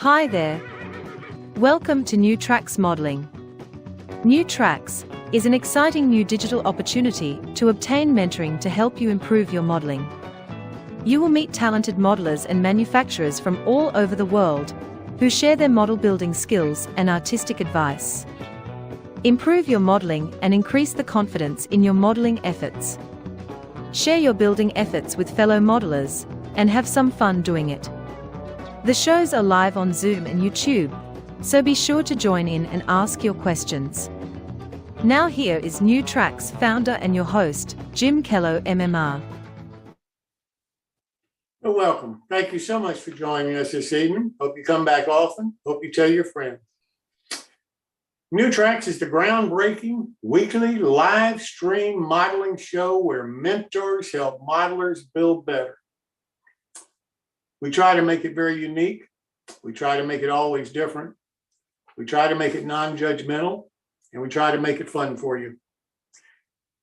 Hi there. Welcome to New Tracks Modeling. New Tracks is an exciting new digital opportunity to obtain mentoring to help you improve your modeling. You will meet talented modelers and manufacturers from all over the world who share their model building skills and artistic advice. Improve your modeling and increase the confidence in your modeling efforts. Share your building efforts with fellow modelers and have some fun doing it. The shows are live on Zoom and YouTube, so be sure to join in and ask your questions. Now here is New Tracks founder and your host, Jim Kello, MMR. Well, welcome. Thank you so much for joining us this evening. Hope you come back often. Hope you tell your friends. New Tracks is the groundbreaking weekly live stream modeling show where mentors help modelers build better. We try to make it very unique. We try to make it always different. We try to make it non-judgmental, and we try to make it fun for you.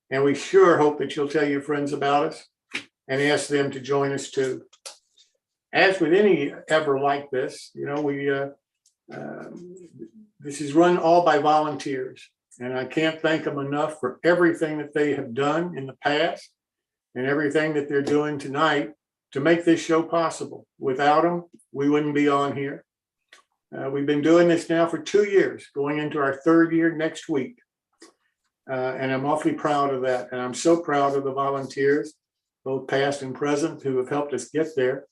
And we sure hope that you'll tell your friends about us and ask them to join us too. As with any ever like this, this is run all by volunteers, and I can't thank them enough for everything that they have done in the past and everything that they're doing tonight to make this show possible. Without them, we wouldn't be on here. We've been doing this now for 2 years, going into our third year next week. And I'm awfully proud of that. And I'm so proud of the volunteers, both past and present, who have helped us get there.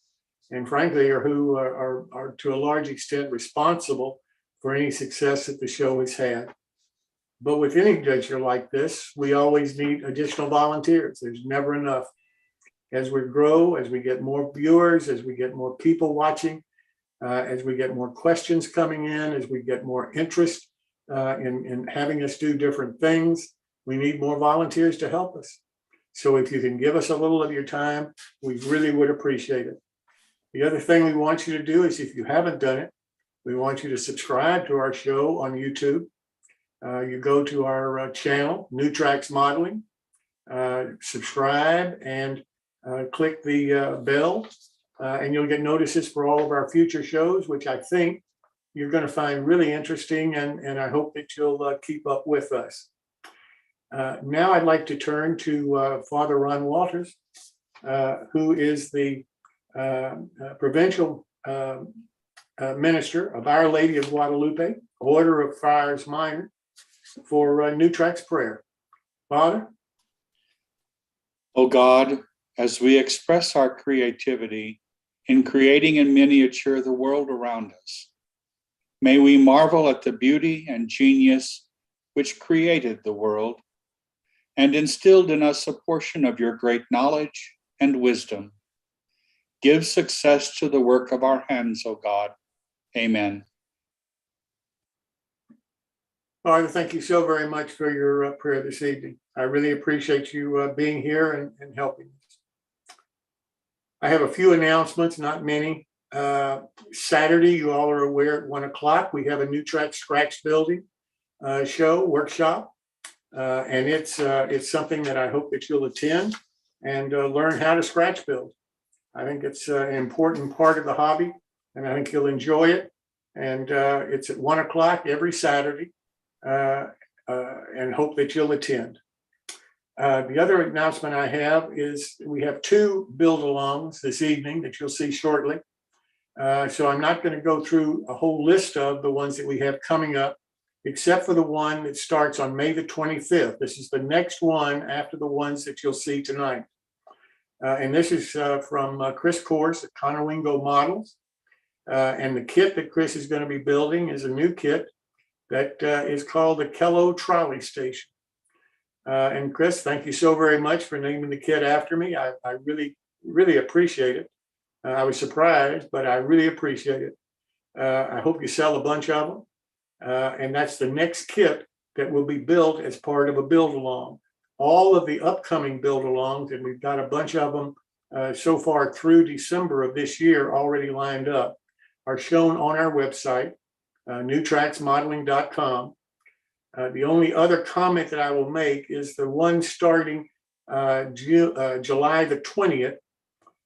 And frankly, who are to a large extent responsible for any success that the show has had. But with any venture like this, we always need additional volunteers. There's never enough. As we grow, as we get more viewers, as we get more people watching, as we get more questions coming in, as we get more interest in having us do different things, we need more volunteers to help us. So if you can give us a little of your time, we really would appreciate it. The other thing we want you to do is, if you haven't done it, we want you to subscribe to our show on YouTube. You go to our channel, New Tracks Modeling, subscribe and click the bell, and you'll get notices for all of our future shows, which I think you're going to find really interesting, and I hope that you'll keep up with us. Now I'd like to turn to Father Ron Walters, who is the provincial minister of Our Lady of Guadalupe, Order of Friars Minor, for New Tracks Prayer. Father? O God, as we express our creativity in creating in miniature the world around us, may we marvel at the beauty and genius which created the world and instilled in us a portion of your great knowledge and wisdom. Give success to the work of our hands, O God. Amen. Father, thank you so very much for your prayer this evening. I really appreciate you being here and helping us. I have a few announcements, not many. Saturday, you all are aware, at 1 o'clock, we have a New Tracks Scratch Building workshop. And it's something that I hope that you'll attend and learn how to scratch build. I think it's an important part of the hobby, and I think you'll enjoy it. And it's at 1 o'clock every Saturday, and hope that you'll attend. The other announcement I have is we have 2 build-alongs this evening that you'll see shortly. So I'm not going to go through a whole list of the ones that we have coming up, except for the one that starts on May the 25th. This is the next one after the ones that you'll see tonight. And this is from Chris Course at Conowingo Models. And the kit that Chris is going to be building is a new kit that is called the Kello Trolley Station. And Chris, thank you so very much for naming the kit after me. I really, really appreciate it. I was surprised, but I really appreciate it. I hope you sell a bunch of them. And that's the next kit that will be built as part of a build-along. All of the upcoming build-alongs, and we've got a bunch of them so far through December of this year already lined up, are shown on our website, newtracksmodeling.com. The only other comment that I will make is the one starting July the 20th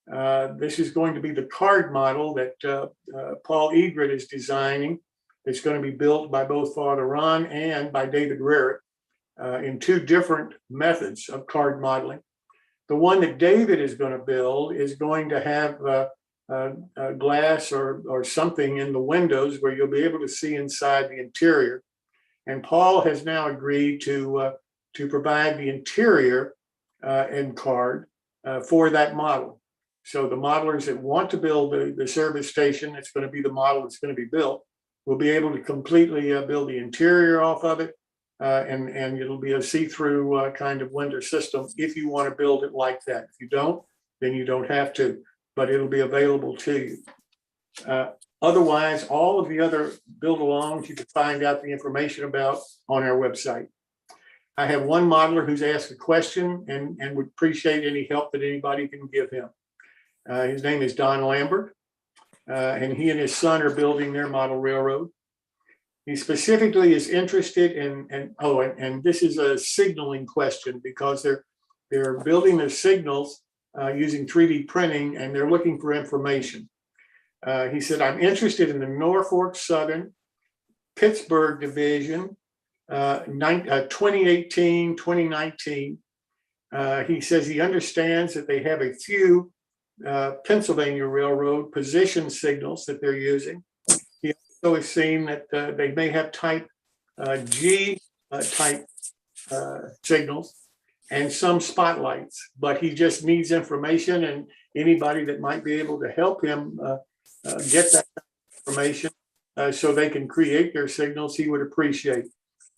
This is going to be the card model that Paul Egret is designing. It's going to be built by both Father Ron and by David Rarick in two different methods of card modeling. The one that David is going to build is going to have glass or something in the windows where you'll be able to see inside the interior. And Paul has now agreed to provide the interior end card for that model. So the modelers that want to build the service station, it's going to be the model that's going to be built, will be able to completely build the interior off of it. And it'll be a see-through kind of window system if you want to build it like that. If you don't, then you don't have to, but it'll be available to you. Otherwise, all of the other build-alongs you can find out the information about on our website. I have one modeler who's asked a question and would appreciate any help that anybody can give him. His name is Don Lambert, and he and his son are building their model railroad. He specifically is interested in, and this is a signaling question because they're building their signals using 3D printing, and they're looking for information. He said, I'm interested in the Norfolk Southern Pittsburgh Division, 2018, 2019. He says he understands that they have a few Pennsylvania Railroad position signals that they're using. He also has seen that they may have type G type signals and some spotlights, but he just needs information, and anybody that might be able to help him get that information so they can create their signals, he would appreciate.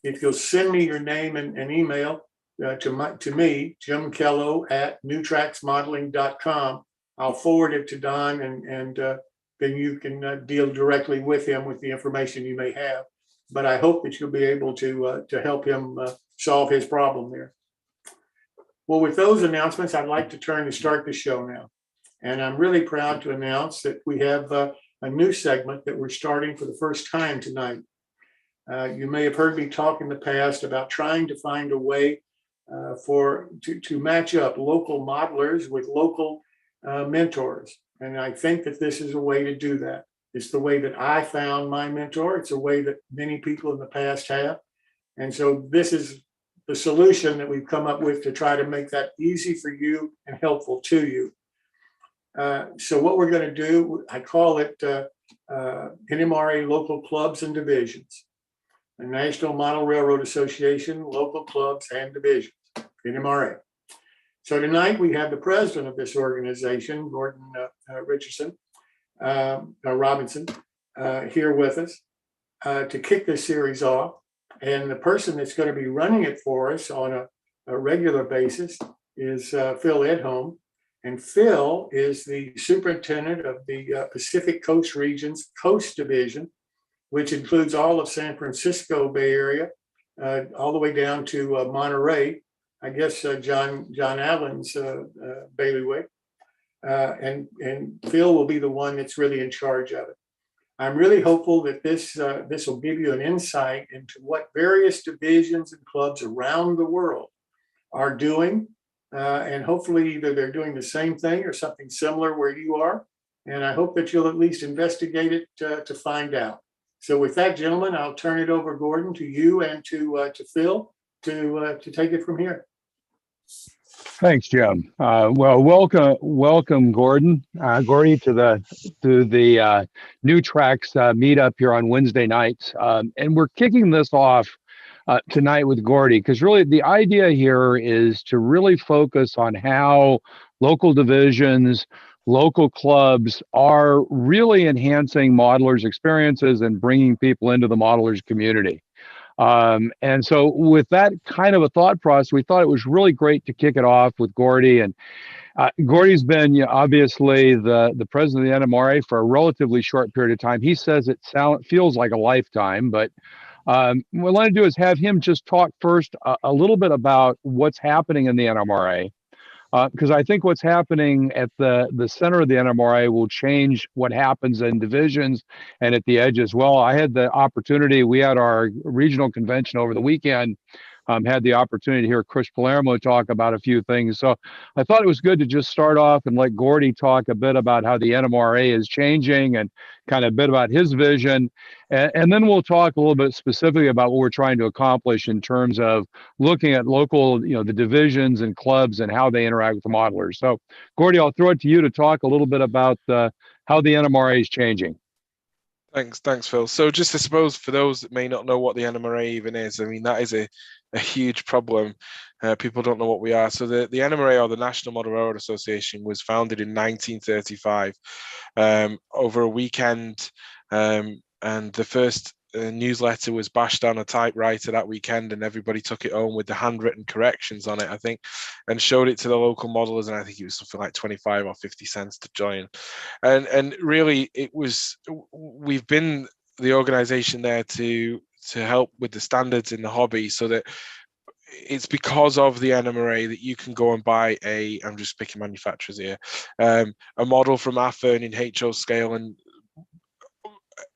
If you'll send me your name and email to me, Jim Kello at newtracksmodeling.com, I'll forward it to Don, and then you can deal directly with him with the information you may have. But I hope that you'll be able to help him solve his problem there. Well, with those announcements, I'd like to start the show now. And I'm really proud to announce that we have a new segment that we're starting for the first time tonight. You may have heard me talk in the past about trying to find a way to match up local modelers with local mentors. And I think that this is a way to do that. It's the way that I found my mentor. It's a way that many people in the past have. And so this is the solution that we've come up with to try to make that easy for you and helpful to you. So what we're going to do, I call it NMRA Local Clubs and Divisions, the National Model Railroad Association Local Clubs and Divisions, NMRA. So tonight we have the president of this organization, Gordon Robinson, here with us to kick this series off. And the person that's going to be running it for us on a regular basis is Phil Edholm. And Phil is the superintendent of the Pacific Coast Region's Coast Division, which includes all of San Francisco Bay Area, all the way down to Monterey, I guess John Allen's bailiwick. And Phil will be the one that's really in charge of it. I'm really hopeful that this will give you an insight into what various divisions and clubs around the world are doing. And hopefully either they're doing the same thing or something similar where you are. And I hope that you'll at least investigate it to find out. So with that, gentlemen, I'll turn it over, Gordon, to you and to Phil to take it from here. Thanks, Jim. Well, welcome, Gordon. Gordy, to the New Tracks meetup here on Wednesday nights, and we're kicking this off tonight with Gordy because really the idea here is to really focus on how local divisions, local clubs are really enhancing modelers' experiences and bringing people into the modelers' community. And so with that kind of a thought process, we thought it was really great to kick it off with Gordy. And Gordy's been obviously the president of the NMRA for a relatively short period of time. He says it feels like a lifetime, but what I want to do is have him just talk first a little bit about what's happening in the NMRA. Because I think what's happening at the center of the NMRA will change what happens in divisions and at the edges. Well, I had the opportunity, we had our regional convention over the weekend had the opportunity to hear Chris Palermo talk about a few things. So I thought it was good to just start off and let Gordy talk a bit about how the NMRA is changing and kind of a bit about his vision. And then we'll talk a little bit specifically about what we're trying to accomplish in terms of looking at local, the divisions and clubs and how they interact with the modelers. So Gordy, I'll throw it to you to talk a little bit about how the NMRA is changing. Thanks, Phil. So just I suppose for those that may not know what the NMRA even is, I mean, that is a huge problem. People don't know what we are. So the NMRA, or the National Model Railroad Association, was founded in 1935 over a weekend, and the first newsletter was bashed on a typewriter that weekend, and everybody took it home with the handwritten corrections on it, I think, and showed it to the local modelers, and I think it was something like 25 or 50 cents to join. And really, we've been the organization there to help with the standards in the hobby, so that it's because of the NMRA that you can go and buy I'm just picking manufacturers here, a model from Athearn in HO scale, and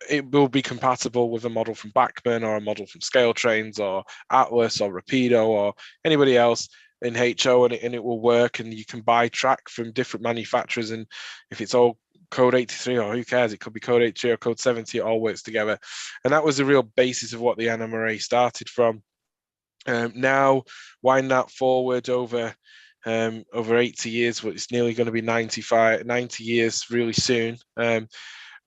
it will be compatible with a model from Bachmann or a model from Scale Trains or Atlas or Rapido or anybody else in HO, and it will work. And you can buy track from different manufacturers, and if it's all code 83, or who cares, it could be code 83 or code 70, it all works together. And that was the real basis of what the NMRA started from. Now, wind that forward over 80 years, well, it's nearly going to be 90 years really soon.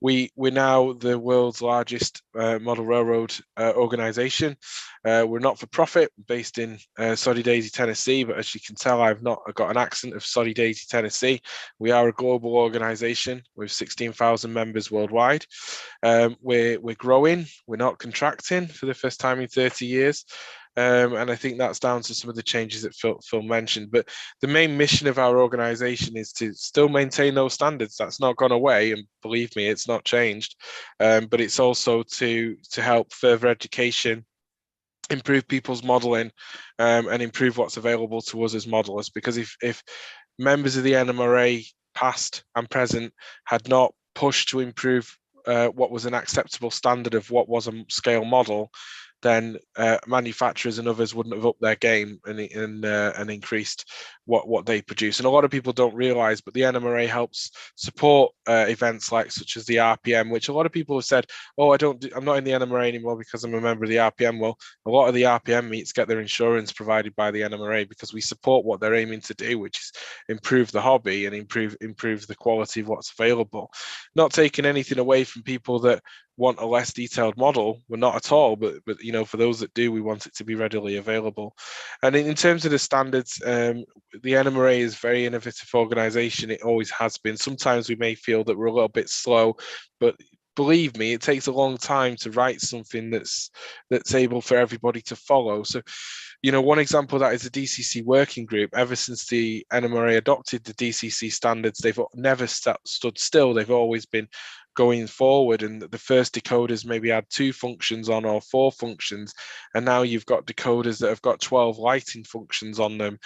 We're now the world's largest model railroad organization. We're not for profit, based in Soddy Daisy, Tennessee, but as you can tell, I've not got an accent of Soddy Daisy, Tennessee. We are a global organization with 16,000 members worldwide. We're growing, we're not contracting for the first time in 30 years. And I think that's down to some of the changes that Phil mentioned. But the main mission of our organization is to still maintain those standards. That's not gone away, and believe me, it's not changed. But it's also to help further education, improve people's modeling, and improve what's available to us as modelers. Because if members of the NMRA, past and present, had not pushed to improve what was an acceptable standard of what was a scale model, then manufacturers and others wouldn't have upped their game and increased what they produce. And a lot of people don't realize, but the NMRA helps support events such as the RPM, which a lot of people have said, oh, I'm not in the NMRA anymore because I'm a member of the RPM. Well, a lot of the RPM meets get their insurance provided by the NMRA, because we support what they're aiming to do, which is improve the hobby and improve the quality of what's available. Not taking anything away from people that want a less detailed model. We're not at all, but for those that do, we want it to be readily available. And in terms of the standards, the NMRA is a very innovative organization. It always has been. Sometimes we may feel that we're a little bit slow, but believe me, it takes a long time to write something that's able for everybody to follow. So, one example of that is the DCC working group. Ever since the NMRA adopted the DCC standards, they've never stood still. They've always been going forward, and the first decoders maybe had 2 functions on, or 4 functions, and now you've got decoders that have got 12 lighting functions on them,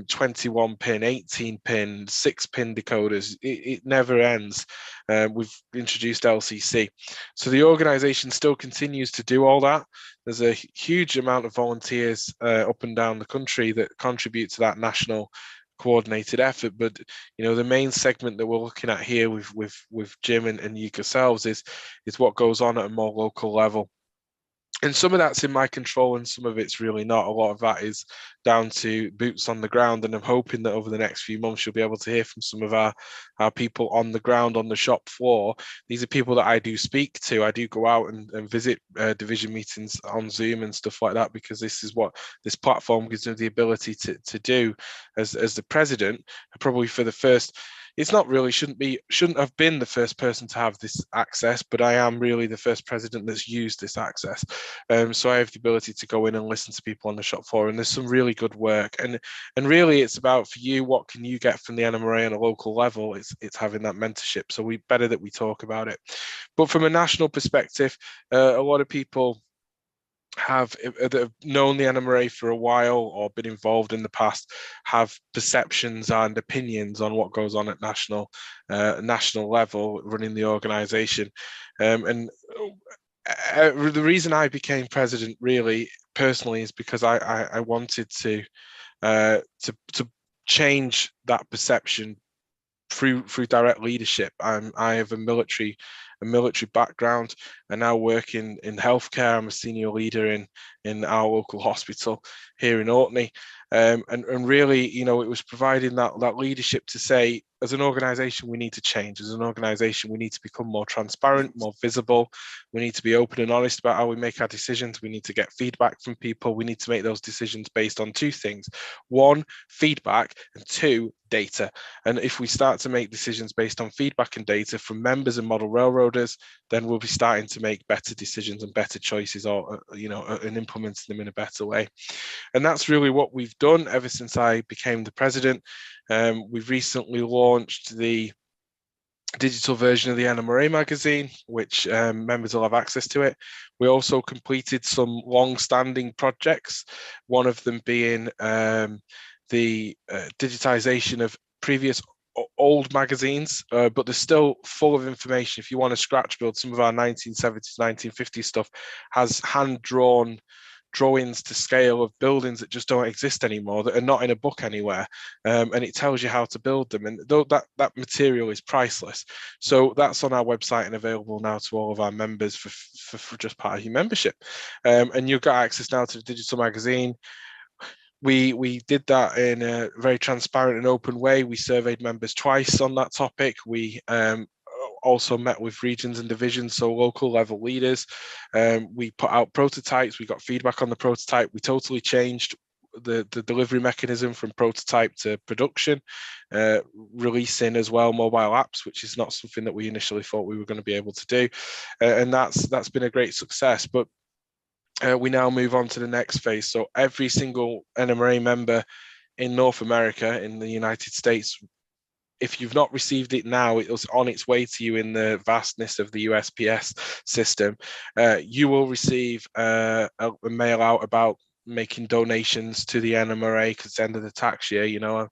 21 pin, 18 pin, 6 pin decoders. It never ends. We've introduced LCC, so the organization still continues to do all that. There's a huge amount of volunteers up and down the country that contribute to that national coordinated effort. But the main segment that we're looking at here with Jim and you yourselves is what goes on at a more local level. And some of that's in my control, and some of it's really not. A lot of that is down to boots on the ground, and I'm hoping that over the next few months you'll be able to hear from some of our people on the ground, on the shop floor. These are people that I do speak to. I do go out and visit division meetings on Zoom and stuff like that, because this is what this platform gives me the ability to do as the president. Probably for the first, it's not really, shouldn't have been the first person to have this access, but I am really the first president that's used this access. So I have the ability to go in and listen to people on the shop floor, and there's some really good work. And really, it's about, for you, what can you get from the NMRA on a local level? It's having that mentorship. So better that we talk about it. But from a national perspective, a lot of people that have known the NMRA for a while or been involved in the past have perceptions and opinions on what goes on at national level running the organization. And The reason I became president, really personally, is because I wanted to change that perception through direct leadership. I have a military background. I now work in healthcare. I'm a senior leader in our local hospital here in Orkney. And really, you know, it was providing that leadership to say, as an organization, we need to change. As an organization, we need to become more transparent, more visible. We need to be open and honest about how we make our decisions. We need to get feedback from people. We need to make those decisions based on two things: one, feedback, and two, data. And if we start to make decisions based on feedback and data from members and model railroaders, then we'll be starting to make better decisions and better choices, or and implementing them in a better way. And that's really what we've done ever since I became the president. We've recently launched the digital version of the NMRA magazine, which members will have access to it. We also completed some long-standing projects, one of them being the digitization of previous old magazines, but they're still full of information. If you want to scratch build, some of our 1970s, 1950s stuff has hand-drawn drawings to scale of buildings that just don't exist anymore, that are not in a book anywhere, and it tells you how to build them. And that material is priceless. So that's on our website and available now to all of our members for just part of your membership. And you've got access now to the digital magazine. We did that in a very transparent and open way. We surveyed members twice on that topic. We also met with regions and divisions, so local level leaders. We put out prototypes. We got feedback on the prototype. We totally changed the delivery mechanism from prototype to production, releasing as well mobile apps, which is not something that we initially thought we were going to be able to do. And that's been a great success. But we now move on to the next phase. So every single NMRA member in North America, in the United States, if you've not received it now, it was on its way to you in the vastness of the USPS system. You will receive a mail out about making donations to the NMRA, because it's the end of the tax year. You know,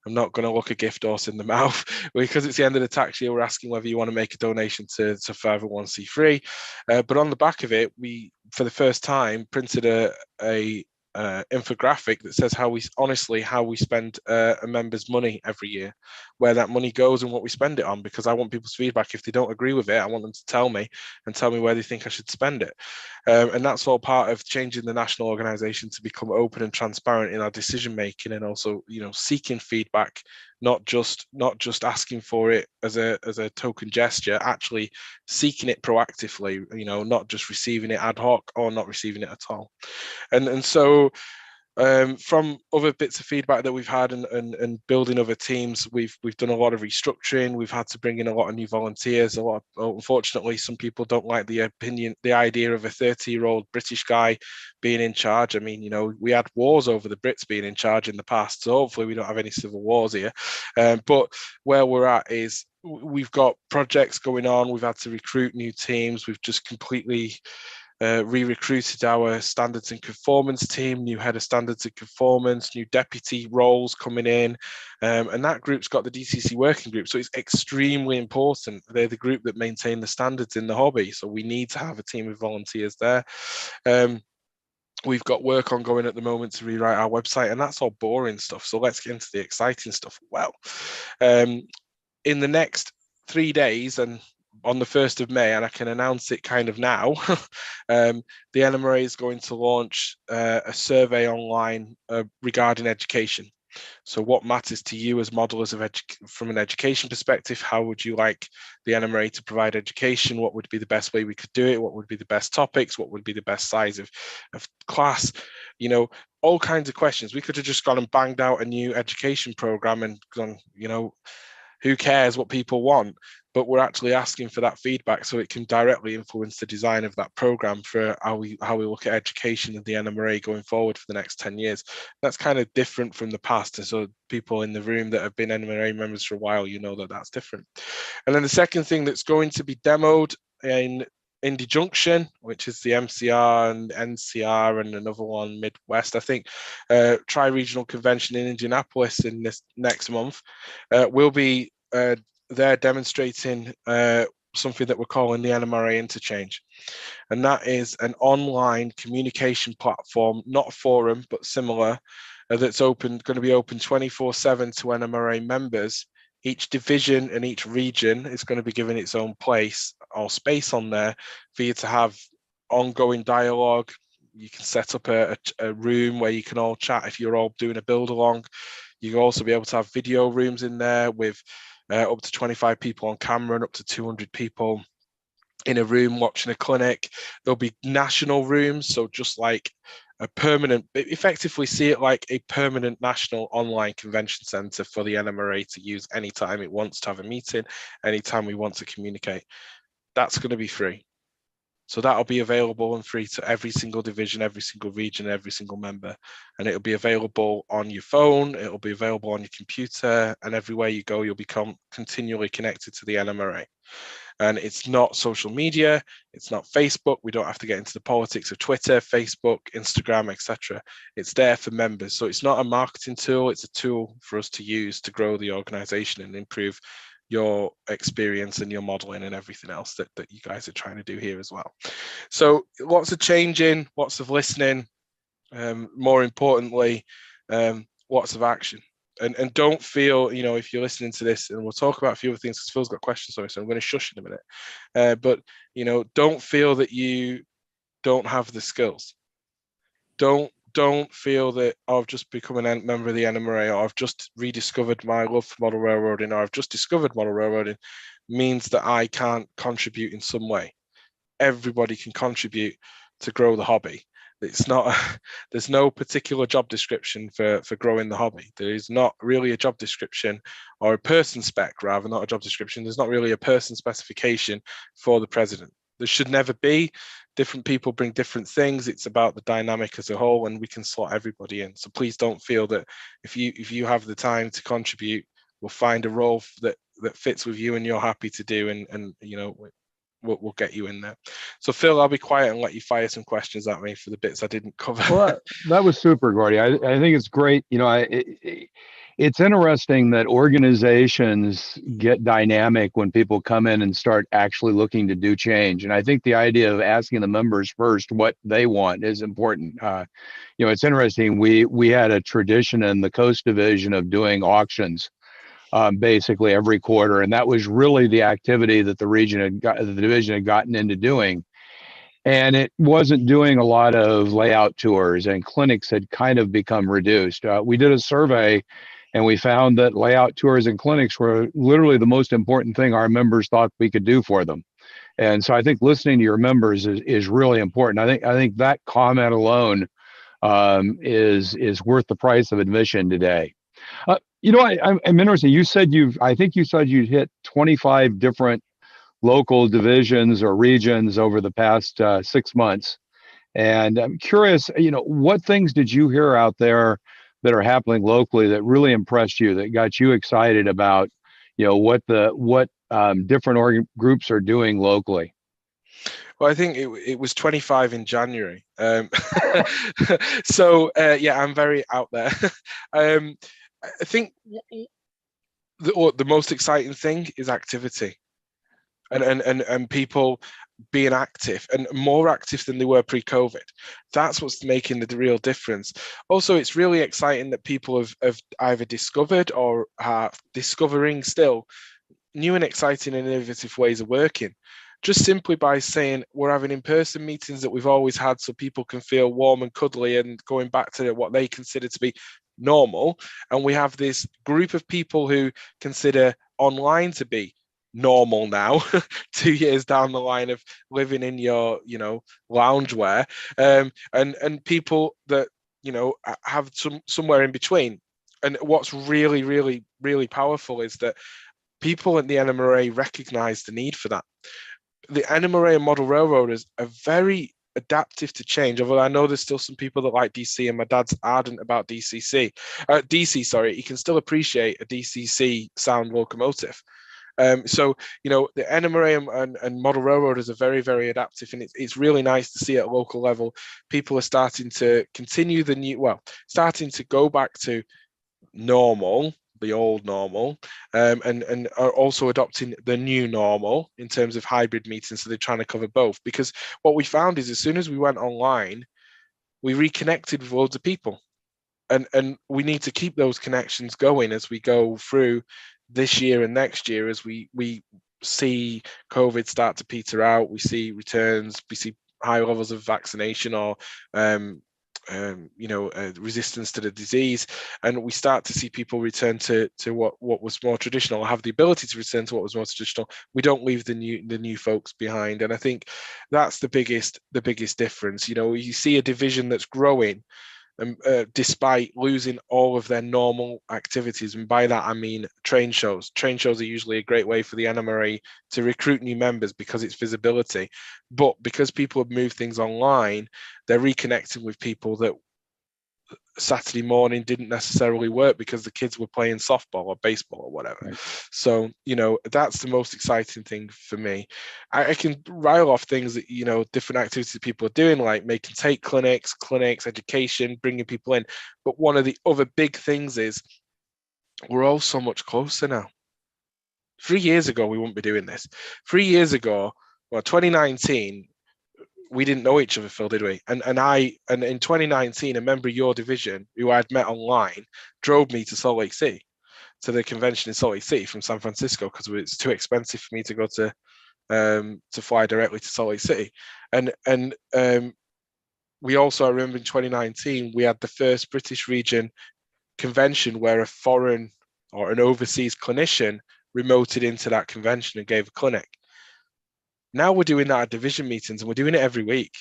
I'm not going to look a gift horse in the mouth, because it's the end of the tax year. We're asking whether you want to make a donation to 501c3. But on the back of it, we, for the first time, printed a infographic that says how we spend a member's money every year, where that money goes and what we spend it on, because I want people's feedback. If they don't agree with it, I want them to tell me where they think I should spend it. And that's all part of changing the national organization to become open and transparent in our decision making, and also, you know, seeking feedback, not just asking for it as a token gesture, actually seeking it proactively, you know, not just receiving it ad hoc or not receiving it at all. And so from other bits of feedback that we've had and building other teams, we've done a lot of restructuring. We've had to bring in a lot of new volunteers. Unfortunately, some people don't like the idea of a 30-year-old British guy being in charge. I mean, you know, we had wars over the Brits being in charge in the past, so hopefully we don't have any civil wars here. But where we're at is we've got projects going on. We've had to recruit new teams. We've just completely re-recruited our standards and conformance team, new head of standards and conformance, new deputy roles coming in, and that group's got the DCC working group. So it's extremely important. They're the group that maintain the standards in the hobby. So we need to have a team of volunteers there. We've got work ongoing at the moment to rewrite our website, and that's all boring stuff. So let's get into the exciting stuff. Well, in the next 3 days, and on the 1st of May, and I can announce it kind of now, the NMRA is going to launch a survey online regarding education. So what matters to you as modelers from an education perspective? How would you like the NMRA to provide education? What would be the best way we could do it? What would be the best topics? What would be the best size of class? You know, all kinds of questions. We could have just gone and banged out a new education program and gone, you know, who cares what people want? But we're actually asking for that feedback so it can directly influence the design of that program for how we look at education in the NMRA going forward for the next 10 years. That's kind of different from the past. And so people in the room that have been NMRA members for a while, you know that that's different. And then the second thing that's going to be demoed in Indy Junction, which is the MCR and NCR and another one Midwest, I think, Tri-Regional Convention in Indianapolis in this next month, will be there demonstrating something that we're calling the NMRA Interchange. And that is an online communication platform, not a forum, but similar, that's going to be open 24/7 to NMRA members. Each division and each region is going to be given its own place or space on there for you to have ongoing dialogue. You can set up a room where you can all chat if you're all doing a build along. You'll also be able to have video rooms in there with up to 25 people on camera and up to 200 people in a room watching a clinic. There'll be national rooms, so just like a permanent, effectively see it like a permanent national online convention center for the NMRA to use anytime it wants to have a meeting, anytime we want to communicate. That's going to be free. So that'll be available and free to every single division, every single region, every single member. And it'll be available on your phone, it'll be available on your computer, and everywhere you go, you'll become continually connected to the NMRA. And it's not social media, it's not Facebook. We don't have to get into the politics of Twitter, Facebook, Instagram, etc. It's there for members. So it's not a marketing tool, it's a tool for us to use to grow the organization and improve your experience and your modeling and everything else that you guys are trying to do here as well. So lots of changing, lots of listening, more importantly, lots of action. And don't feel, if you're listening to this, and we'll talk about a few other things because Phil's got questions on it, so I'm going to shush in a minute. But, don't feel that you don't have the skills. Don't feel that I've just become a member of the NMRA, or I've just rediscovered my love for model railroading, or I've just discovered model railroading means that I can't contribute in some way. Everybody can contribute to grow the hobby. It's not, there's no particular job description for growing the hobby. There is not really a job description, or a person spec rather, not a job description. There's not really a person specification for the president. There should never be. Different people bring different things. It's about the dynamic as a whole, and we can slot everybody in. So please don't feel that if you have the time to contribute, we'll find a role that fits with you and you're happy to do, and we'll get you in there. So Phil, I'll be quiet and let you fire some questions at me for the bits I didn't cover. Well, that was super, Gordy. I think it's great. It's interesting that organizations get dynamic when people come in and start actually looking to do change. And I think the idea of asking the members first what they want is important. It's interesting. We had a tradition in the Coast Division of doing auctions basically every quarter, and that was really the activity that the division had gotten into doing. And it wasn't doing a lot of layout tours, and clinics had kind of become reduced. We did a survey, and we found that layout tours and clinics were literally the most important thing our members thought we could do for them. And so I think listening to your members is really important. I think that comment alone is worth the price of admission today. I'm interested. I think you said you'd hit 25 different local divisions or regions over the past 6 months. And I'm curious, what things did you hear out there that are happening locally that really impressed you, that got you excited about, what different groups are doing locally? Well, I think it was 25 in January. So yeah, I'm very out there. I think the most exciting thing is activity. And people being active, and more active than they were pre-COVID. That's what's making the real difference. Also, it's really exciting that people have either discovered or are discovering still new and exciting and innovative ways of working. Just simply by saying we're having in-person meetings that we've always had, so people can feel warm and cuddly and going back to what they consider to be normal. And we have this group of people who consider online to be normal now, 2 years down the line of living in your loungewear, and people that have somewhere in between. And what's really, really, really powerful is that people at the NMRA recognize the need for that. The NMRA and model railroaders are very adaptive to change, although I know there's still some people that like DC, and my dad's ardent about DC, sorry. He can still appreciate a DCC sound locomotive. So, the NMRA and model railroaders are very, very adaptive, and it's really nice to see at a local level, people are starting to continue starting to go back to normal, the old normal, and are also adopting the new normal in terms of hybrid meetings. So they're trying to cover both, because what we found is as soon as we went online, we reconnected with loads of people. And we need to keep those connections going as we go through this year and next year, as we see COVID start to peter out, we see returns, we see high levels of vaccination or resistance to the disease, and we start to see people return to what was more traditional, or have the ability to return to what was more traditional. We don't leave the new folks behind, and I think that's the biggest difference. You see a division that's growing, despite losing all of their normal activities. And by that, I mean train shows. Train shows are usually a great way for the NMRA to recruit new members because it's visibility. But because people have moved things online, they're reconnecting with people that Saturday morning didn't necessarily work because the kids were playing softball or baseball or whatever. Right. So, that's the most exciting thing for me. I can rile off things that, different activities that people are doing, like making take clinics, education, bringing people in. But one of the other big things is we're all so much closer now. 3 years ago, we wouldn't be doing this. 3 years ago, 2019, we didn't know each other, Phil, did we? And in 2019, a member of your division who I'd met online drove me to Salt Lake City, to the convention in Salt Lake City from San Francisco, because it's too expensive for me to go to fly directly to Salt Lake City. And we also, I remember in 2019, we had the first British region convention where a foreign or an overseas clinician remoted into that convention and gave a clinic. Now we're doing that at division meetings, and we're doing it every week.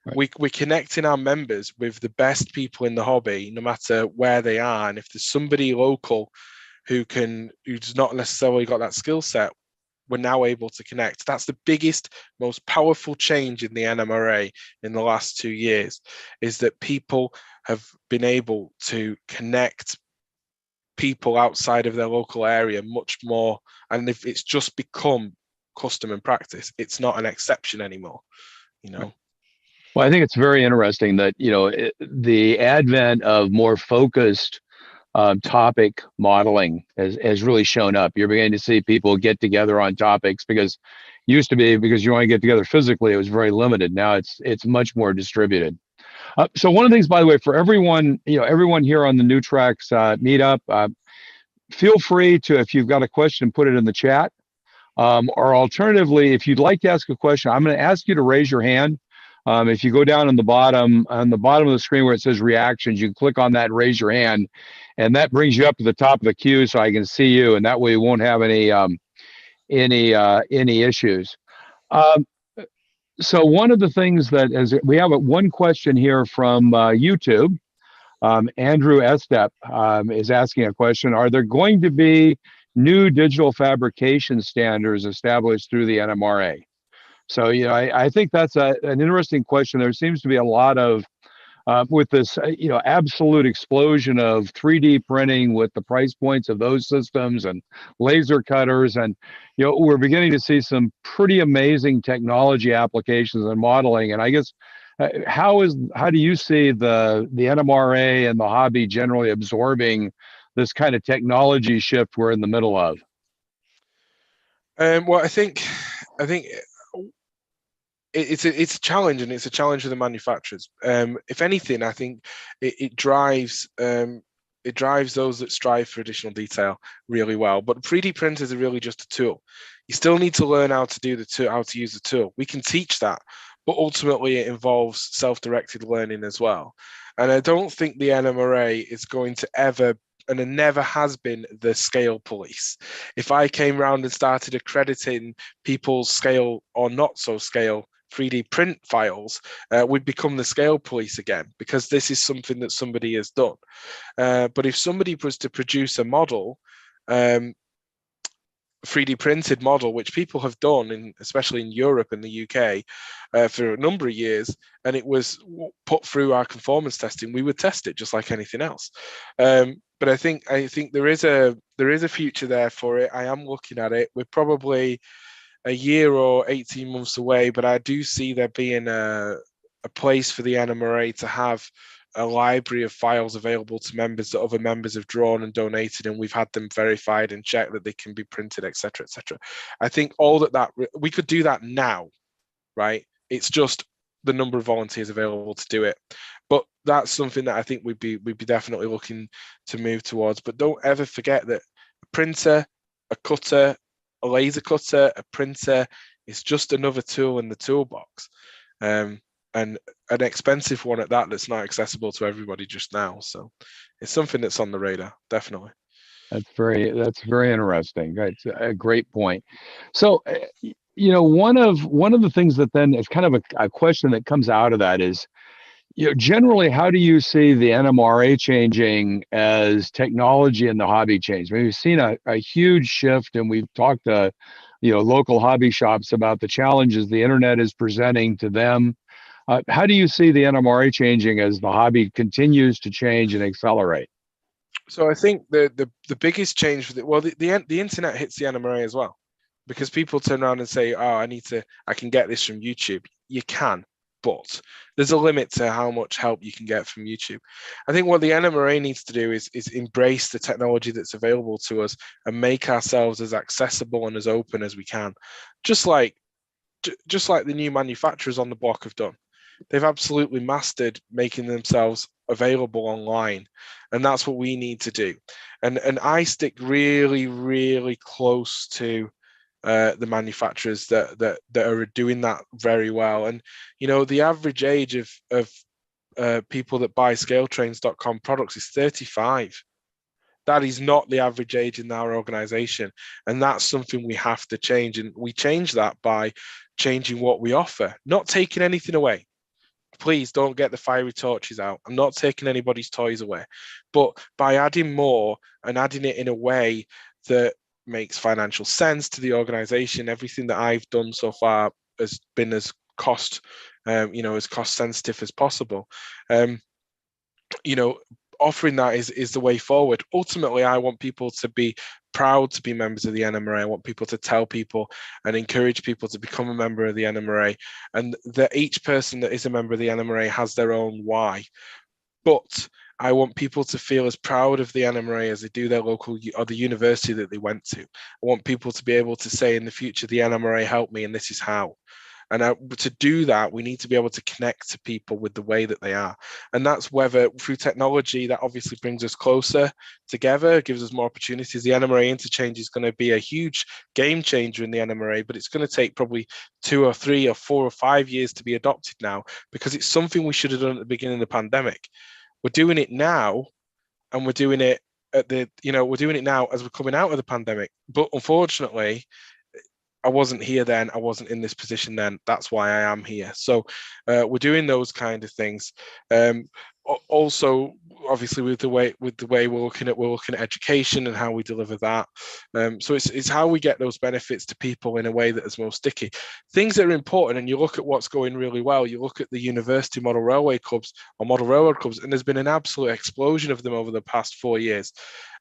Right. We're connecting our members with the best people in the hobby, no matter where they are. And if there's somebody local who's not necessarily got that skill set, we're now able to connect. That's the biggest, most powerful change in the NMRA in the last 2 years, is that people have been able to connect people outside of their local area much more. And if it's just become custom and practice, it's not an exception anymore. Well, I think it's very interesting that the advent of more focused topic modeling has really shown up. You're beginning to see people get together on topics, because used to be, because you want to get together physically, it was very limited. Now it's much more distributed. So one of the things, by the way, for everyone here on the New Tracks meetup, feel free to, if you've got a question, put it in the chat. Or alternatively, if you'd like to ask a question, I'm going to ask you to raise your hand. If you go down on the bottom of the screen where it says reactions, you can click on that and raise your hand, and that brings you up to the top of the queue so I can see you, and that way you won't have any issues. So one of the things that we have one question here from YouTube. Andrew Estep is asking a question: are there going to be new digital fabrication standards established through the NMRA? So, I think that's an interesting question. There seems to be a lot of, with this, absolute explosion of 3D printing, with the price points of those systems and laser cutters. And, we're beginning to see some pretty amazing technology applications and modeling. And I guess, how do you see the NMRA and the hobby generally absorbing this kind of technology shift we're in the middle of? Well, I think it's a challenge, and it's a challenge for the manufacturers. If anything, I think it drives those that strive for additional detail really well. But 3D printers are really just a tool. You still need to learn how to use the tool. We can teach that, but ultimately it involves self-directed learning as well. And I don't think the NMRA is going to ever, and it never has been, the scale police. If I came around and started accrediting people's scale or not so scale 3D print files, we'd become the scale police again, because this is something that somebody has done. But if somebody was to produce a model, 3D printed model, which people have done, especially in Europe and the UK, for a number of years, and it was put through our conformance testing, we would test it just like anything else. But I think there is a future there for it. I am looking at it. We're probably a year or 18 months away, but I do see there being a place for the NMRA to have a library of files available to members that other members have drawn and donated, and we've had them verified and checked that they can be printed, etc., etc. I think all that we could do that now, right? It's just the number of volunteers available to do it. But that's something that I think we'd be definitely looking to move towards. But don't ever forget that a printer, a cutter, a laser cutter, a printer is just another tool in the toolbox. And an expensive one at that that's not accessible to everybody just now. So it's something that's on the radar, definitely. That's very interesting. That's a great point. So, you know, one of the things that then is kind of a question that comes out of that is, you know, generally, how do you see the NMRA changing as technology in the hobby change? I mean, we've seen a huge shift, and we've talked to, you know, local hobby shops about the challenges the internet is presenting to them. How do you see the NMRA changing as the hobby continues to change and accelerate? So I think the biggest change for the internet hits the NMRA as well, because people turn around and say, oh, I can get this from YouTube. You can, but there's a limit to how much help you can get from YouTube. I think what the NMRA needs to do is embrace the technology that's available to us and make ourselves as accessible and as open as we can, just like the new manufacturers on the block have done. They've absolutely mastered making themselves available online, and that's what we need to do. And I stick really, really close to the manufacturers that are doing that very well. And you know, the average age of people that buy scaletrains.com products is 35. That is not the average age in our organization, and that's something we have to change. And we change that by changing what we offer, not taking anything away. Please don't get the fiery torches out. I'm not taking anybody's toys away, but by adding more and adding it in a way that makes financial sense to the organization. Everything that I've done so far has been as cost sensitive as possible. You know, offering that is the way forward. Ultimately, I want people to be proud to be members of the NMRA. I want people to tell people and encourage people to become a member of the NMRA, and that each person that is a member of the NMRA has their own why. But I want people to feel as proud of the NMRA as they do their local or the university that they went to. I want people to be able to say in the future, the NMRA helped me and this is how. And to do that, we need to be able to connect to people with the way that they are. And that's whether through technology, that obviously brings us closer together, gives us more opportunities. The NMRA interchange is going to be a huge game changer in the NMRA, but it's going to take probably 2 or 3 or 4 or 5 years to be adopted now, because it's something we should have done at the beginning of the pandemic. We're doing it now, and we're doing it we're doing it now as we're coming out of the pandemic. But unfortunately, I wasn't here then. I wasn't in this position then. That's why I am here. So we're doing those kind of things. Also, obviously, with the way we're looking at education and how we deliver that. So it's how we get those benefits to people in a way that is most sticky. Things that are important, and you look at what's going really well. You look at the university model railway clubs or model railroad clubs, and there's been an absolute explosion of them over the past 4 years.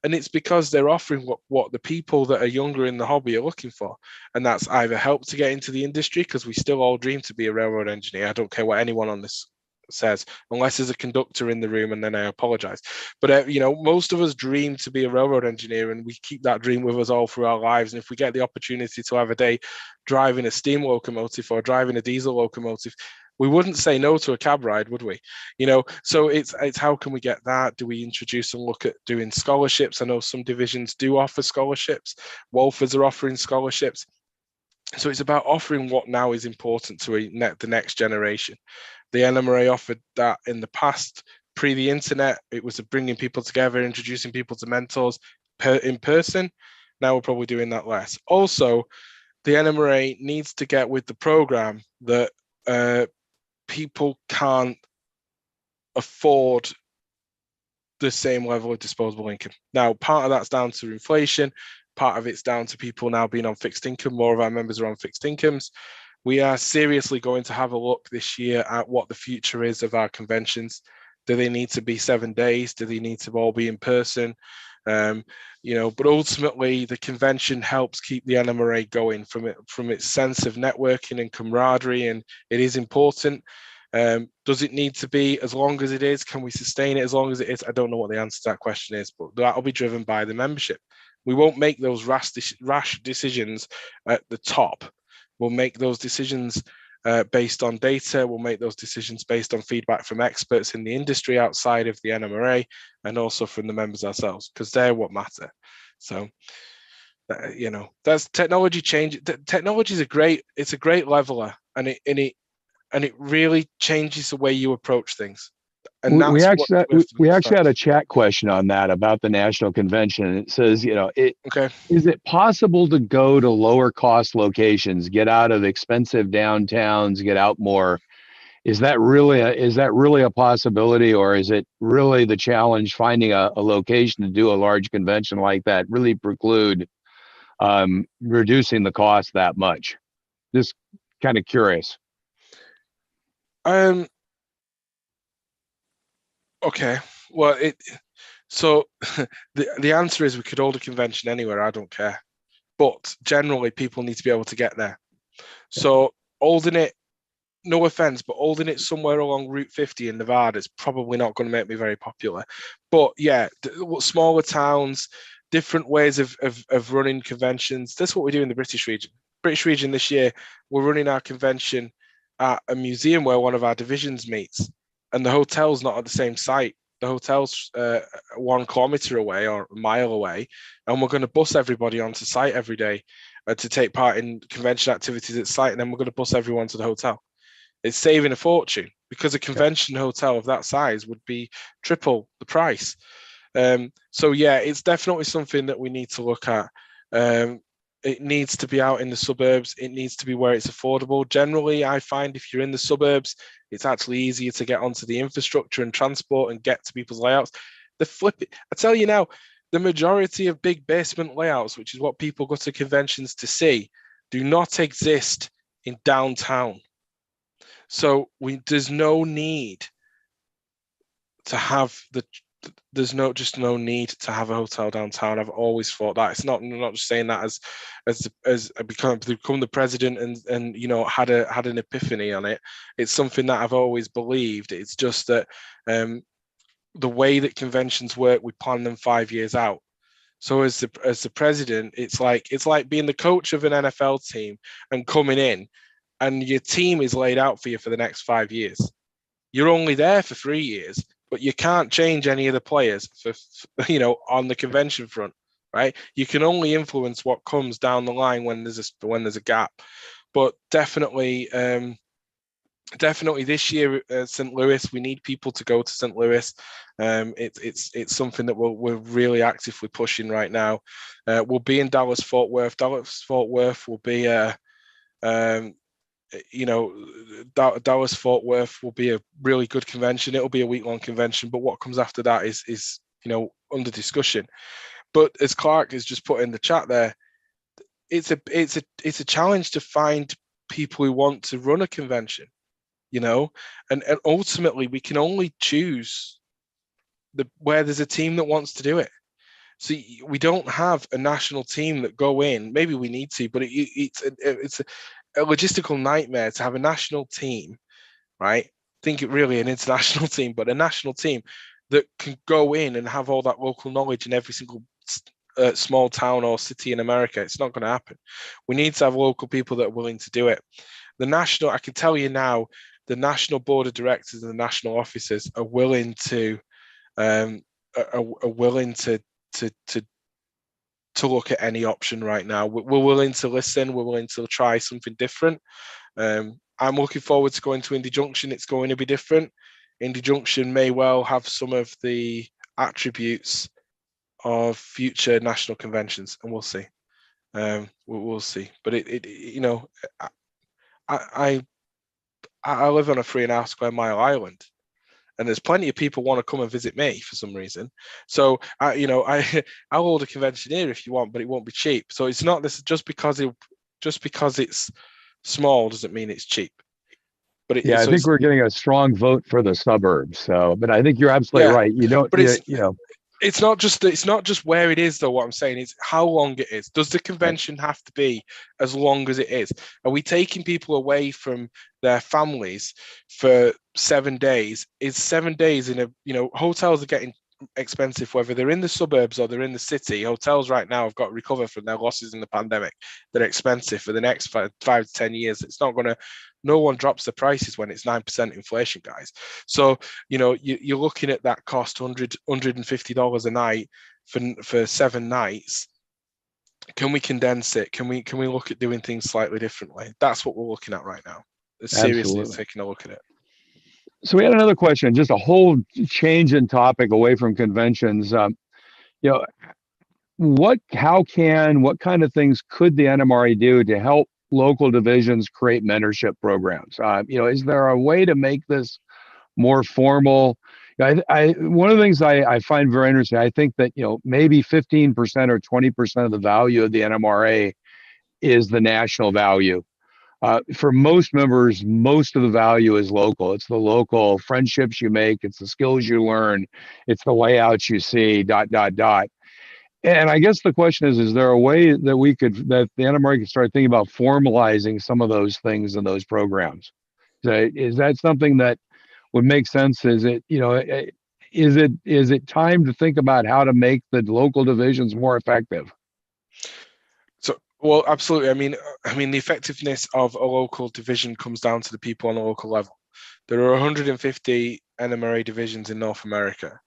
And it's because they're offering what the people that are younger in the hobby are looking for. And that's either help to get into the industry, because we still all dream to be a railroad engineer. I don't care what anyone on this says, unless there's a conductor in the room, and then I apologize. But most of us dream to be a railroad engineer, and we keep that dream with us all through our lives. And if we get the opportunity to have a day driving a steam locomotive or driving a diesel locomotive, we wouldn't say no to a cab ride, would we? So it's how can we get that? Do we introduce and look at doing scholarships? I know some divisions do offer scholarships. Wolfers are offering scholarships. So it's about offering what now is important to the next generation. The NMRA offered that in the past, pre the internet. It was bringing people together, introducing people to mentors in person. Now we're probably doing that less. Also, the NMRA needs to get with the program that people can't afford the same level of disposable income. Now, part of that's down to inflation. Part of it's down to people now being on fixed income. More of our members are on fixed incomes. We are seriously going to have a look this year at what the future is of our conventions. Do they need to be 7 days? Do they need to all be in person? But ultimately the convention helps keep the NMRA going from its sense of networking and camaraderie, and it is important. Does it need to be as long as it is? Can we sustain it as long as it is? I don't know what the answer to that question is, but that will be driven by the membership. We won't make those rash decisions at the top. We'll make those decisions based on data. We'll make those decisions based on feedback from experts in the industry outside of the NMRA and also from the members ourselves, because they're what matter. So, you know, that's technology change. Technology is it's a great leveler, and it really changes the way you approach things. And we that's we actually had a chat question on that about the national convention. It says, you know, okay. Is it possible to go to lower cost locations, get out of expensive downtowns, get out more? Is that really a possibility, or is it really the challenge finding a location to do a large convention like that really preclude reducing the cost that much? Just kind of curious. Okay. Well, so the answer is we could hold a convention anywhere. I don't care, but generally people need to be able to get there. So holding it, no offense, but holding it somewhere along Route 50 in Nevada is probably not going to make me very popular. But yeah, smaller towns, different ways of running conventions. That's what we do in the British region. British region this year, we're running our convention at a museum where one of our divisions meets, and the hotel's not at the same site. The hotel's 1 kilometer away or a mile away, and we're going to bus everybody onto site every day to take part in convention activities at site, and then we're going to bus everyone to the hotel. It's saving a fortune because a convention hotel of that size would be triple the price. So yeah, it's definitely something that we need to look at. It needs to be out in the suburbs. It needs to be where it's affordable. Generally, I find if you're in the suburbs, it's actually easier to get onto the infrastructure and transport and get to people's layouts. I tell you now, the majority of big basement layouts, which is what people go to conventions to see, do not exist in downtown. So there's no need to have there's no need to have a hotel downtown. I've always thought that. I'm not just saying that as I become the president and you know had an epiphany on it. It's something that I've always believed. It's just that the way that conventions work, we plan them 5 years out. So as the president, it's like being the coach of an NFL team and coming in, and your team is laid out for you for the next 5 years. You're only there for 3 years, but you can't change any of the players for on the convention front, right? You can only influence what comes down the line when there's a gap. But definitely this year at St. Louis, we need people to go to St. Louis. It's something that we're really actively pushing right now. We'll be in Dallas Fort Worth. Dallas Fort Worth will be Dallas Fort Worth will be a really good convention. It'll be a week-long convention, but what comes after that is under discussion. But as Clark has just put in the chat there, it's a challenge to find people who want to run a convention, and ultimately we can only choose where there's a team that wants to do it. So we don't have a national team that go in. Maybe we need to, but it's a logistical nightmare to have a national team, right? Think it really an international team, but a national team that can go in and have all that local knowledge in every single small town or city in America. It's not going to happen. We need to have local people that are willing to do it. I can tell you now, the national board of directors and the national officers are willing to look at any option right now. We're willing to listen. We're willing to try something different. I'm looking forward to going to Indy Junction. It's going to be different. Indy Junction may well have some of the attributes of future national conventions, and we'll see. We'll see. But I live on a 3.5 square mile island, and there's plenty of people want to come and visit me for some reason. So I'll hold a convention here if you want, but it won't be cheap. So it's not this just because it's small doesn't mean it's cheap. But I think we're getting a strong vote for the suburbs. So, but I think you're absolutely right. You don't, but it's not just where it is though. What I'm saying is how long it is. Does the convention have to be as long as it is? Are we taking people away from their families for 7 days is 7 days in a, hotels are getting expensive, whether they're in the suburbs or they're in the city. Hotels right now have got to recover from their losses in the pandemic. They're expensive for the next 5 to 10 years. It's not going to, no one drops the prices when it's 9% inflation, guys. So, you're looking at that cost $150 a night for 7 nights. Can we condense it? Can we look at doing things slightly differently? That's what we're looking at right now. Seriously, Absolutely. taking a look at it. So we had another question, just a whole change in topic away from conventions. What kind of things could the NMRA do to help local divisions create mentorship programs? Is there a way to make this more formal? One of the things I find very interesting, I think that, maybe 15% or 20% of the value of the NMRA is the national value. For most members, most of the value is local. It's the local friendships you make. It's the skills you learn. It's the layouts you see, ... And I guess the question is there a way that that the NMRA could start thinking about formalizing some of those things in those programs? Is that something that would make sense? Is it time to think about how to make the local divisions more effective? Well, absolutely. I mean, the effectiveness of a local division comes down to the people on a local level. There are 150 NMRA divisions in North America.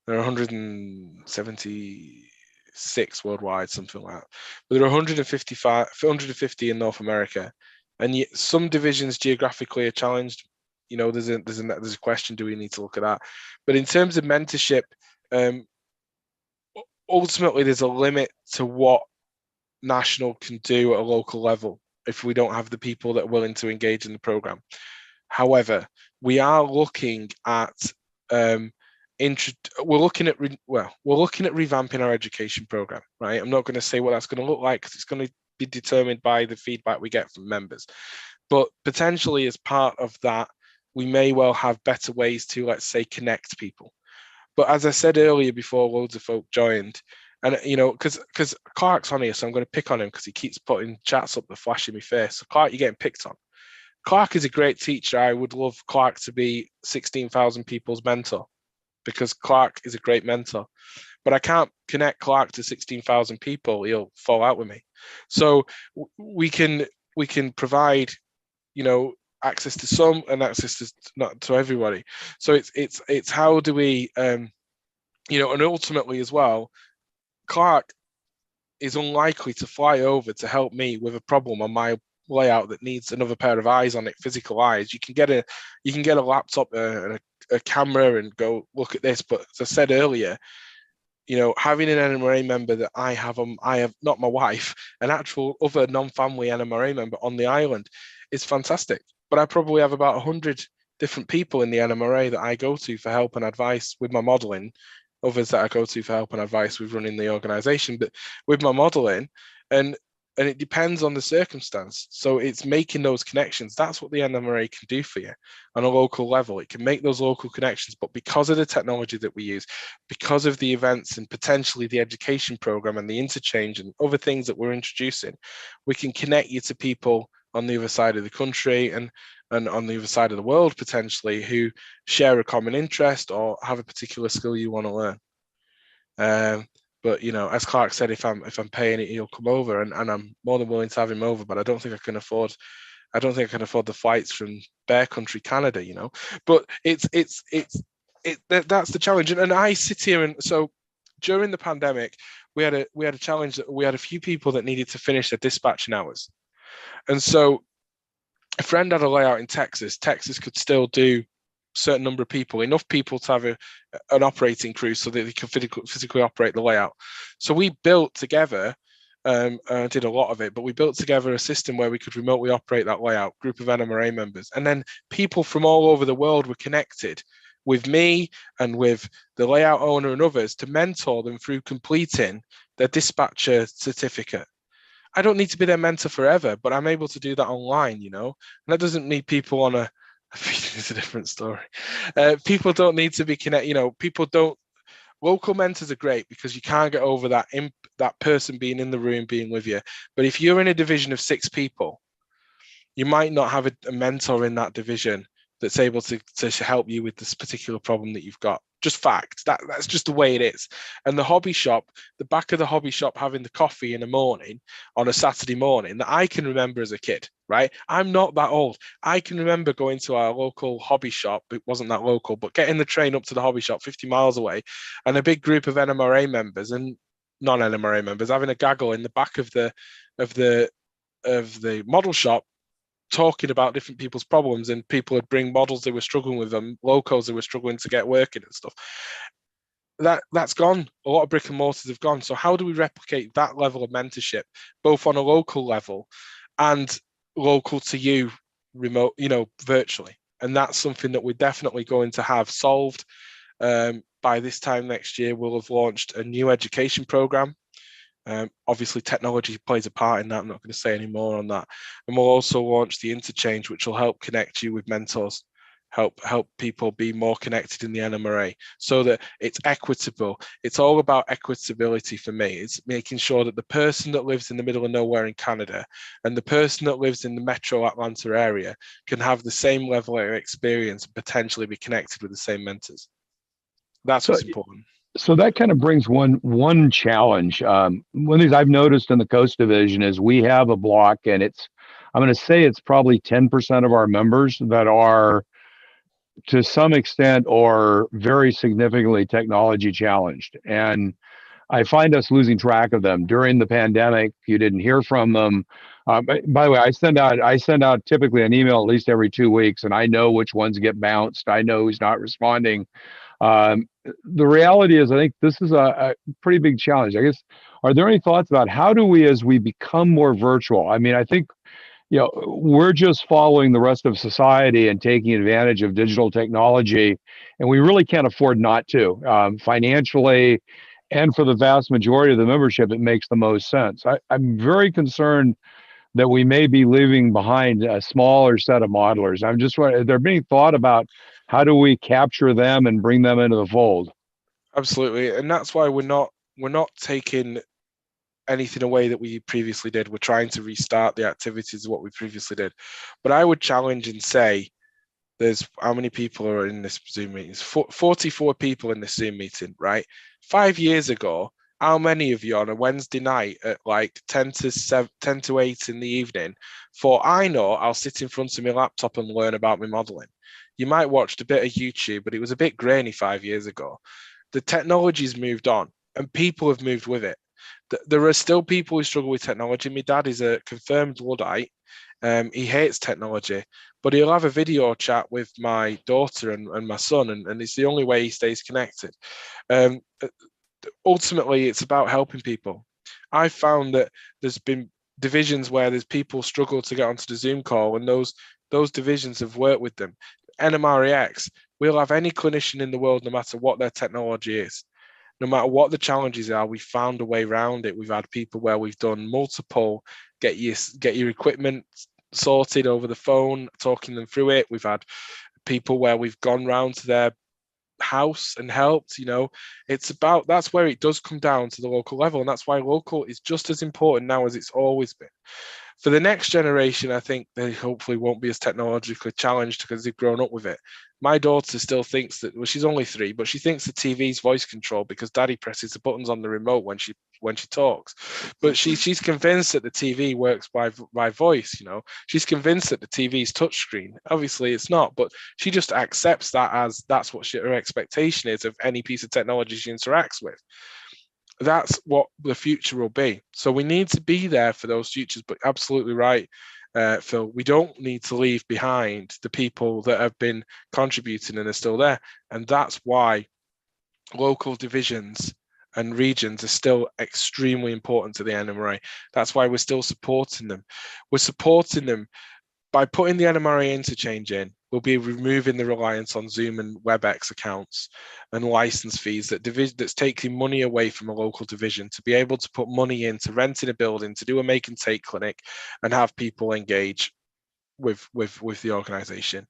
There are 176 worldwide, something like that. But there are 150 in North America, and yet some divisions geographically are challenged. There's a question: do we need to look at that? But in terms of mentorship, ultimately, there's a limit to what national can do at a local level if we don't have the people that are willing to engage in the program. However, we are looking at we're looking at revamping our education program, right? I'm not going to say what that's going to look like because it's going to be determined by the feedback we get from members. But potentially as part of that, we may well have better ways to, let's say, connect people. But as I said earlier, before loads of folk joined, and because Clark's on here, so I'm going to pick on him because he keeps putting chats up that flash in my face. So Clark, you're getting picked on. Clark is a great teacher. I would love Clark to be 16,000 people's mentor because Clark is a great mentor. But I can't connect Clark to 16,000 people. He'll fall out with me. So we can provide, access to some and access to not to everybody. So it's how do we, and ultimately as well, Clark is unlikely to fly over to help me with a problem on my layout that needs another pair of eyes on it, physical eyes. You can get a laptop and a camera and go look at this. But as I said earlier, having an NMRA member that I have not my wife, an actual other non-family NMRA member on the island is fantastic. But I probably have about 100 different people in the NMRA that I go to for help and advice with my modeling. Others that I go to for help and advice with running the organization, but with my modeling, and it depends on the circumstance. So it's making those connections. That's what the NMRA can do for you on a local level. It can make those local connections, but because of the technology that we use, because of the events and potentially the education program and the interchange and other things that we're introducing, we can connect you to people on the other side of the country and on the other side of the world potentially who share a common interest or have a particular skill you want to learn. But as Clark said, if I'm paying it, he'll come over, and I'm more than willing to have him over. But I don't think I can afford the flights from Bear Country, Canada. But that's the challenge. And I sit here, and so during the pandemic, we had a challenge that we had a few people that needed to finish their dispatching hours. And so a friend had a layout in Texas. Texas could still do a certain number of people, enough people to have an operating crew so that they can physically operate the layout. So we built together, did a lot of it, but we built together a system where we could remotely operate that layout, group of NMRA members. And then people from all over the world were connected with me and with the layout owner and others to mentor them through completing their dispatcher certificate. I don't need to be their mentor forever, but I'm able to do that online, and that doesn't need people on a it's a different story. People don't need to be connected, local mentors are great because you can't get over that person being in the room, being with you. But if you're in a division of 6 people, you might not have a mentor in that division that's able to help you with this particular problem that you've got. Just fact. That's just the way it is. And the hobby shop, the back of the hobby shop having the coffee in the morning on a Saturday morning that I can remember as a kid, right? I'm not that old. I can remember going to our local hobby shop. It wasn't that local, but getting the train up to the hobby shop 50 miles away, and a big group of NMRA members and non-NMRA members having a gaggle in the back of the model shop, talking about different people's problems, and people would bring models they were struggling with and locos they were struggling to get working and stuff. That's gone. A lot of brick and mortars have gone. So how do we replicate that level of mentorship, both on a local level and local to you, remote, virtually? And that's something that we're definitely going to have solved. By this time next year, we'll have launched a new education program. Obviously, technology plays a part in that. I'm not going to say any more on that. And we'll also launch the interchange, which will help connect you with mentors, help people be more connected in the NMRA, so that it's equitable. It's all about equitability for me. It's making sure that the person that lives in the middle of nowhere in Canada and the person that lives in the metro Atlanta area can have the same level of experience and potentially be connected with the same mentors. That's what's important. So that kind of brings one challenge. One of the things I've noticed in the Coast Division is we have a block, and I'm going to say it's probably 10% of our members that are, to some extent or very significantly, technology challenged. And I find us losing track of them. During the pandemic, you didn't hear from them. By the way, I send out typically an email at least every 2 weeks, and I know which ones get bounced. I know who's not responding. The reality is, I think this is a pretty big challenge. I guess, are there any thoughts about how do we, as we become more virtual? I mean, I think, we're just following the rest of society and taking advantage of digital technology, and we really can't afford not to. Financially, and for the vast majority of the membership, it makes the most sense. I'm very concerned that we may be leaving behind a smaller set of modelers. I'm just wondering, has there been any thought about how do we capture them and bring them into the fold? Absolutely, and that's why we're not taking anything away that we previously did. We're trying to restart the activities of what we previously did. But I would challenge and say, there's how many people are in this Zoom meeting? 44 people in this Zoom meeting, right? 5 years ago, how many of you on a Wednesday night at like 10 to 8 in the evening thought, I know, I'll sit in front of my laptop and learn about my modeling? You might watched a bit of YouTube, but it was a bit grainy 5 years ago. The technology's moved on and people have moved with it. There are still people who struggle with technology. My dad is a confirmed Luddite. He hates technology, but he'll have a video chat with my daughter and my son, and it's the only way he stays connected. Ultimately, it's about helping people. I found that there's been divisions where there's people struggle to get onto the Zoom call, and those divisions have worked with them. NMRAX, we'll have any clinician in the world, no matter what their technology is. No matter what the challenges are, we found a way around it. We've had people where we've done multiple, get your equipment sorted over the phone, talking them through it. We've had people where we've gone round to their house and helped. That's where it does come down to the local level, and that's why local is just as important now as it's always been. For the next generation, I think they hopefully won't be as technologically challenged because they've grown up with it. My daughter still thinks that, well, she's only 3, but she thinks the TV's voice control because daddy presses the buttons on the remote when she talks. But she's convinced that the TV works by voice, She's convinced that the TV's touchscreen. Obviously it's not, but she just accepts that as that's what her expectation is of any piece of technology she interacts with. That's what the future will be. So we need to be there for those futures, but absolutely right, Phil, we don't need to leave behind the people that have been contributing and are still there. And that's why local divisions and regions are still extremely important to the NMRA. That's why we're still supporting them. We're supporting them by putting the NMRA interchange in. We'll be removing the reliance on Zoom and WebEx accounts and license fees that's taking money away from a local division to be able to put money into renting a building, to do a make and take clinic and have people engage. with the organization.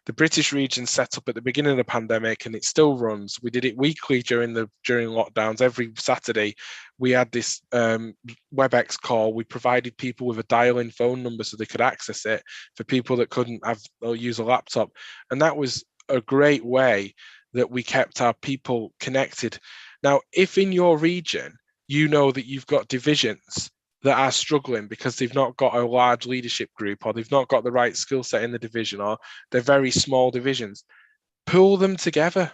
The British region set up at the beginning of the pandemic, and it still runs. We did it weekly during lockdowns. Every Saturday we had this WebEx call. We provided people with a dial-in phone number so they could access it for people that couldn't have or use a laptop, and that was a great way that we kept our people connected. Now, if in your region you know that you've got divisions that are struggling because they've not got a large leadership group, or they've not got the right skill set in the division, or they're very small divisions, pull them together.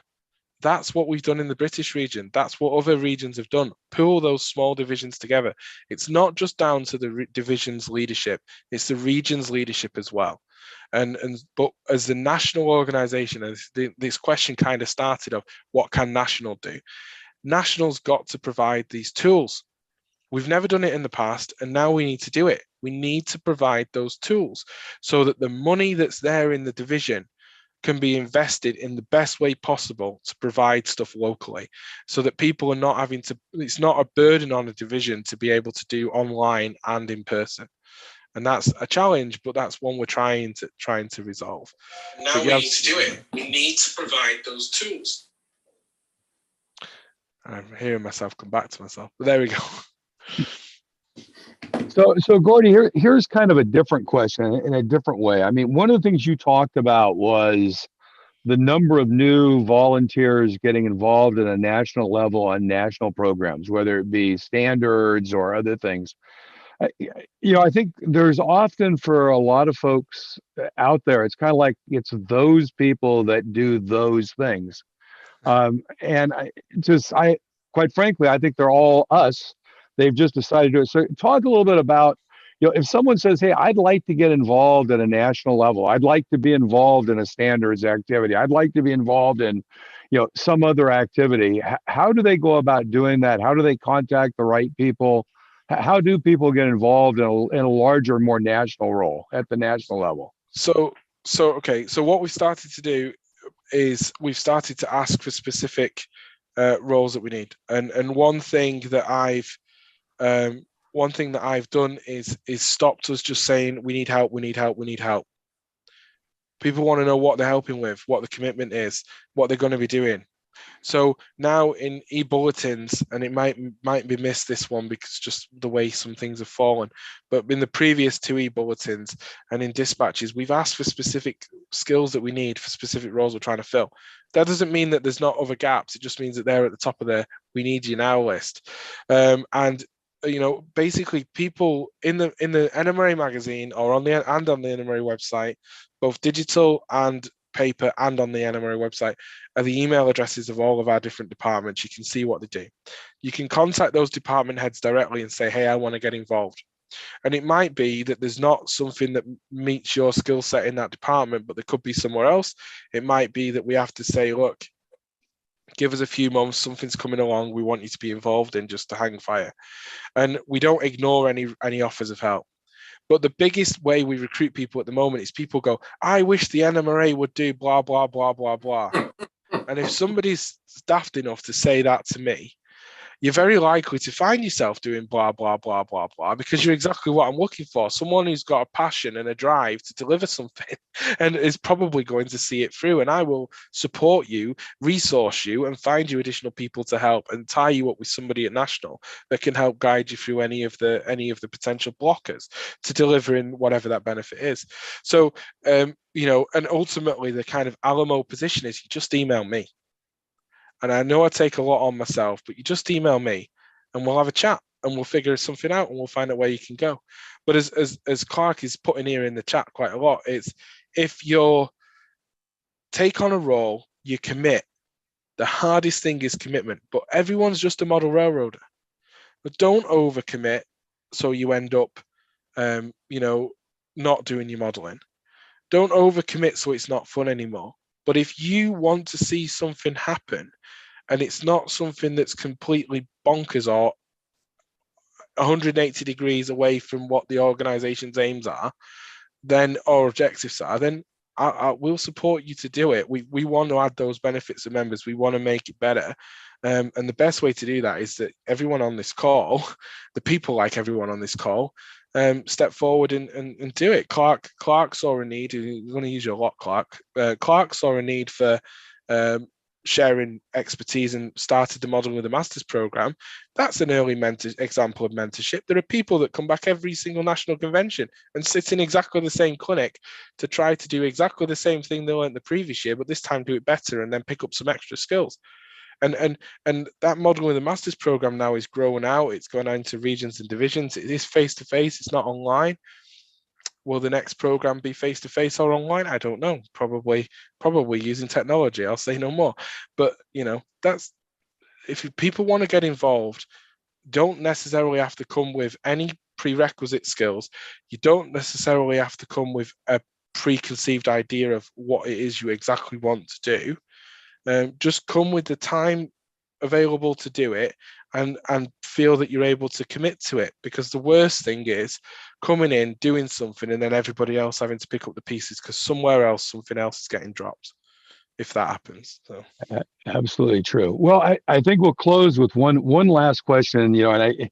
That's what we've done in the British region. That's what other regions have done. Pull those small divisions together. It's not just down to the division's leadership, it's the region's leadership as well. But as the national organization, as this question kind of started of what can national do? National's got to provide these tools. We've never done it in the past, and now we need to do it. We need to provide those tools so that the money that's there in the division can be invested in the best way possible to provide stuff locally, so that people are not having to, it's not a burden on a division to be able to do online and in person. And that's a challenge, but that's one we're trying to resolve. Now we need to do it. We need to provide those tools. I'm hearing myself come back to myself, but there we go. So Gordy, here's kind of a different question in a different way. I mean, one of the things you talked about was the number of new volunteers getting involved at a national level on national programs, whether it be standards or other things. I think there's often, for a lot of folks out there, it's kind of like it's those people that do those things. And quite frankly, I think they're all us. They've just decided to do it. So talk a little bit about, if someone says, hey, I'd like to get involved at a national level, I'd like to be involved in a standards activity, I'd like to be involved in, some other activity. How do they go about doing that? How do they contact the right people? How do people get involved in a larger, more national role at the national level? So what we've started to do is we've started to ask for specific roles that we need. And one thing that I've done is stopped us just saying we need help, we need help, we need help. People want to know what they're helping with, what the commitment is, what they're going to be doing. So now in e-bulletins, and it might be missed this one because just the way some things have fallen, but in the previous two e-bulletins and in dispatches, we've asked for specific skills that we need for specific roles we're trying to fill. That doesn't mean that there's not other gaps. It just means that they're at the top of the we need you now list. Basically people in the NMRA magazine or on the NMRA website, both digital and paper and on the NMRA website, are the email addresses of all of our different departments. You can see what they do. You can contact those department heads directly and say, hey, I want to get involved. And it might be that there's not something that meets your skill set in that department, but there could be somewhere else. It might be that we have to say, look, give us a few months, something's coming along, we want you to be involved in, just to hang fire. And we don't ignore any offers of help. But the biggest way we recruit people at the moment is people go, I wish the NMRA would do blah, blah, blah, blah, blah. And if somebody's daft enough to say that to me, you're very likely to find yourself doing blah, blah, blah, blah, blah, because you're exactly what I'm looking for. Someone who's got a passion and a drive to deliver something and is probably going to see it through. And I will support you, resource you, and find you additional people to help and tie you up with somebody at National that can help guide you through any of the potential blockers to delivering whatever that benefit is. So, and ultimately the kind of Alamo position is you just email me. And I know I take a lot on myself, but you just email me and we'll have a chat and we'll figure something out and we'll find out where you can go. But as Clark is putting here in the chat quite a lot, it's if you take on a role, you commit. The hardest thing is commitment, but everyone's just a model railroader. But don't overcommit so you end up, not doing your modeling. Don't overcommit so it's not fun anymore. But if you want to see something happen and it's not something that's completely bonkers or 180 degrees away from what the organization's aims are, then or objectives are, then I will support you to do it. We want to add those benefits to members. We want to make it better. And the best way to do that is that everyone on this call, the people like everyone on this call, step forward and do it. Clark saw a need. I'm going to use you a lot, Clark. Clark saw a need for sharing expertise and started the Modeling with a Masters program. That's an early example of mentorship. There are people that come back every single national convention and sit in exactly the same clinic to try to do exactly the same thing they learned the previous year, but this time do it better and then pick up some extra skills. And that Modeling with a Masters program now is growing out. It's going out into regions and divisions. It is face-to-face. It's not online. Will the next program be face-to-face or online? I don't know. Probably using technology. I'll say no more. But that's, if people want to get involved, don't necessarily have to come with any prerequisite skills. You don't necessarily have to come with a preconceived idea of what it is you exactly want to do. Just come with the time available to do it and feel that you're able to commit to it, because the worst thing is coming in, doing something, and then everybody else having to pick up the pieces because somewhere else something else is getting dropped, if that happens. So absolutely true. Well, I think we'll close with one last question, and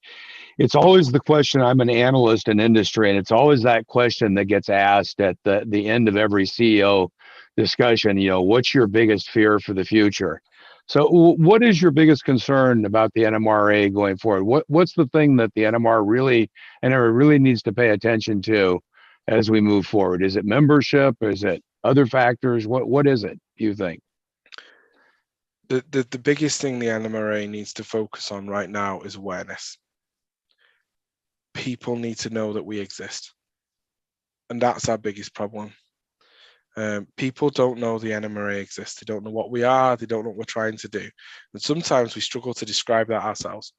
it's always the question. I'm an analyst in industry, and it's always that question that gets asked at the end of every CEO discussion. What's your biggest fear for the future? So what is your biggest concern about the NMRA going forward? What's the thing that the NMRA really needs to pay attention to as we move forward? Is it membership? Is it other factors? What is it, do you think? The biggest thing the NMRA needs to focus on right now is awareness. People need to know that we exist. And that's our biggest problem. People don't know the NMRA exists. They don't know what we are. They don't know what we're trying to do. And sometimes we struggle to describe that ourselves.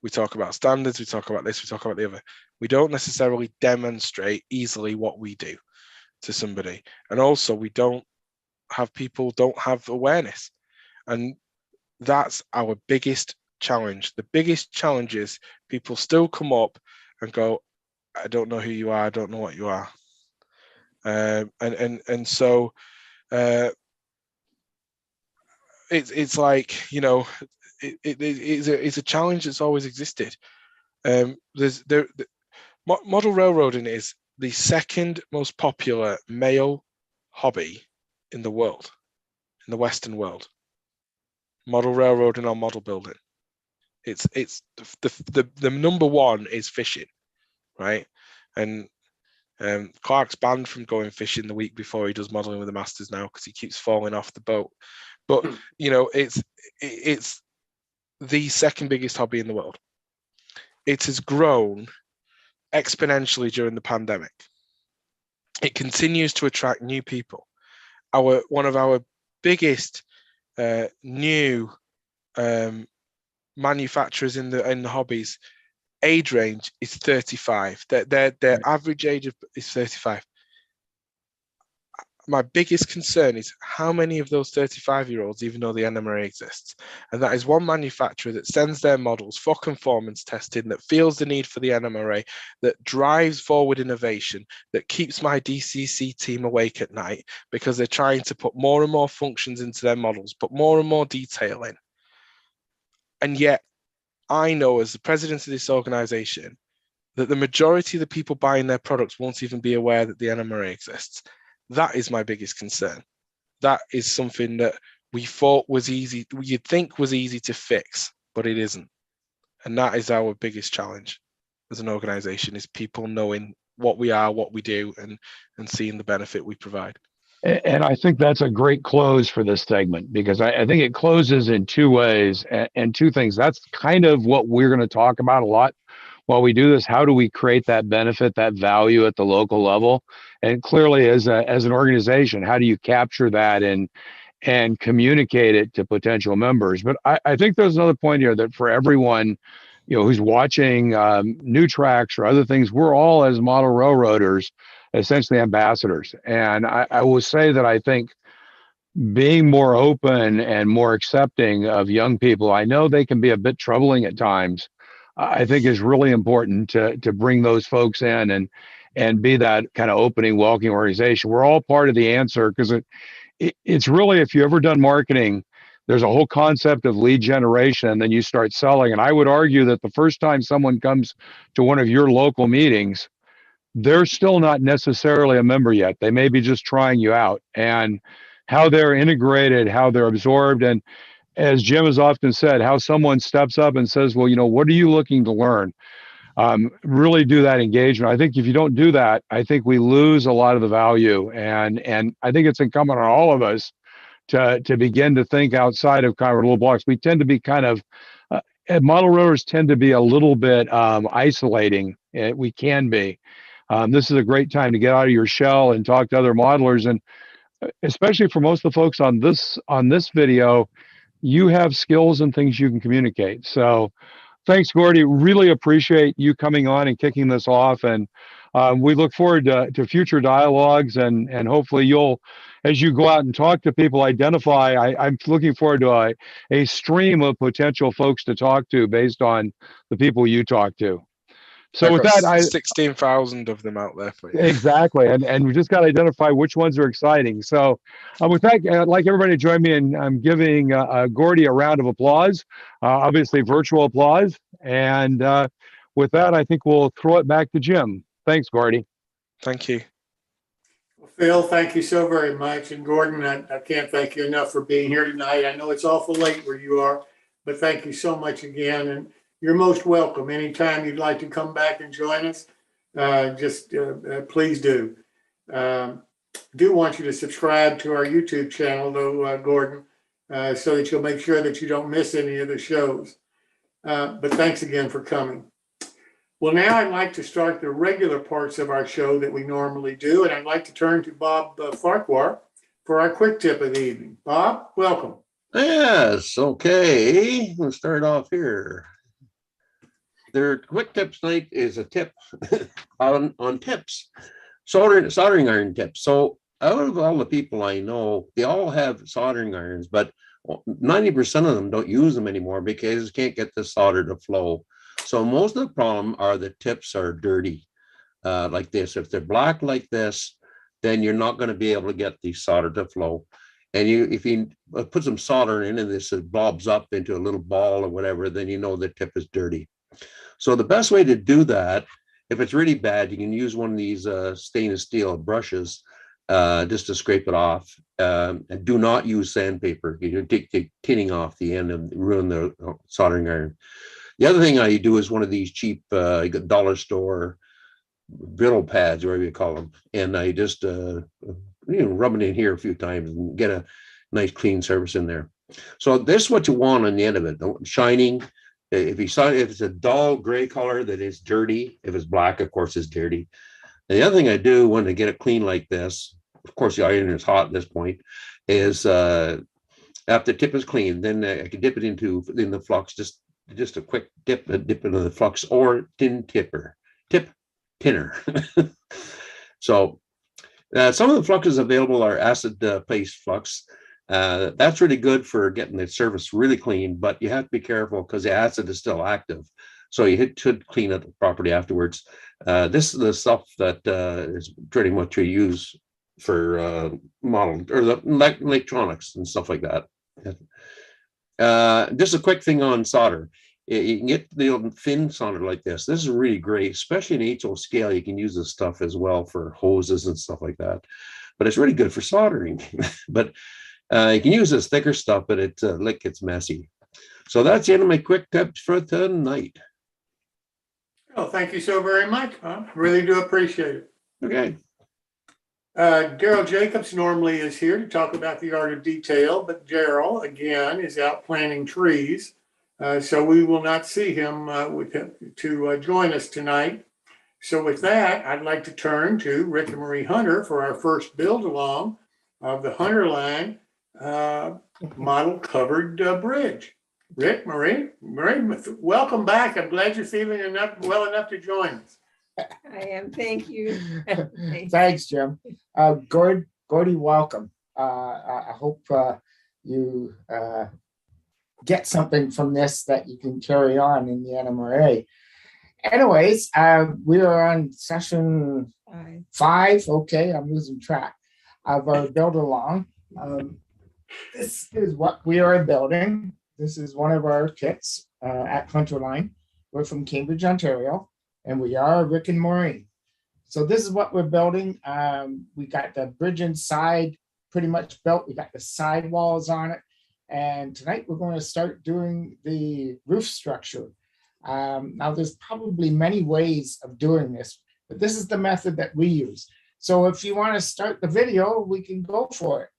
We talk about standards. We talk about this. We talk about the other. We don't necessarily demonstrate easily what we do to somebody. And also people don't have awareness. And that's our biggest challenge. The biggest challenge is people still come up and go, I don't know who you are. I don't know what you are. So it's like, it's a challenge that's always existed. Model railroading is the second most popular male hobby in the world, in the Western world. Model railroading or model building. It's the number one is fishing, right? And Clark's banned from going fishing the week before he does Modeling with the Masters now because he keeps falling off the boat. But it's the second biggest hobby in the world. It has grown exponentially during the pandemic. It continues to attract new people. One of our biggest new manufacturers in the hobbies age range is 35. Their average age is 35. My biggest concern is how many of those 35-year-olds even know the NMRA exists. And that is one manufacturer that sends their models for conformance testing, that feels the need for the NMRA, that drives forward innovation, that keeps my DCC team awake at night because they're trying to put more and more functions into their models, put more and more detail in. And yet, I know as the president of this organization that the majority of the people buying their products won't even be aware that the NMRA exists. That is my biggest concern. That is something that we thought was easy, you'd think was easy to fix, but it isn't. And that is our biggest challenge as an organization, is people knowing what we are, what we do, and seeing the benefit we provide. And I think that's a great close for this segment, because I think it closes in two ways and two things. That's kind of what we're going to talk about a lot while we do this. How do we create that benefit, that value at the local level? And clearly, as an organization, how do you capture that and communicate it to potential members? But I think there's another point here that for everyone, who's watching New Tracks or other things, we're all, as model railroaders, essentially ambassadors. And I will say that I think being more open and more accepting of young people, I know they can be a bit troubling at times, I think is really important to bring those folks in and be that kind of opening, welcoming organization. We're all part of the answer, because it's really, if you ever done marketing, there's a whole concept of lead generation, and then you start selling. And I would argue that the first time someone comes to one of your local meetings, they're still not necessarily a member yet. They may be just trying you out, and how they're integrated, how they're absorbed. And as Jim has often said, how someone steps up and says, well, what are you looking to learn? Really do that engagement. I think if you don't do that, I think we lose a lot of the value. And I think it's incumbent on all of us to begin to think outside of kind of little blocks. We tend to be kind of, model rotors tend to be a little bit isolating. We can be. This is a great time to get out of your shell and talk to other modelers. And especially for most of the folks on this video, you have skills and things you can communicate. So thanks, Gordy. Really appreciate you coming on and kicking this off. And we look forward to future dialogues, and hopefully you'll, as you go out and talk to people, identify. I'm looking forward to a stream of potential folks to talk to based on the people you talk to. So I've with got that, 16,000 of them out there for you. Exactly, and we just got to identify which ones are exciting. So with that, I'd like everybody to join me in I'm giving Gordy a round of applause, obviously virtual applause. And with that, I think we'll throw it back to Jim. Thanks, Gordy. Thank you. Well, Phil, thank you so very much. And Gordon, I can't thank you enough for being here tonight. I know it's awful late where you are, but thank you so much again. And you're most welcome. Anytime you'd like to come back and join us, please do. Do want you to subscribe to our YouTube channel, though, Gordon, so that you'll make sure that you don't miss any of the shows. But thanks again for coming. Well, now I'd like to start the regular parts of our show that we normally do, and I'd like to turn to Bob Farquhar for our quick tip of the evening. Bob, welcome. Yes, okay. Let's start off here. Their quick tip tonight is a tip on tips, soldering iron tips. So out of all the people I know, they all have soldering irons, but 90% of them don't use them anymore because you can't get the solder to flow. So most of the problem are the tips are dirty, like this. If they're black like this, then you're not going to be able to get the solder to flow. And if you put some solder in and this blobs up into a little ball or whatever, then you know the tip is dirty. So the best way to do that, if it's really bad, you can use one of these stainless steel brushes just to scrape it off. And do not use sandpaper. You take the tinning off the end and ruin the soldering iron. The other thing I do is one of these cheap dollar store brittle pads, whatever you call them, and I just rub it in here a few times and get a nice clean surface in there. So this is what you want on the end of it, shining. If it's a dull gray color, that is dirty. If it's black, of course, it's dirty. And the other thing I do when I get it clean like this, of course, the iron is hot at this point, is after the tip is clean, then I can dip it in the flux, just a quick dip into the flux or tip tinner. So some of the fluxes available are acid paste flux. That's really good for getting the surface really clean, but you have to be careful because the acid is still active. So you should clean it properly afterwards. This is the stuff that is pretty much you use for model or the electronics and stuff like that. Just a quick thing on solder. You can get the thin solder like this. This is really great, especially in HO scale. You can use this stuff as well for hoses and stuff like that. But it's really good for soldering. But you can use this thicker stuff, but it gets messy. So that's the end of my quick tips for tonight. Oh, thank you so very much. Really do appreciate it. Okay. Daryl Jacobs normally is here to talk about the art of detail, but Daryl, again, is out planting trees. So we will not see him to join us tonight. So with that, I'd like to turn to Rick and Marie Hunter for our first build along of the Hunterline model covered bridge. Rick, Marie, welcome back. I'm glad you're feeling well enough to join us. I am. Thank you. Thanks, Jim. Gordy, welcome. I hope you get something from this that you can carry on in the NMRA. Anyways, we are on session 5. Okay, I'm losing track of our build along. This is what we are building. This is one of our kits at Hunterline. We're from Cambridge, Ontario, and we are Rick and Maureen. So this is what we're building. We got the bridge inside pretty much built. We got the sidewalls on it. And tonight we're going to start doing the roof structure. Now there's probably many ways of doing this, but this is the method that we use. So if you want to start the video, we can go for it.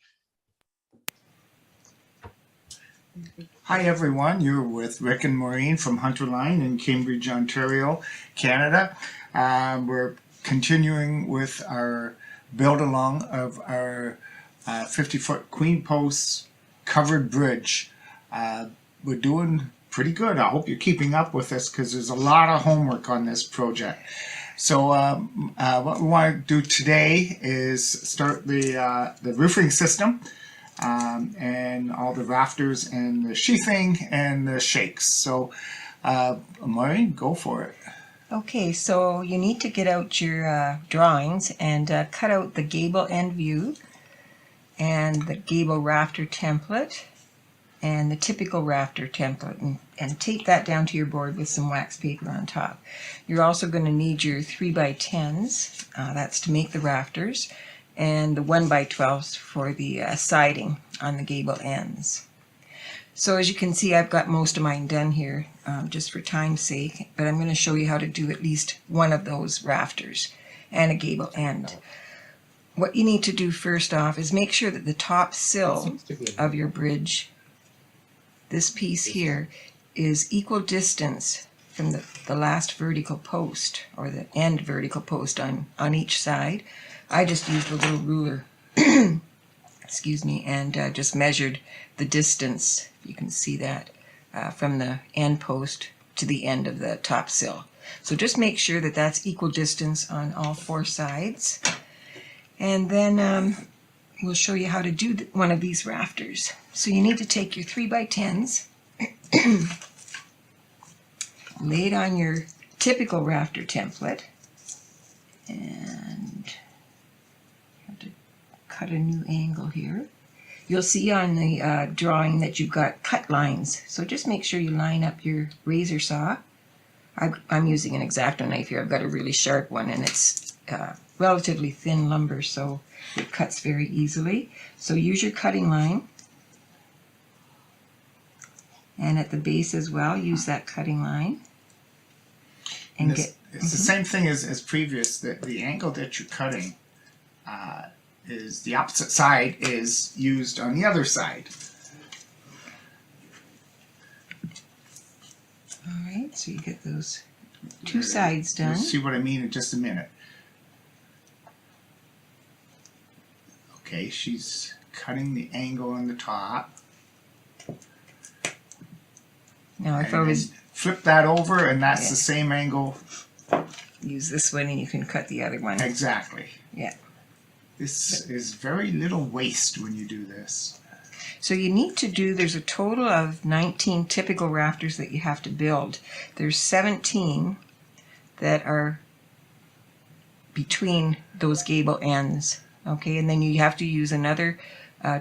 Hi everyone, you're with Rick and Maureen from Hunterline in Cambridge, Ontario, Canada. We're continuing with our build along of our 50-foot queen post covered bridge. We're doing pretty good. I hope you're keeping up with us because there's a lot of homework on this project. So what we want to do today is start the roofing system and all the rafters and the sheathing and the shakes. So Maureen, go for it. Okay, so you need to get out your drawings and cut out the gable end view and the gable rafter template and the typical rafter template, and tape that down to your board with some wax paper on top. You're also going to need your 3x10s, that's to make the rafters, and the 1x12s for the siding on the gable ends. So as you can see, I've got most of mine done here just for time's sake, but I'm going to show you how to do at least one of those rafters and a gable end. What you need to do first off is make sure that the top sill of your bridge, this piece here, is equal distance from the last vertical post, or the end vertical post on each side. I just used a little ruler, excuse me, and just measured the distance. You can see that from the end post to the end of the top sill. So just make sure that that's equal distance on all four sides. And then we'll show you how to do one of these rafters. So you need to take your 3x10s, lay it on your typical rafter template, and you have to cut a new angle here. You'll see on the drawing that you've got cut lines, so just make sure you line up your razor saw. I'm using an X-Acto knife here. I've got a really sharp one, and it's relatively thin lumber, so it cuts very easily. So use your cutting line, and at the base as well, use that cutting line. And it's the same thing as previous. The angle that you're cutting is the opposite side is used on the other side. All right, so you get those two sides done. You'll see what I mean in just a minute. Okay, she's cutting the angle on the top. Now if I was flip that over, and that's the same angle. Use this one and you can cut the other one. Exactly. Yeah. This is very little waste when you do this. So you need to do, there's a total of 19 typical rafters that you have to build. There's 17 that are between those gable ends. Okay, and then you have to use another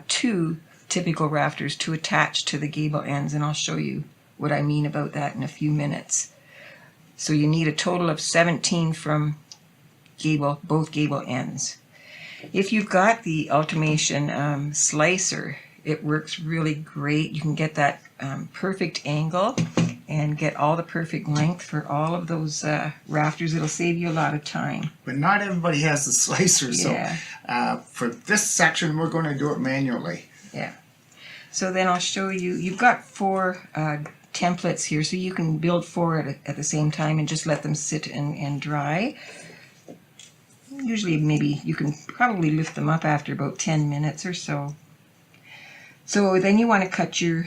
2 typical rafters to attach to the gable ends, and I'll show you what I mean about that in a few minutes. So you need a total of 17 from both gable ends. If you've got the Ultimation slicer, it works really great. You can get that perfect angle and get all the perfect length for all of those rafters. It'll save you a lot of time. But not everybody has the slicer, Yeah. so for this section, we're going to do it manually. Yeah. So then I'll show you, you've got 4 templates here, so you can build 4 at the same time and just let them sit and dry. Usually maybe you can probably lift them up after about 10 minutes or so. So then you want to cut your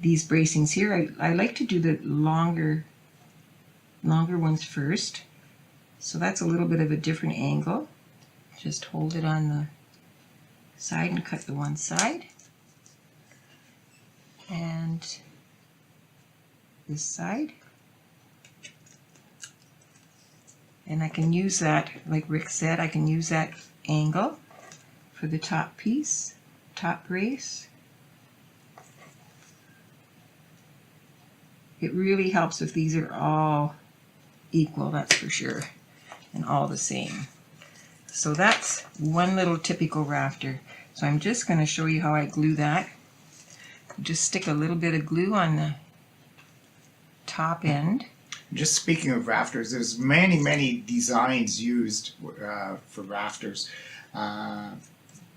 these bracings here. I like to do the longer ones first. So that's a little bit of a different angle. Just hold it on the side and cut the one side. And this side. And I can use that, like Rick said, I can use that angle for the top piece, top brace. It really helps if these are all equal, that's for sure. and all the same. So that's one little typical rafter. So I'm just going to show you how I glue that. Just stick a little bit of glue on the top end. Just speaking of rafters, there's many designs used for rafters.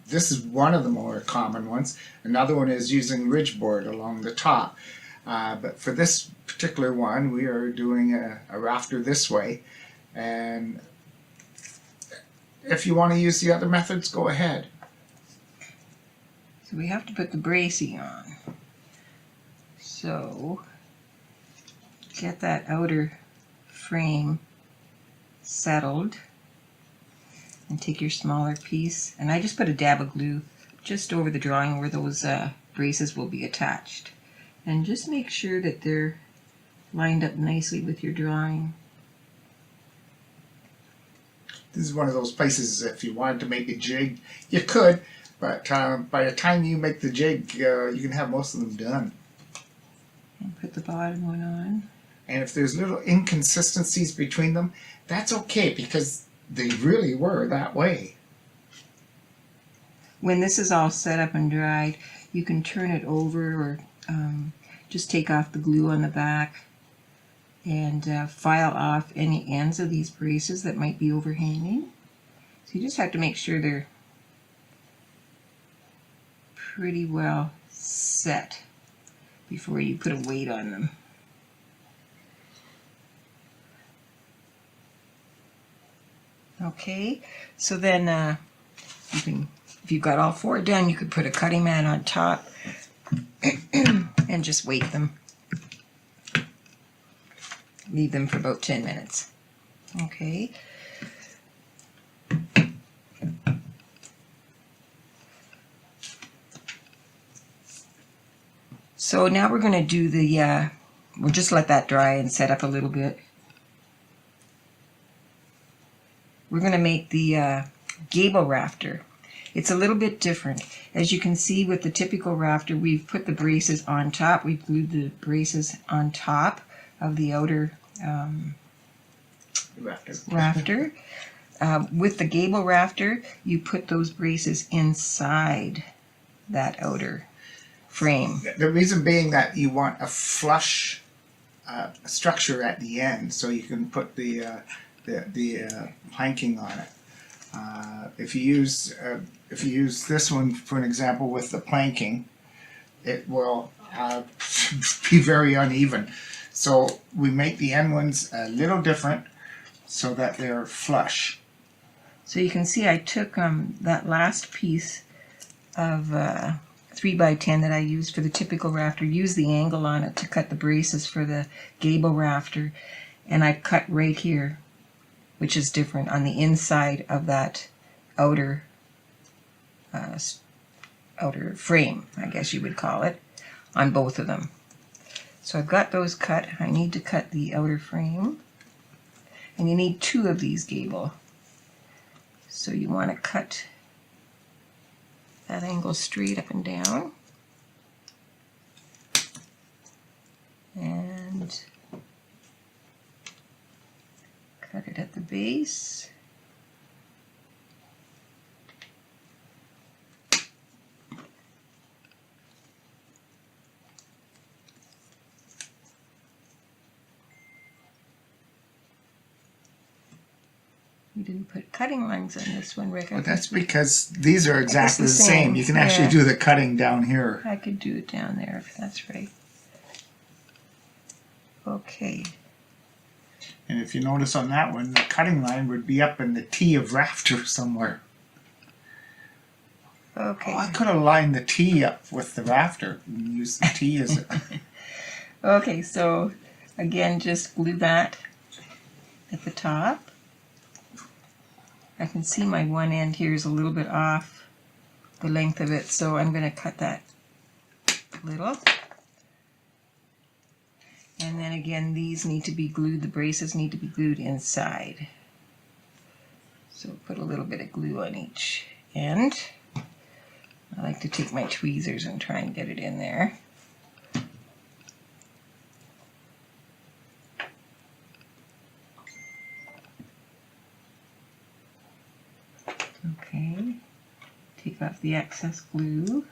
This is one of the more common ones. Another one is using ridge board along the top. But for this particular one, we are doing a rafter this way. And if you want to use the other methods, go ahead. So we have to put the bracing on. So get that outer frame settled and take your smaller piece. And I just put a dab of glue just over the drawing where those braces will be attached. And just make sure that they're lined up nicely with your drawing. This is one of those places, if you wanted to make a jig, you could, but by the time you make the jig, you can have most of them done. And put the bottom one on. And if there's little inconsistencies between them, that's okay, because they really were that way. When this is all set up and dried, you can turn it over or just take off the glue on the back and file off any ends of these braces that might be overhanging. So you just have to make sure they're pretty well set before you put a weight on them. Okay, so then you can, if you've got all four done, you could put a cutting mat on top and just weight them. Leave them for about 10 minutes. Okay. So now we're going to do the, we'll just let that dry and set up a little bit. We're going to make the gable rafter. It's a little bit different. As you can see with the typical rafter, we've put the braces on top. We've glued the braces on top of the outer rafter. With the gable rafter, you put those braces inside that outer frame. The reason being that you want a flush structure at the end, so you can put the planking on it. If you use this one for an example with the planking, it will be very uneven. So we make the end ones a little different so that they're flush. So you can see I took that last piece of 3x10 that I used for the typical rafter, used the angle on it to cut the braces for the gable rafter, and I cut right here, which is different on the inside of that outer outer frame, I guess you would call it, on both of them. So I've got those cut. I need to cut the outer frame, and you need 2 of these gable. So you want to cut that angle straight up and down, and cut it at the base. You didn't put cutting lines on this one, Rick. Well, that's because these are exactly the same. You can actually do the cutting down here. I could do it down there if that's right. Okay. And if you notice on that one, the cutting line would be up in the T of rafter somewhere. Okay. Oh, I could have lined the T up with the rafter and used the T as a... Okay, so again, just glue that at the top. I can see my one end here is a little bit off the length of it, so I'm going to cut that a little. And then again, these need to be glued, the braces need to be glued inside. So put a little bit of glue on each end. I like to take my tweezers and try and get it in there. Take off the excess glue.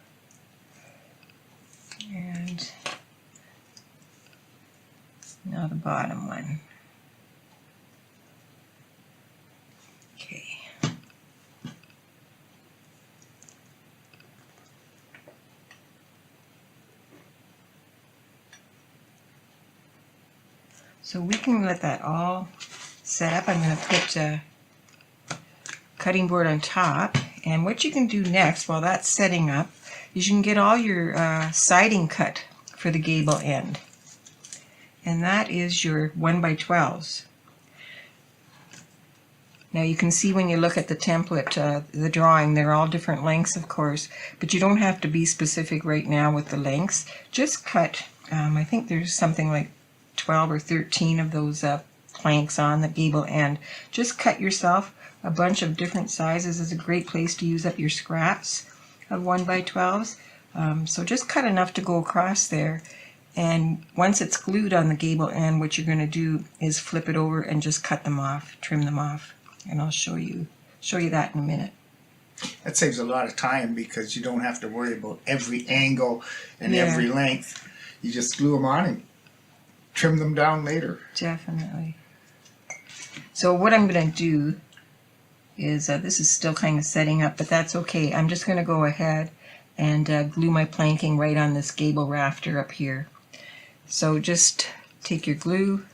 And now the bottom one. Okay. So we can let that all set up. I'm going to put a cutting board on top. And what you can do next while that's setting up is you can get all your siding cut for the gable end. And that is your 1x12s. Now you can see when you look at the template, the drawing, they're all different lengths, of course, but you don't have to be specific right now with the lengths. Just cut, I think there's something like 12 or 13 of those planks on the gable end. Just cut yourself a bunch of different sizes. Is a great place to use up your scraps of 1x12s. So just cut enough to go across there. And once it's glued on the gable end, what you're going to do is flip it over and just cut them off, trim them off. And I'll show you that in a minute. That saves a lot of time because you don't have to worry about every angle and Yeah. every length. You just glue them on and trim them down later. Definitely. So what I'm going to do is, this is still kind of setting up, but that's okay. I'm just going to go ahead and glue my planking right on this gable rafter up here. So just take your glue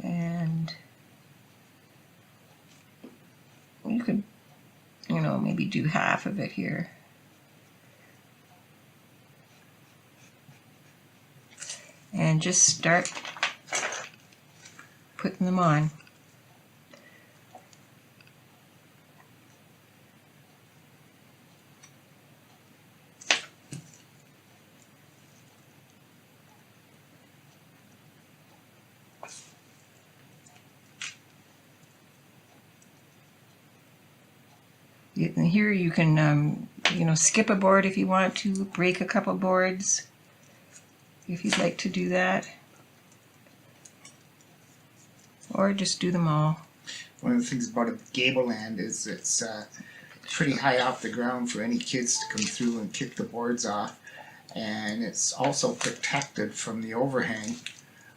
and you could, maybe do half of it here. And just start putting them on. And here you can, skip a board if you want to, break a couple boards if you'd like to do that, or just do them all. One of the things about a gable end is it's pretty high off the ground for any kids to come through and kick the boards off, and it's also protected from the overhang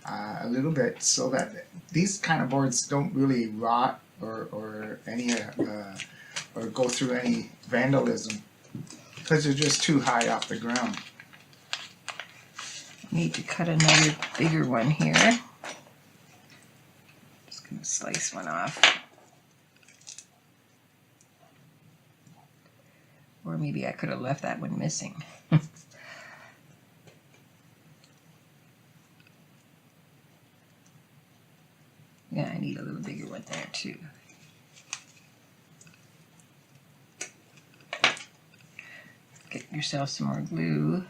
a little bit, so that these kind of boards don't really rot or any or go through any vandalism because they're just too high off the ground. Need to cut another bigger one here. Just gonna slice one off. Or maybe I could have left that one missing. Yeah, I need a little bigger one there too. Get yourself some more glue.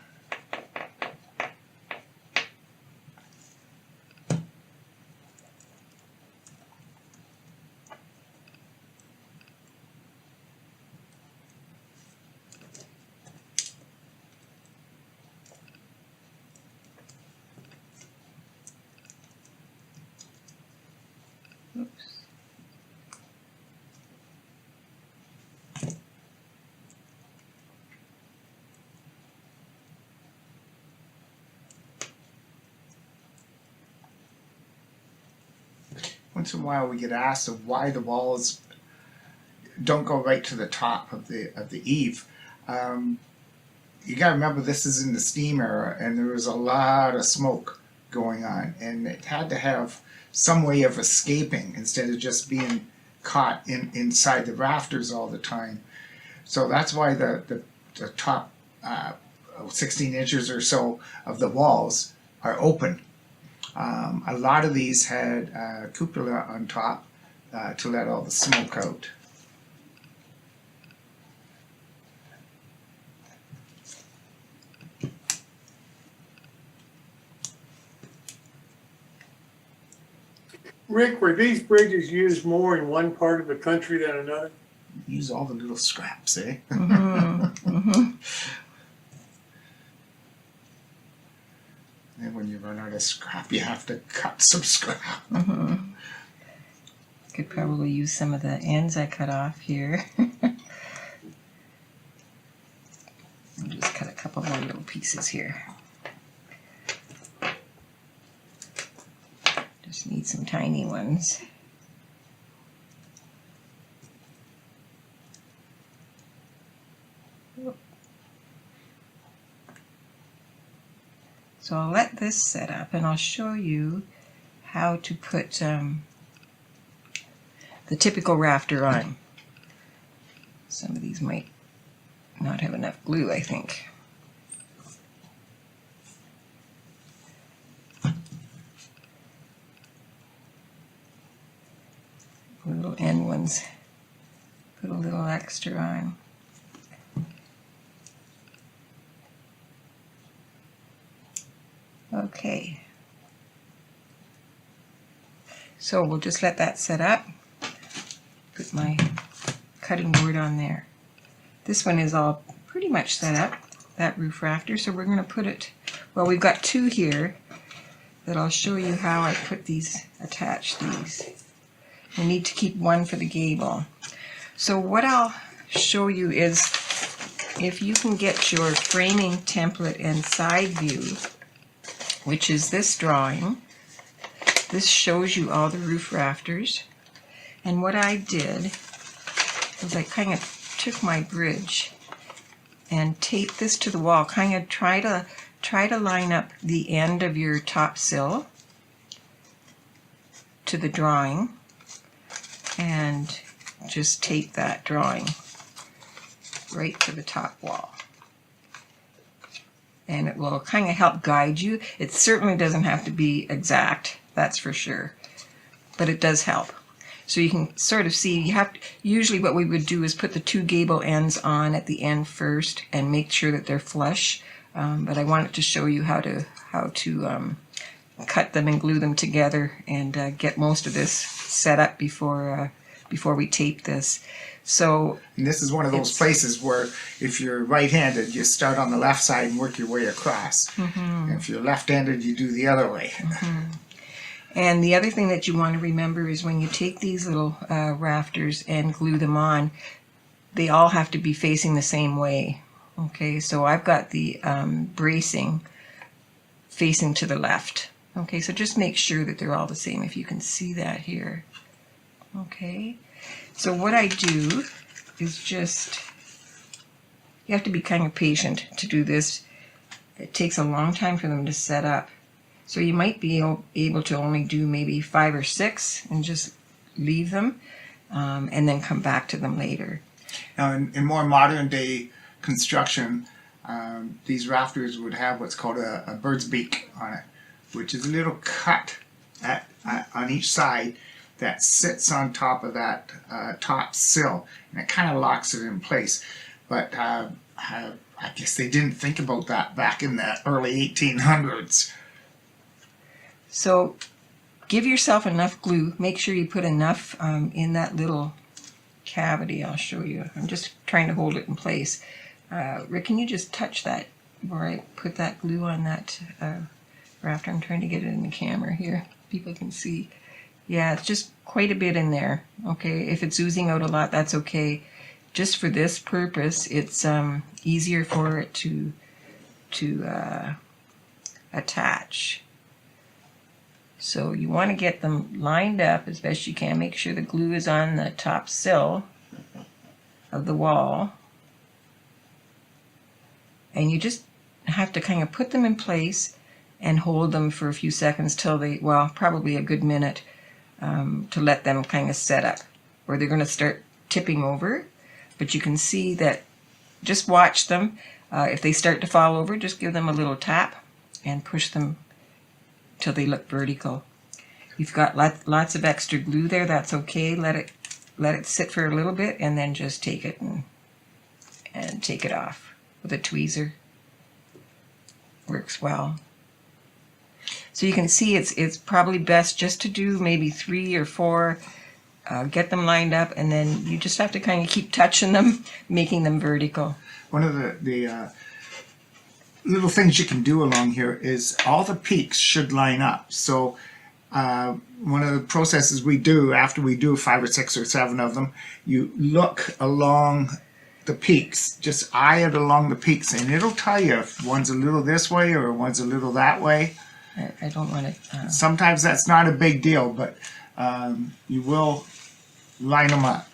Oops. Once in a while we get asked of why the walls don't go right to the top of the eave. You gotta remember this is in the steam era and there was a lot of smoke going on, and it had to have some way of escaping instead of just being caught inside the rafters all the time. So that's why the top 16 inches or so of the walls are open. A lot of these had cupola on top to let all the smoke out. Rick, were these bridges used more in one part of the country than another? Use all the little scraps, eh? Mm-hmm. And when you run out of scrap, you have to cut some scrap. Mm-hmm. Could probably use some of the ends I cut off here. couple more little pieces here. Just need some tiny ones. So I'll let this set up and I'll show you how to put the typical rafter on. Some of these might not have enough glue, I think. Little end ones, put a little extra on. Okay, so we'll just let that set up. Put my cutting board on there. This one is all pretty much set up, that roof rafter, so we're going to put it, well, we've got two here that I'll show you how I put these, attach these. We need to keep one for the gable. So what I'll show you is, if you can get your framing template and side view, which is this drawing. This shows you all the roof rafters. And what I did was I kind of took my bridge and taped this to the wall, kind of try to line up the end of your top sill to the drawing, and just tape that drawing right to the top wall. And it will kind of help guide you. It certainly doesn't have to be exact, that's for sure, but it does help. So you can sort of see, you have to, usually what we would do is put the two gable ends on at the end first and make sure that they're flush. But I wanted to show you how to cut them and glue them together and get most of this set up before we tape this. So, and this is one of those places where if you're right-handed, you start on the left side and work your way across. And if you're left-handed, you do the other way. And the other thing that you want to remember is when you take these little rafters and glue them on, they all have to be facing the same way. Okay, so I've got the bracing facing to the left. Okay, so just make sure that they're all the same, if you can see that here. Okay, so what I do is just, you have to be kind of patient to do this. It takes a long time for them to set up. So you might be able to only do maybe 5 or 6 and just leave them and then come back to them later. Now, in more modern day construction, these rafters would have what's called a bird's beak on it, which is a little cut on each side that sits on top of that top sill, and it kind of locks it in place. But I guess they didn't think about that back in the early 1800s. So give yourself enough glue. Make sure you put enough in that little cavity. I'll show you. I'm just trying to hold it in place. Rick, can you just touch that where I put that glue on that rafter? I'm trying to get it in the camera here. People can see. Yeah, it's just quite a bit in there. Okay, if it's oozing out a lot, that's okay. Just for this purpose, it's easier for it to attach. So you want to get them lined up as best you can. Make sure the glue is on the top sill of the wall. And you just have to kind of put them in place and hold them for a few seconds till they, well, probably a good minute, to let them kind of set up, or they're going to start tipping over. But you can see that, just watch them. If they start to fall over, just give them a little tap and push them till they look vertical. You've got lots of extra glue there, that's okay. Let it sit for a little bit and then just take it and take it off with a tweezer. Works well. So you can see it's probably best just to do maybe 3 or 4, get them lined up, and then you just have to kind of keep touching them, making them vertical. One of the little things you can do along here is all the peaks should line up. So one of the processes we do after we do 5 or 6 or 7 of them, you look along the peaks. Just eye it along the peaks, and it'll tell you if one's a little this way or one's a little that way. I don't want to. Sometimes that's not a big deal, but you will line them up.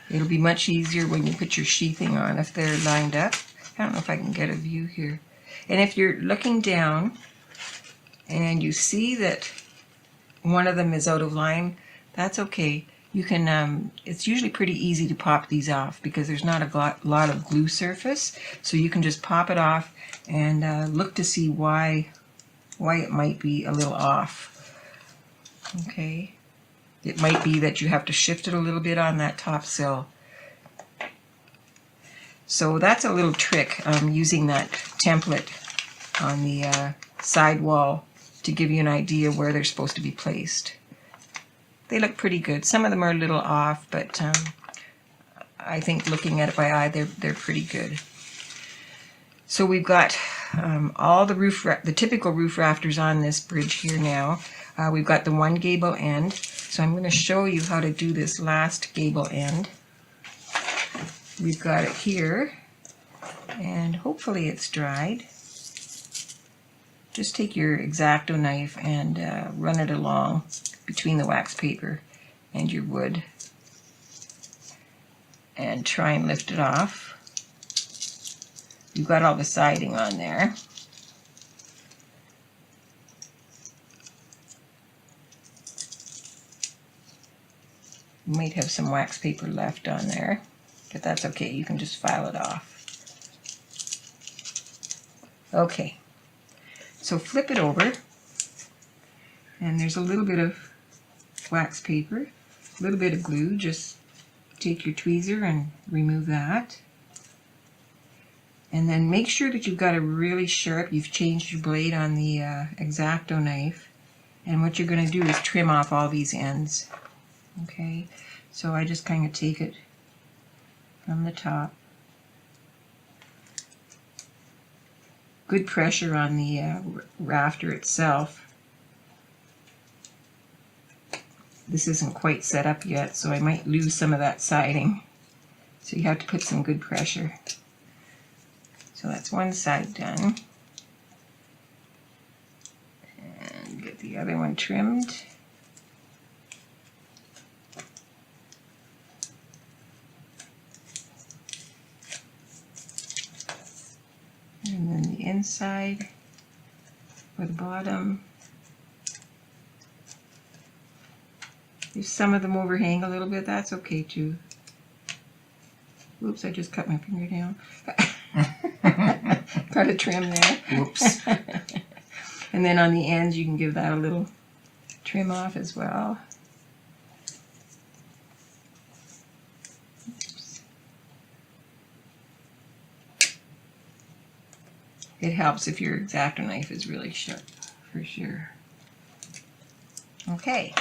It'll be much easier when you put your sheathing on if they're lined up. I don't know if I can get a view here. And if you're looking down and you see that one of them is out of line, that's okay. You can, it's usually pretty easy to pop these off because there's not a lot of glue surface. So you can just pop it off and look to see why it might be a little off. Okay. It might be that you have to shift it a little bit on that top sill. So that's a little trick, using that template on the side wall to give you an idea where they're supposed to be placed. They look pretty good. Some of them are a little off, but I think looking at it by eye, they're pretty good. So we've got all the typical roof rafters on this bridge here now. We've got the one gable end. So I'm going to show you how to do this last gable end. We've got it here, and hopefully it's dried. Just take your X-Acto knife and run it along between the wax paper and your wood and try and lift it off. You've got all the siding on there. You might have some wax paper left on there, but that's okay. You can just file it off. Okay, so flip it over, and there's a little bit of wax paper, a little bit of glue. Just take your tweezer and remove that. And then make sure that you've got a really sharp, you've changed your blade on the X-Acto knife. And what you're going to do is trim off all these ends. Okay, so I just kind of take it from the top. Good pressure on the rafter itself. This isn't quite set up yet, so I might lose some of that siding. So you have to put some good pressure. So that's one side done. And get the other one trimmed. And then the inside or the bottom. If some of them overhang a little bit, that's okay too. Oops, I just cut my finger down. Got a trim there. Whoops. And then on the ends, you can give that a little trim off as well. Oops. It helps if your X-Acto knife is really sharp, for sure. Okay.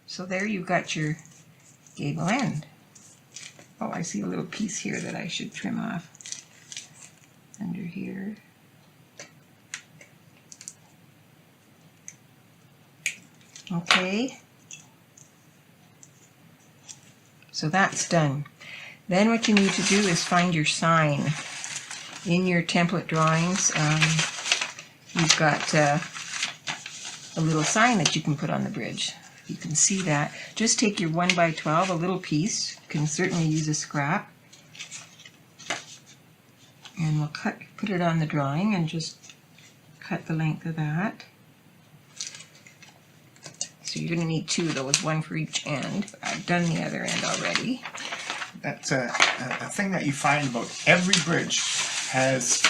So there you've got your gable end. Oh, I see a little piece here that I should trim off under here. Okay. So that's done. Then what you need to do is find your sign. In your template drawings, you've got a little sign that you can put on the bridge. You can see that. Just take your 1x12, a little piece. You can certainly use a scrap. And we'll put it on the drawing and just cut the length of that. So you're going to need two of those, one for each end. I've done the other end already. That's a thing that you find about every bridge has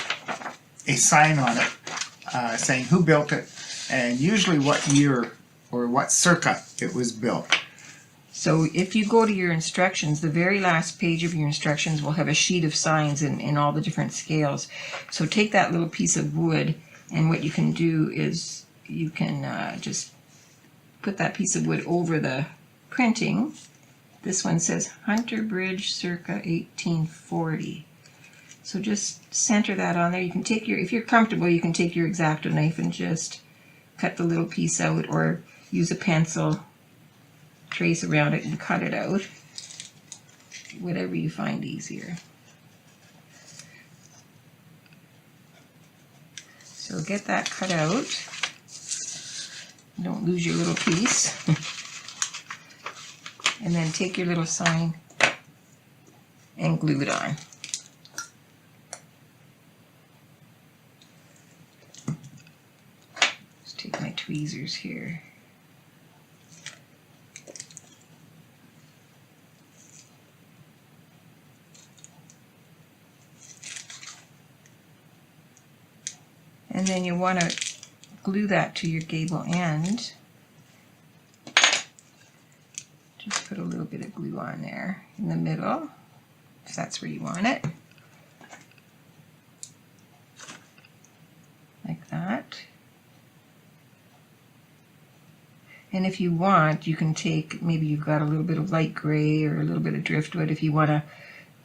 a sign on it saying who built it and usually what year or what circa it was built. So if you go to your instructions, the very last page of your instructions will have a sheet of signs in all the different scales. So take that little piece of wood, and what you can do is you can just put that piece of wood over the printing. This one says Hunter Bridge circa 1840. So just center that on there. You can take your, if you're comfortable, you can take your X-Acto knife and just cut the little piece out, or use a pencil, trace around it and cut it out. whatever you find easier. So get that cut out. Don't lose your little piece. And then take your little sign and glue it on. Just take my tweezers here. And then you want to glue that to your gable end. Just put a little bit of glue on there in the middle, if that's where you want it. Like that. And if you want, you can take, maybe you've got a little bit of light gray or a little bit of driftwood. If you want to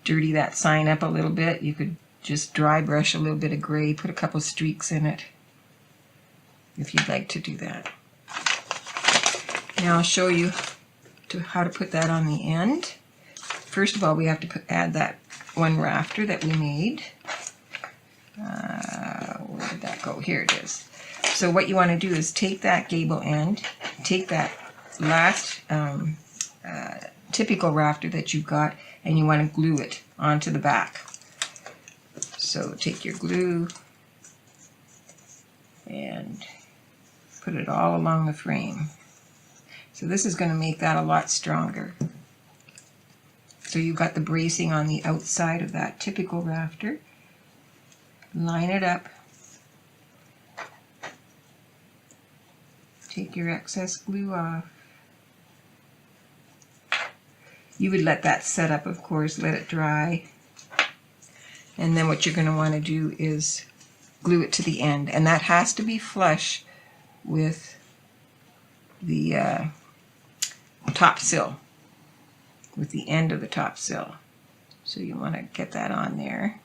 dirty that sign up a little bit, you could just dry brush a little bit of gray, put a couple streaks in it, if you'd like to do that. Now I'll show you how to put that on the end. First of all, we have to add that one rafter that we made. Where did that go? Here it is. So what you want to do is take that gable end, take that last typical rafter that you've got, and you want to glue it onto the back. So take your glue and put it all along the frame. So this is going to make that a lot stronger. So you've got the bracing on the outside of that typical rafter. Line it up. Take your excess glue off. You would let that set up, of course, let it dry. And then what you're going to want to do is glue it to the end. And that has to be flush with the top sill, with the end of the top sill. So you want to get that on there.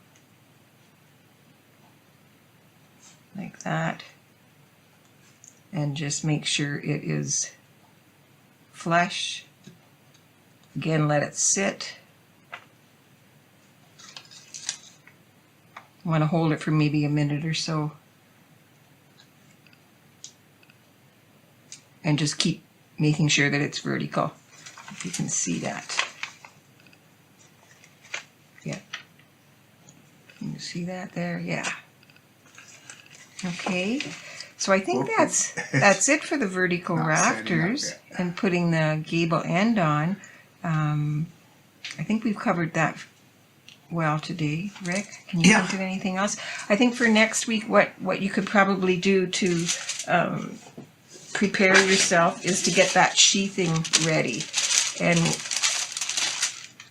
Like that. And just make sure it is flush. Again, let it sit. You want to hold it for maybe a minute or so. And just keep making sure that it's vertical. If you can see that. Yeah. Can you see that there? Yeah. Okay. So I think that's it for the vertical rafters and putting the gable end on. I think we've covered that well today. Rick, can you think of anything else? I think for next week, what you could probably do to prepare yourself is to get that sheathing ready. And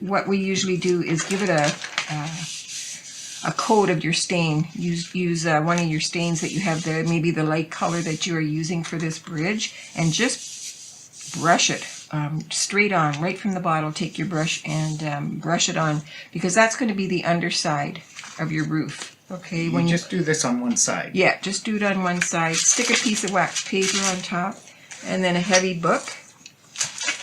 what we usually do is give it a coat of your stain. Use one of your stains that you have there, maybe the light color that you are using for this bridge, and just brush it straight on, right from the bottle. Take your brush and brush it on, because that's going to be the underside of your roof. Okay, when you just do this on one side. Yeah, just do it on one side. Stick a piece of wax paper on top, and then a heavy book,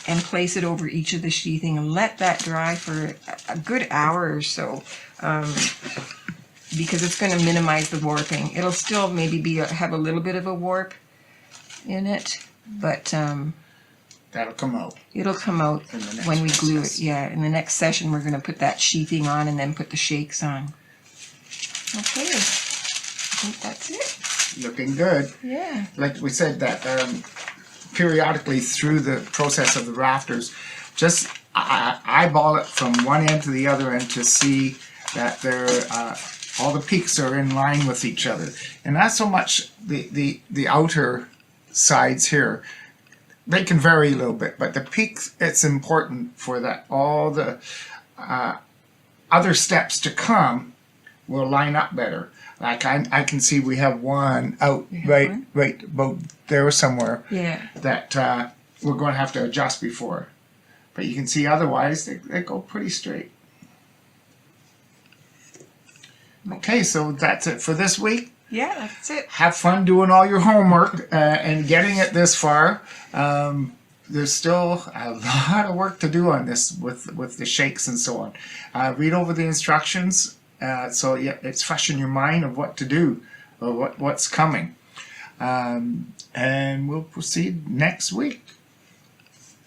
and place it over each of the sheathing, and let that dry for a good hour or so, because it's going to minimize the warping. It'll still maybe have a little bit of a warp in it, but that'll come out. It'll come out when we glue it. Yeah, in the next session we're going to put that sheathing on and then put the shakes on. Okay, I think that's it. Looking good. Yeah. Like we said, that periodically through the process of the rafters, just eyeball it from one end to the other end to see that they're all the peaks are in line with each other, and not so much the outer sides here. They can vary a little bit, but the peaks, it's important for that all the other steps to come will line up better. Like I can see we have one out right about there somewhere. Yeah. That we're going to have to adjust before, but you can see otherwise they go pretty straight. Okay, so that's it for this week. Yeah, that's it. Have fun doing all your homework and getting it this far. there's still a lot of work to do on this with the shakes and so on. Read over the instructions so yeah, it's fresh in your mind of what to do or what's coming. And we'll proceed next week.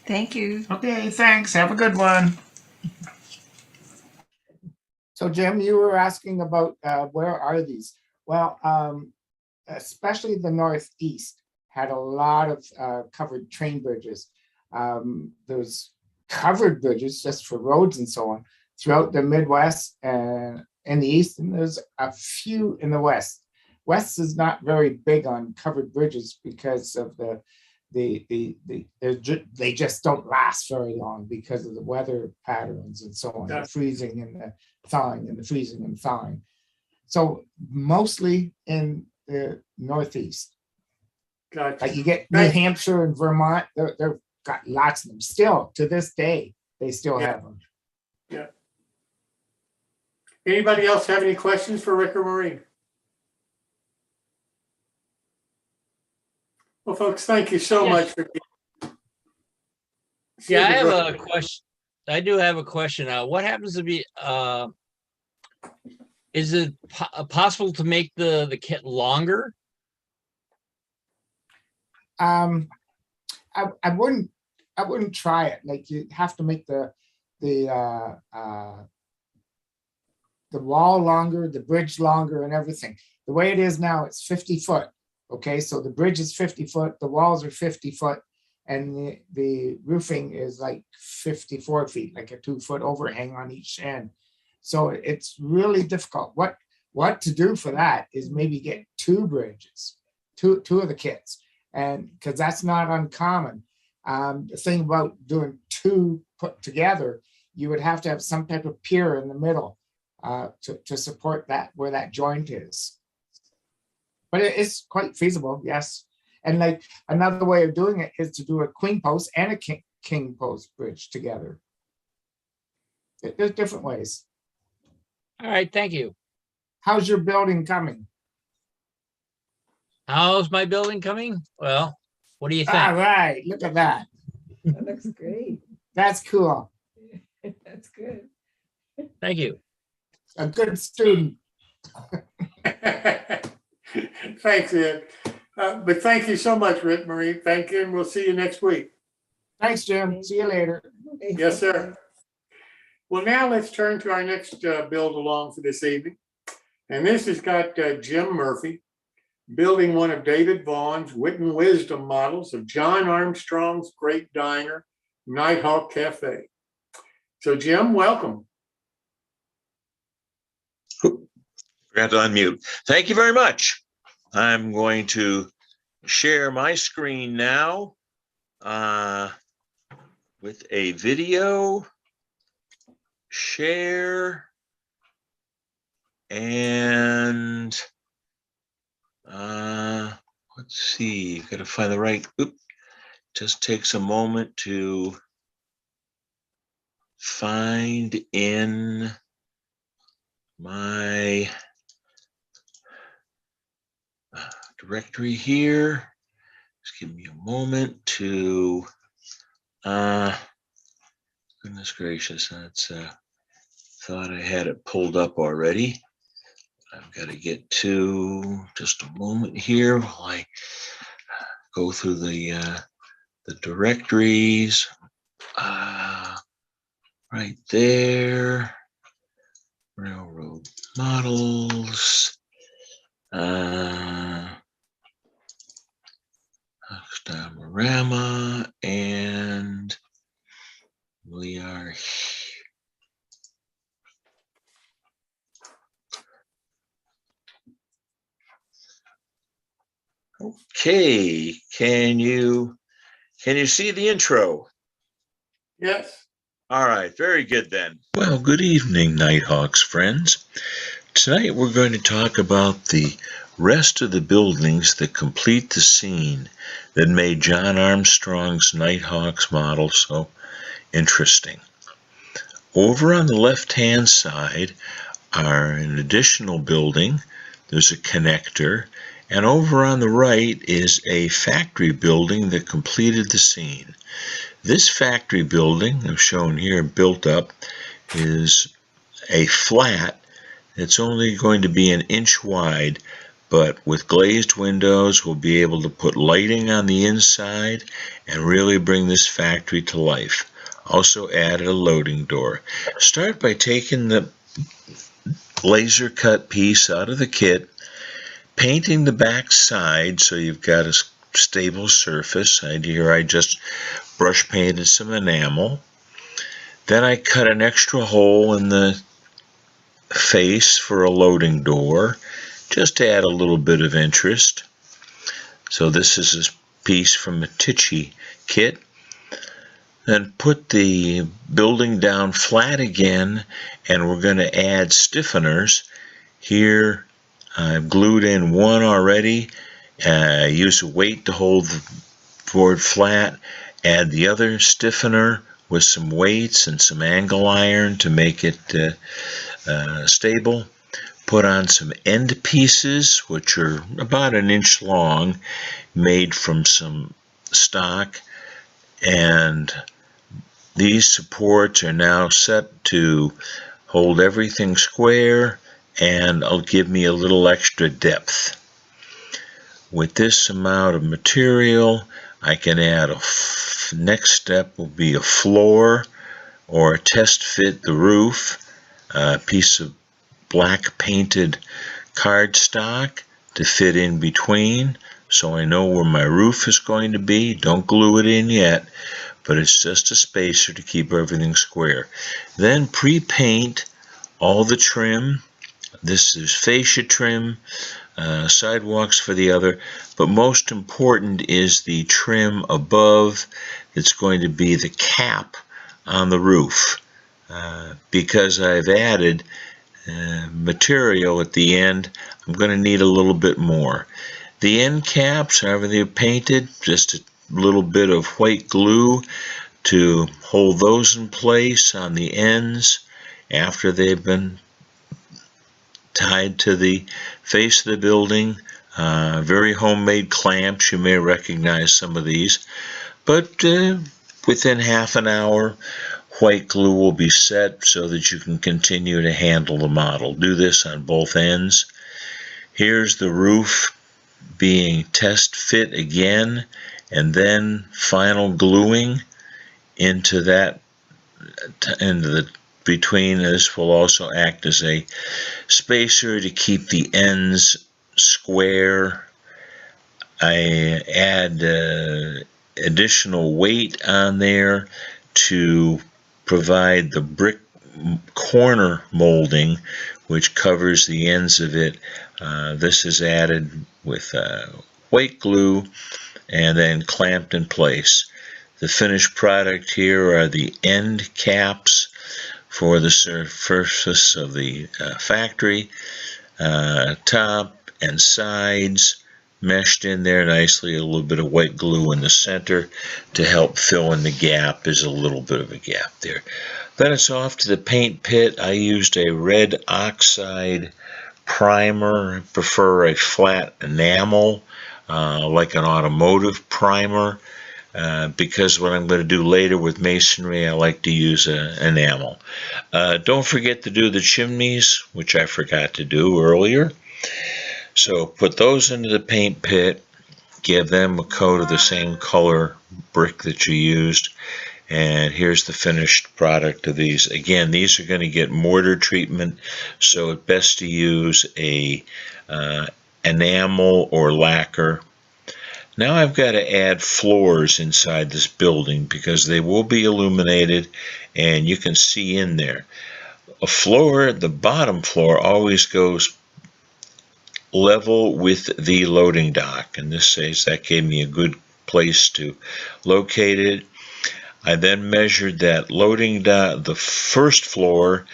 Thank you. Okay, thanks. Have a good one. So Jim, you were asking about where are these? Well, especially the Northeast had a lot of covered train bridges. There's covered bridges just for roads and so on throughout the Midwest and in the East, and there's a few in the West. West is not very big on covered bridges because of they just don't last very long because of the weather patterns and so on, the freezing and the thawing and the freezing and thawing. So mostly in the Northeast. Gotcha. Like you get New Hampshire and Vermont, they've got lots of them. Still, to this day, they still have them. Yeah. Anybody else have any questions for Rick or Marie? Well, folks, thank you so much for. Yeah, I have a question. I do have a question. What happens to be? Is it possible to make the kit longer? I wouldn't try it. Like you have to make the wall longer, the bridge longer, and everything. The way it is now, it's 50 foot. Okay, so the bridge is 50 foot, the walls are 50 foot, and the roofing is like 54 feet, like a 2 foot overhang on each end. So it's really difficult. What to do for that is maybe get two bridges, two of the kits, and because that's not uncommon. The thing about doing two put together, you would have to have some type of pier in the middle to support that where that joint is. But it's quite feasible, yes. And like another way of doing it is to do a queen post and a king post bridge together. There's different ways. All right, thank you. How's your building coming? How's my building coming? Well, what do you think? All right, look at that. That looks great. That's cool. That's good. Thank you. A good student. Thanks, Ed. But thank you so much, Rick, Marie. Thank you, and we'll see you next week. Thanks, Jim. See you later. Yes, sir. Well, now let's turn to our next build along for this evening. And this has got Jim Murphy building one of David Vaughn's wit and wisdom models of John Armstrong's great diner, Nighthawk Cafe. So, Jim, welcome. Forgot to unmute. Thank you very much. I'm going to share my screen now with a video. Share. And let's see, got to find the right, just takes a moment to find in my directory here. Just give me a moment to, goodness gracious, that's, thought I had it pulled up already. I've got to get to just a moment here while I go through the directories. Right there, railroad models. Diorama, and we are okay. Can you see the intro? Yes. All right, very good then. Well, good evening, Nighthawks friends. Tonight we're going to talk about the rest of the buildings that complete the scene that made John Armstrong's Nighthawks model so interesting. Over on the left-hand side are an additional building. There's a connector, And over on the right is a factory building that completed the scene. This factory building, I've shown here built up, is a flat. It's only going to be an inch wide, but with glazed windows, we'll be able to put lighting on the inside and really bring this factory to life. Also added a loading door. Start by taking the laser cut piece out of the kit, painting the back side so you've got a stable surface. Here I just brush painted some enamel. Then I cut an extra hole in the face for a loading door, just to add a little bit of interest. So this is a piece from a Tichy kit. Then put the building down flat again, and we're going to add stiffeners. Here I've glued in one already. Use a weight to hold the board flat. Add the other stiffener with some weights and some angle iron to make it stable. Put on some end pieces, which are about an inch long, made from some stock, and these supports are now set to hold everything square and it'll give me a little extra depth. With this amount of material, I can add next step will be a floor or test fit the roof, a piece of black painted cardstock to fit in between so I know where my roof is going to be. Don't glue it in yet, but it's just a spacer to keep everything square. Then pre-paint all the trim. This is fascia trim, sidewalks for the other, but most important is the trim above. It's going to be the cap on the roof. Because I've added material at the end, I'm going to need a little bit more. The end caps, however they're painted, just a little bit of white glue to hold those in place on the ends after they've been tied to the face of the building. Very homemade clamps. You may recognize some of these, but within half an hour white glue will be set so that you can continue to handle the model. Do this on both ends. Here's the roof being test fit again, and then final gluing into that, into the between. This will also act as a spacer to keep the ends square. I add additional weight on there to provide the brick corner molding which covers the ends of it. This is added with white glue and then clamped in place. The finished product here are the end caps for the surface of the factory, top and sides meshed in there nicely, a little bit of white glue in the center to help fill in the gap. There's a little bit of a gap there. Then it's off to the paint pit. I used a red oxide primer. I prefer a flat enamel, like an automotive primer, because what I'm going to do later with masonry, I like to use an enamel. Don't forget to do the chimneys, which I forgot to do earlier. So put those into the paint pit, give them a coat of the same color brick that you used, and here's the finished product of these. Again, these are going to get mortar treatment, so it's best to use a enamel or lacquer. Now I've got to add floors inside this building because they will be illuminated and you can see in there. A floor, the bottom floor, always goes level with the loading dock, and this says that gave me a good place to locate it. I then measured that loading dock, the first floor,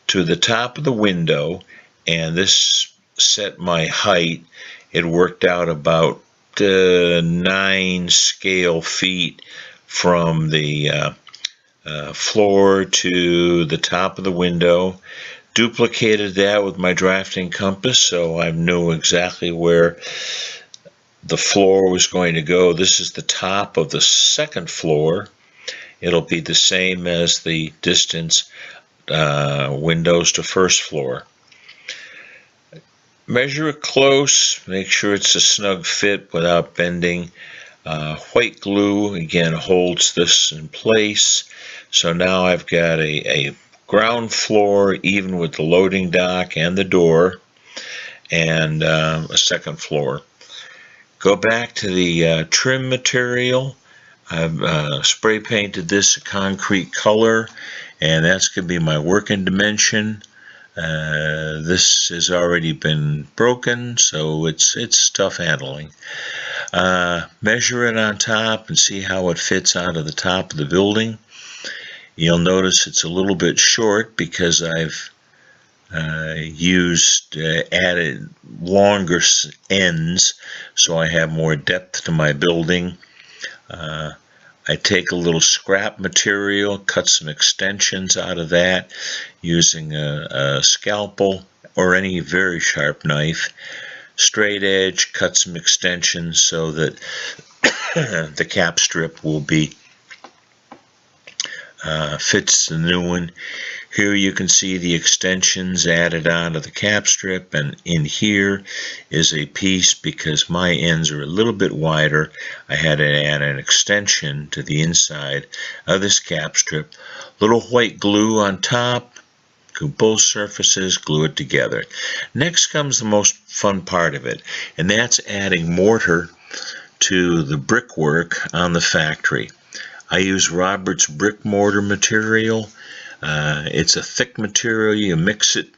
to the top of the window, and this set my height. It worked out about 9 scale feet from the floor to the top of the window. duplicated that with my drafting compass, so I knew exactly where the floor was going to go. This is the top of the second floor. It'll be the same as the distance windows to first floor. Measure it close, make sure it's a snug fit without bending. White glue again holds this in place. So now I've got a ground floor even with the loading dock and the door, and a second floor. Go back to the trim material. I've spray painted this a concrete color, and that's going to be my working dimension. This has already been broken, so it's tough handling. Measure it on top and see how it fits onto the top of the building. You'll notice it's a little bit short because I've added longer ends, so I have more depth to my building. I take a little scrap material, cut some extensions out of that using a scalpel or any very sharp knife. Straight edge, cut some extensions so that the cap strip will be fits the new one. Here you can see the extensions added onto the cap strip, and in here is a piece, because my ends are a little bit wider, I had to add an extension to the inside of this cap strip. Little white glue on top, glue both surfaces, glue it together. Next comes the most fun part of it, and that's adding mortar to the brickwork on the factory. I use Robert's brick mortar material. It's a thick material. You mix it,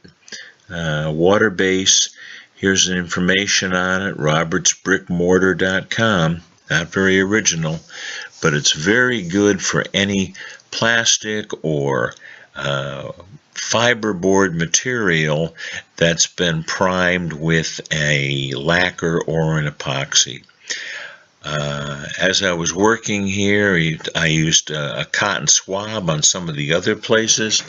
water base. Here's the information on it, robertsbrickmortar.com. Not very original, but it's very good for any plastic or fiberboard material that's been primed with a lacquer or an epoxy. As I was working here, I used a cotton swab on some of the other places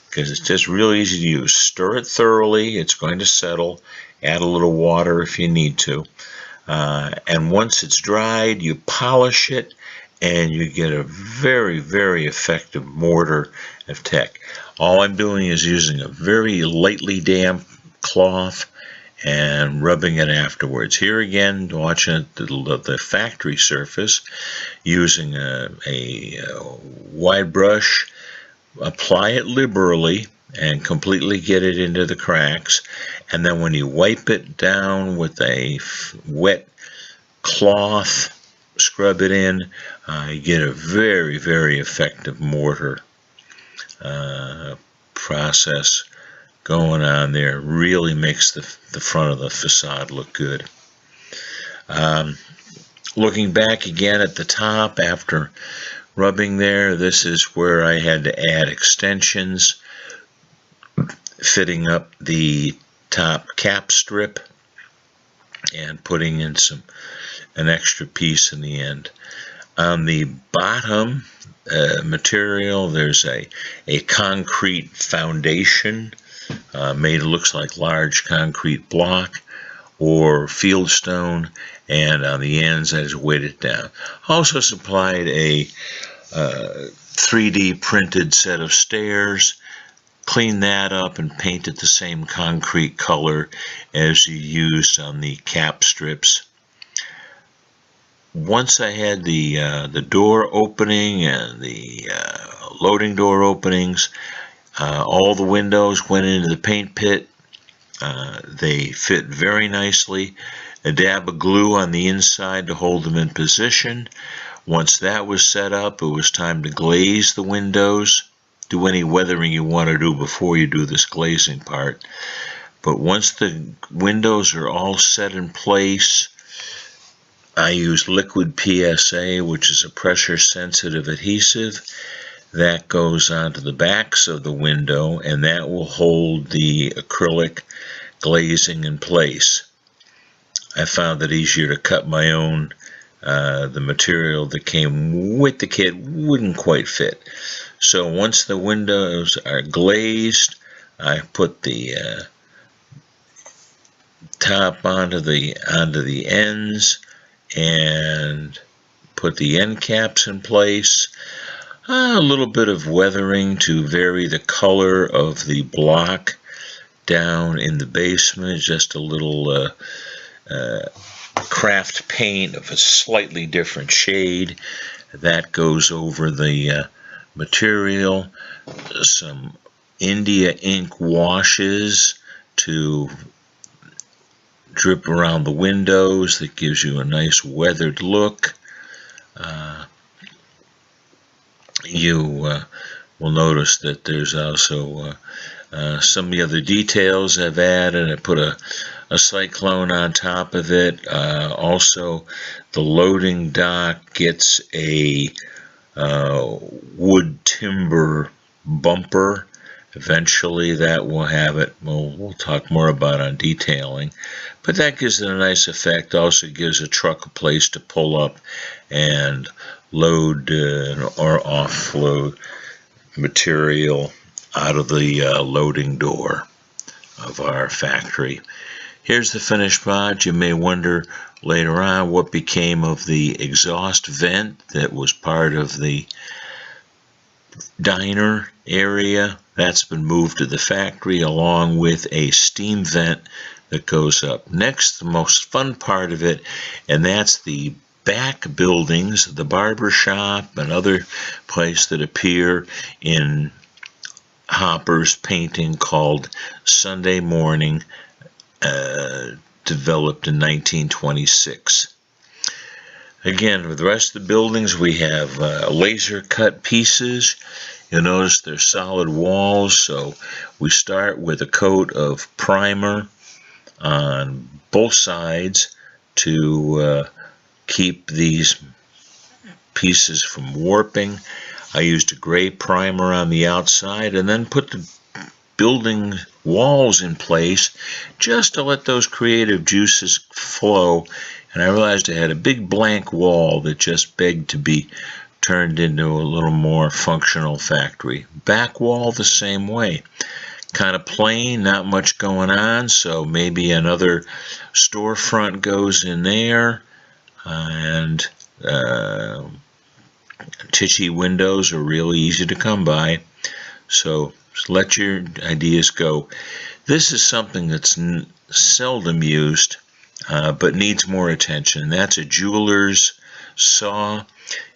because it's just real easy to use. Stir it thoroughly, it's going to settle. Add a little water if you need to. And once it's dried, you polish it and you get a very, very effective mortar of tech. All I'm doing is using a very lightly damp cloth and rubbing it afterwards. Here again, watching the factory surface, using a wide brush, apply it liberally and completely get it into the cracks, and then when you wipe it down with a wet cloth, scrub it in, you get a very, very effective mortar process going on there. Really makes the front of the facade look good. Looking back again at the top after rubbing there, this is where I had to add extensions, fitting up the top cap strip and putting in an extra piece in the end. On the bottom material, there's a concrete foundation made, looks like large concrete block or fieldstone, and on the ends I just weighted it down. Also supplied a 3D printed set of stairs, cleaned that up and painted the same concrete color as you used on the cap strips. Once I had the door opening and the loading door openings, all the windows went into the paint pit. They fit very nicely. A dab of glue on the inside to hold them in position. Once that was set up, it was time to glaze the windows. Do any weathering you want to do before you do this glazing part. But once the windows are all set in place, I use liquid PSA, which is a pressure sensitive adhesive. That goes onto the backs of the window, and that will hold the acrylic glazing in place. I found it easier to cut my own. The material that came with the kit wouldn't quite fit. So once the windows are glazed, I put the top onto the ends and put the end caps in place. A little bit of weathering to vary the color of the block down in the basement. Just a little craft paint of a slightly different shade that goes over the material. Some India ink washes to drip around the windows that gives you a nice weathered look. You will notice that there's also some of the other details I've added. I put a cyclone on top of it. Also, the loading dock gets a wood timber bumper. Eventually that will have it. We'll talk more about on detailing, but that gives it a nice effect. Also gives a truck a place to pull up and load or offload material out of the loading door of our factory. Here's the finished product. You may wonder later on what became of the exhaust vent that was part of the diner area. That's been moved to the factory along with a steam vent that goes up. Next, the most fun part of it, and that's the back buildings, the barber shop and other places that appear in Hopper's painting called Sunday Morning, developed in 1926. Again, with the rest of the buildings, we have laser cut pieces. You'll notice they're solid walls, so we start with a coat of primer on both sides to keep these pieces from warping. I used a gray primer on the outside and then put the building walls in place just to let those creative juices flow. And I realized I had a big blank wall that just begged to be turned into a little more functional factory. Back wall the same way. Kind of plain, not much going on, so maybe another storefront goes in there. And titchy windows are really easy to come by. So let your ideas go. This is something that's seldom used, but needs more attention. That's a jeweler's saw.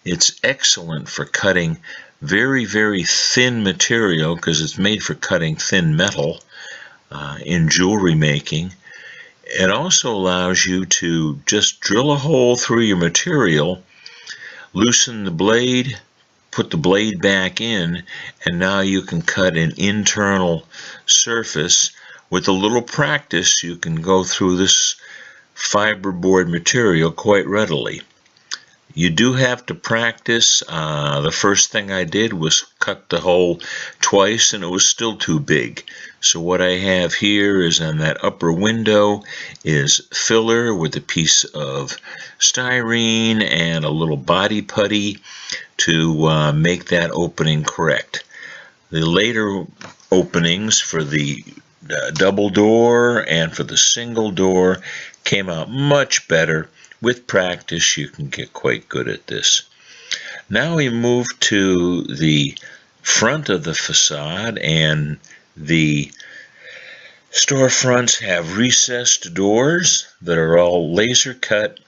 It's excellent for cutting very, very thin material because it's made for cutting thin metal in jewelry making. It also allows you to just drill a hole through your material, loosen the blade, put the blade back in, and now you can cut an internal surface. With a little practice, you can go through this fiberboard material quite readily. You do have to practice. The first thing I did was cut the hole twice and it was still too big. So what I have here is on that upper window is filler with a piece of styrene and a little body putty to make that opening correct. The later openings for the double door and for the single door came out much better. With practice, you can get quite good at this. Now we move to the front of the facade, and the storefronts have recessed doors that are all laser cut.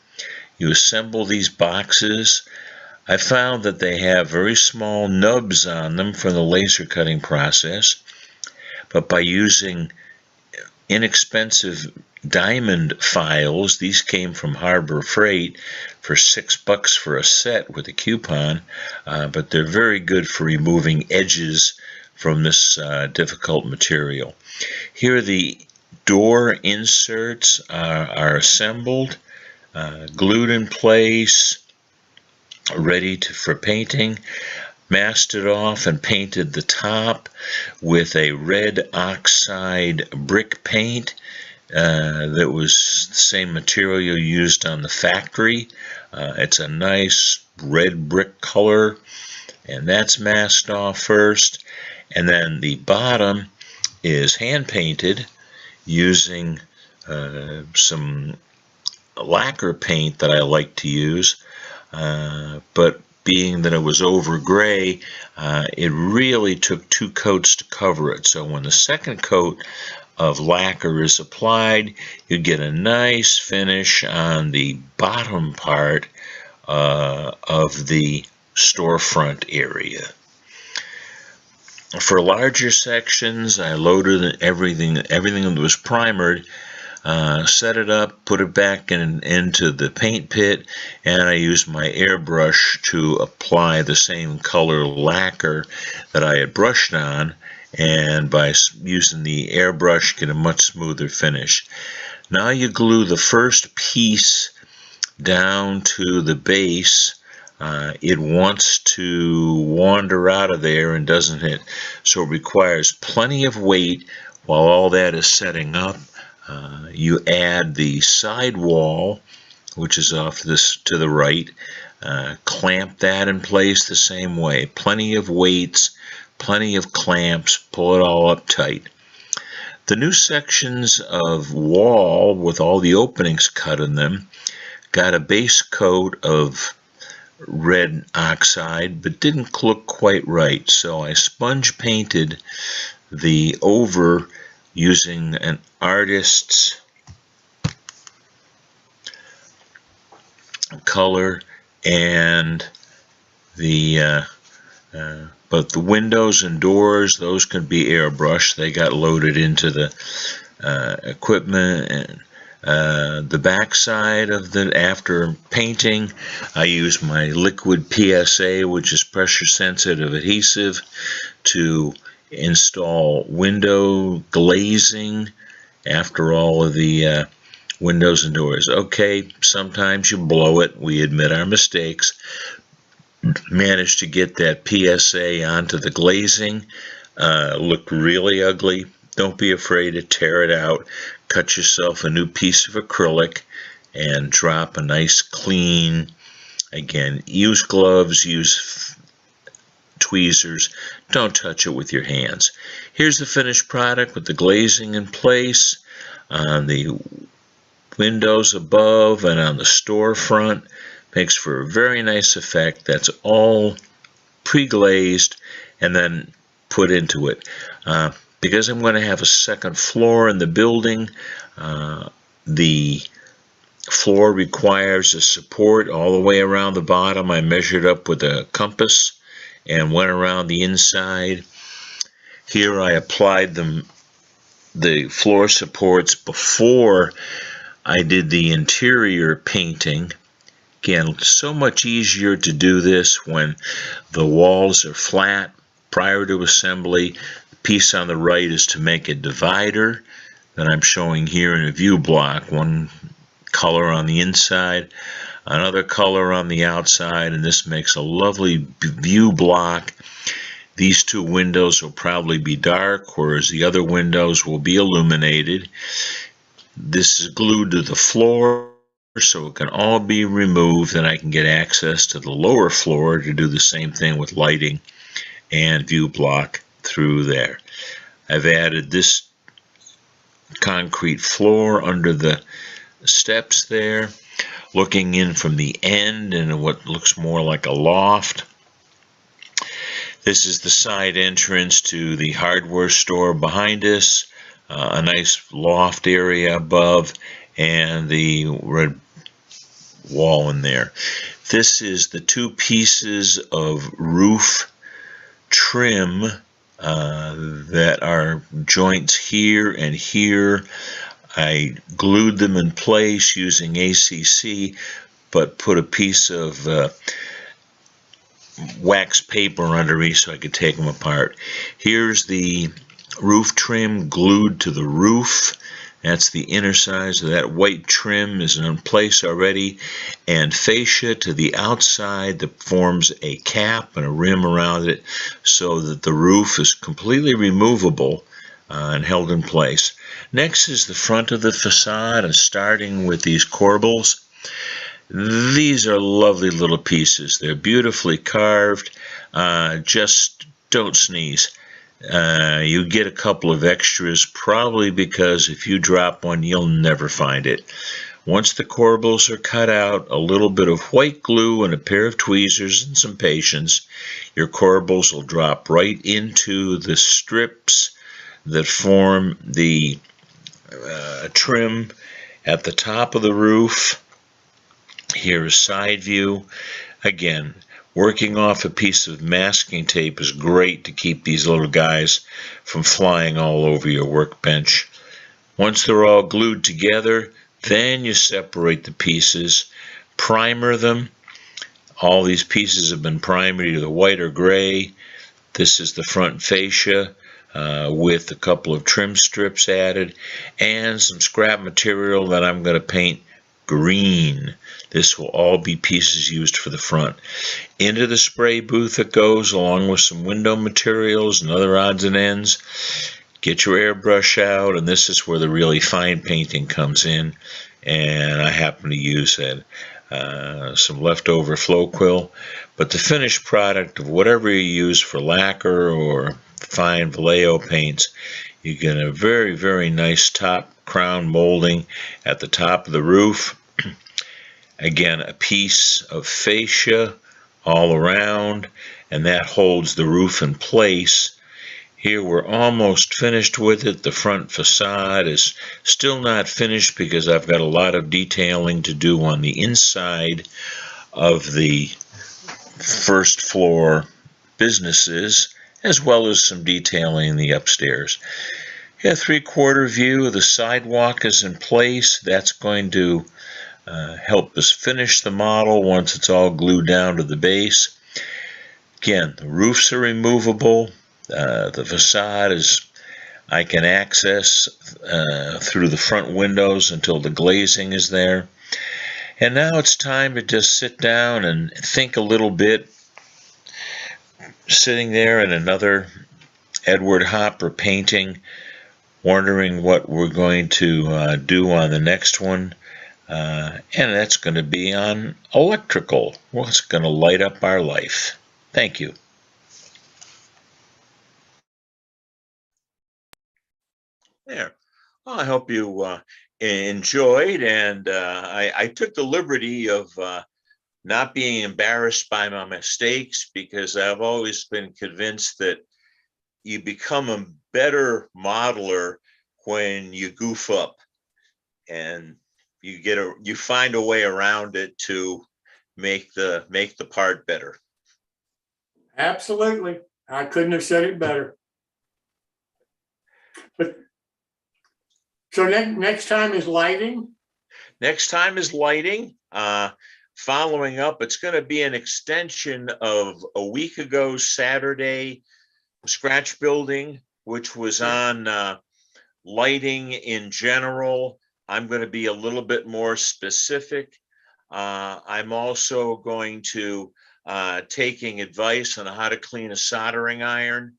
You assemble these boxes. I found that they have very small nubs on them for the laser cutting process, but by using inexpensive diamond files, these came from Harbor Freight for $6 for a set with a coupon, but they're very good for removing edges from this difficult material. Here the door inserts are assembled, glued in place, ready for painting. Masted off and painted the top with a red oxide brick paint that was the same material used on the factory. It's a nice red brick color, and that's masked off first. And then the bottom is hand painted using some lacquer paint that I like to use, but being that it was over gray, it really took 2 coats to cover it. So when the second coat of lacquer is applied, you get a nice finish on the bottom part of the storefront area. For larger sections, I loaded everything that was primered, set it up, put it back into the paint pit, and I used my airbrush to apply the same color lacquer that I had brushed on, and by using the airbrush get a much smoother finish. Now you glue the first piece down to the base. It wants to wander out of there and doesn't hit, so it requires plenty of weight while all that is setting up. You add the side wall, which is off this to the right, clamp that in place the same way. Plenty of weights, plenty of clamps, pull it all up tight. The new sections of wall with all the openings cut in them got a base coat of red oxide, but didn't look quite right, so I sponge painted the over using an artist's color, and but the windows and doors, those can be airbrushed. They got loaded into the equipment. And the back side of the, after painting, I use my liquid PSA, which is pressure sensitive adhesive, to install window glazing after all of the windows and doors. Okay, sometimes you blow it. We admit our mistakes. Managed to get that PSA onto the glazing. Looked really ugly. Don't be afraid to tear it out. Cut yourself a new piece of acrylic and drop a nice clean, again, use gloves, use tweezers, don't touch it with your hands. Here's the finished product with the glazing in place on the windows above and on the storefront. Makes for a very nice effect. That's all pre-glazed and then put into it. Because I'm going to have a second floor in the building, the floor requires a support all the way around the bottom. I measured up with a compass and went around the inside. Here I applied the floor supports before I did the interior painting. Again, so much easier to do this when the walls are flat prior to assembly. The piece on the right is to make a divider that I'm showing here in a view block. One color on the inside, another color on the outside, and this makes a lovely view block. These two windows will probably be dark, whereas the other windows will be illuminated. This is glued to the floor, so it can all be removed, and I can get access to the lower floor to do the same thing with lighting and view block through there. I've added this concrete floor under the steps there, looking in from the end in what looks more like a loft. This is the side entrance to the hardware store behind us, a nice loft area above, and the red wall in there. This is the two pieces of roof trim that are joints here and here. I glued them in place using ACC, but put a piece of wax paper underneath so I could take them apart. Here's the roof trim glued to the roof. That's the inner side, so that white trim is in place already, and fascia to the outside that forms a cap and a rim around it so that the roof is completely removable and held in place. Next is the front of the facade, and starting with these corbels. These are lovely little pieces. They're beautifully carved. Just don't sneeze. You get a couple of extras, probably because if you drop one, you'll never find it. Once the corbels are cut out, a little bit of white glue and a pair of tweezers and some patience, your corbels will drop right into the strips that form the trim at the top of the roof. Here's side view. Again, working off a piece of masking tape is great to keep these little guys from flying all over your workbench. Once they're all glued together, then you separate the pieces, primer them. All these pieces have been primed either white or gray. This is the front fascia with a couple of trim strips added and some scrap material that I'm going to paint green. This will all be pieces used for the front. Into the spray booth it goes, along with some window materials and other odds and ends. Get your airbrush out, and this is where the really fine painting comes in, and I happen to use that. Some leftover flow quill, but the finished product of whatever you use for lacquer or fine Vallejo paints, you get a very, very nice top crown molding at the top of the roof. Again, a piece of fascia all around, and that holds the roof in place. Here we're almost finished with it. The front facade is still not finished because I've got a lot of detailing to do on the inside of the first floor businesses, as well as some detailing in the upstairs. Yeah, 3/4 view of the sidewalk is in place. That's going to help us finish the model once it's all glued down to the base. Again, the roofs are removable. The facade is I can access through the front windows until the glazing is there. And now it's time to just sit down and think a little bit. Sitting there in another Edward Hopper painting, wondering what we're going to do on the next one. And that's going to be on electrical. What's going to light up our life. Thank you. There. Well, I hope you enjoyed, and I took the liberty of not being embarrassed by my mistakes, because I've always been convinced that you become a better modeler when you goof up and you find a way around it to make the part better. Absolutely. I couldn't have said it better. But so next time is lighting? Next time is lighting. Following up, it's going to be an extension of a week ago Saturday scratch building, which was on lighting in general. I'm going to be a little bit more specific. I'm also going to taking advice on how to clean a soldering iron.